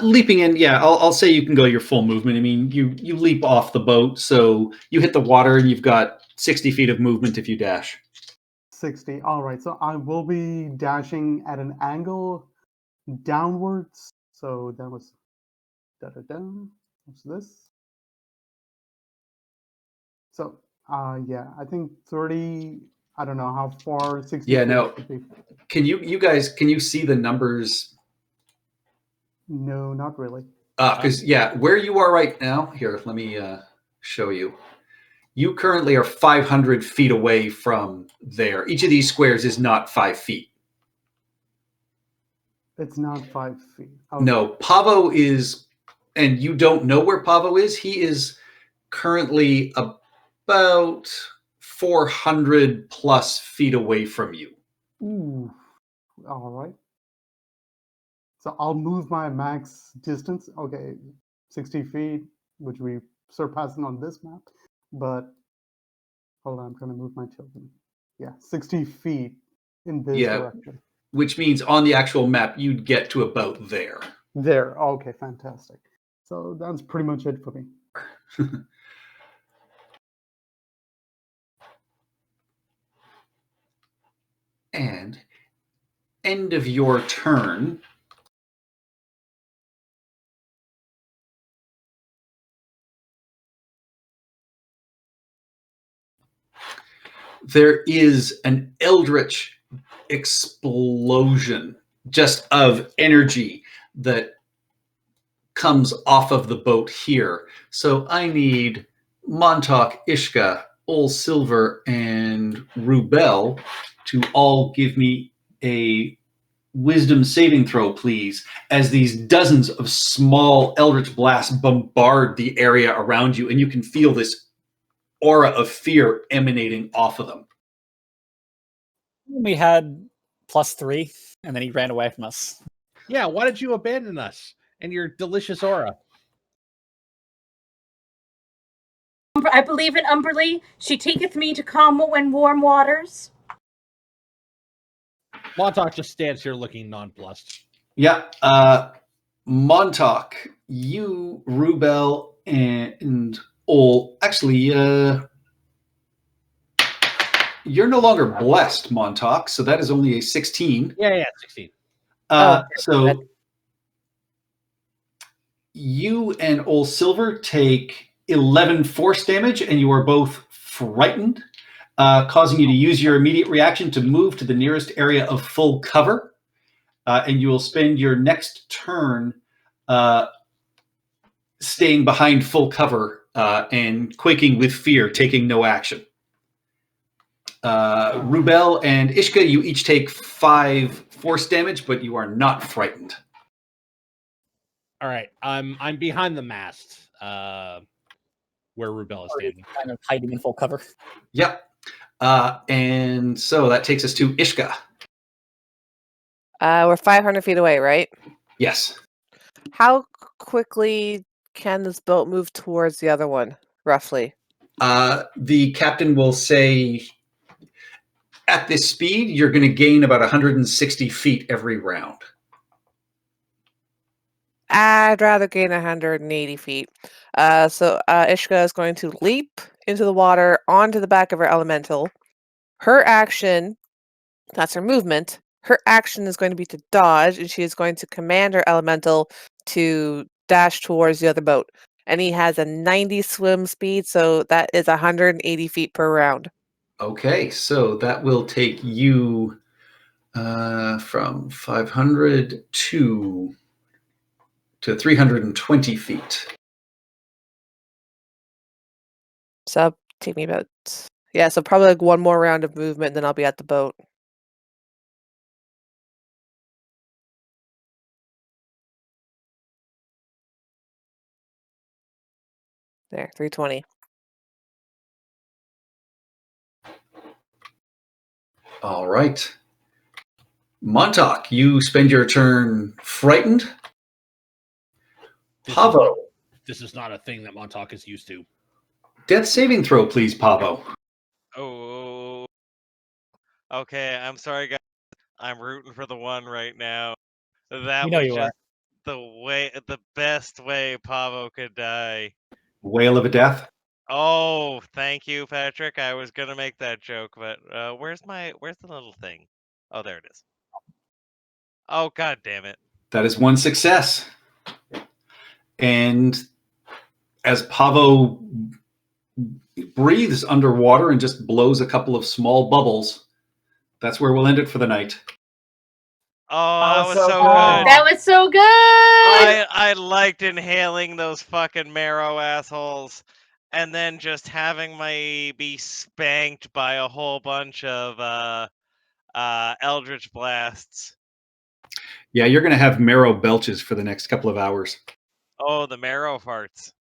Leaping in, yeah, I'll say you can go your full movement. I mean, you leap off the boat, so you hit the water, and you've got 60 feet of movement if you dash. 60. All right. So I will be dashing at an angle downwards. So that was What's this? So yeah, I think 30. I don't know how far 60 Yeah. feet Now, should be. can you guys can you see the numbers? No, not really. Because yeah, where you are right now. Here, let me show you. You currently are 500 feet away from there. Each of these squares is not 5 feet. It's not 5 feet. Okay. No, Pavo is, and you don't know where Pavo is. He is currently about 400 plus feet away from you. Ooh. All right. So I'll move my max distance. Okay, 60 feet, which we surpassing on this map. But hold on, I'm going to move my tilting. Yeah, 60 feet in this Yeah, direction. which means on the actual map, you'd get to about there. There. Okay, fantastic. So that's pretty much it for me. And end of your turn, there is an eldritch explosion just of energy that comes off of the boat here. So I need Montauk, Ishka, Ol Silver, and Rubel to all give me a wisdom saving throw, please, as these dozens of small eldritch blasts bombard the area around you, and you can feel this aura of fear emanating off of them. We had +3, and then he ran away from us. Yeah, why did you abandon us and your delicious aura? I believe in Umberly. She taketh me to calm when warm waters. Montauk just stands here looking nonplussed. Yeah, Montauk, you, Rubel, and Ol. Actually, you're no longer blessed, Montauk, so that is only a 16. Yeah, 16. So you and Ol Silver take 11 force damage, and you are both frightened, causing you to use your immediate reaction to move to the nearest area of full cover. And you will spend your next turn staying behind full cover and quaking with fear, taking no action. Rubel and Ishka, you each take 5 force damage, but you are not frightened. All right, I'm behind the mast, where Rubel is standing. Kind of hiding in full cover. Yep. And so that takes us to Ishka. We're 500 feet away, right? Yes. How quickly can this boat move towards the other one, roughly? The captain will say, at this speed, you're going to gain about 160 feet every round. I'd rather gain 180 feet. So Ishka is going to leap into the water onto the back of her elemental. Her action, that's her movement, her action is going to be to dodge, and she is going to command her elemental to dash towards the other boat. And he has a 90 swim speed, so that is 180 feet per round. Okay, so that will take you from 500 to 320 feet. So take me about, yeah, so probably like one more round of movement, then I'll be at the boat. There, 320. All right. Montauk, you spend your turn frightened. Pavo. This is not a thing that Montauk is used to. Death saving throw, please, Pavo. Oh. Okay, I'm sorry, guys. I'm rooting for the one right now. That You know was you just the best way Pavo could die. Whale of a death. Oh, thank you, Patrick. I was gonna make that joke, but where's the little thing? Oh, there it is. Oh, god damn it. That is one success. And as Pavo breathes underwater and just blows a couple of small bubbles, that's where we'll end it for the night. Oh, that was so good. That was so good. I liked inhaling those fucking marrow assholes, and then just having my be spanked by a whole bunch of eldritch blasts. Yeah, you're going to have marrow belches for the next couple of hours. Oh, the marrow farts.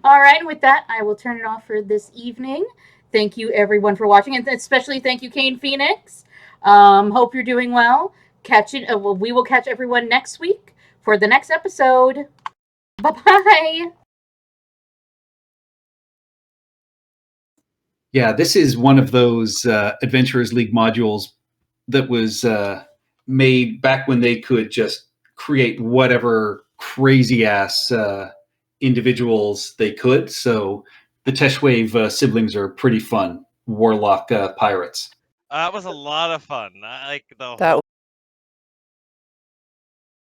All right, and with that, I will turn it off for this evening. Thank you, everyone, for watching, and especially thank you, Kane Phoenix. Hope you're doing well. We will catch everyone next week for the next episode. Bye-bye. Yeah, this is one of those Adventurers League modules that was made back when they could just create whatever crazy-ass individuals they could. So the Teshwave siblings are pretty fun. Warlock pirates. That was a lot of fun. I like the That whole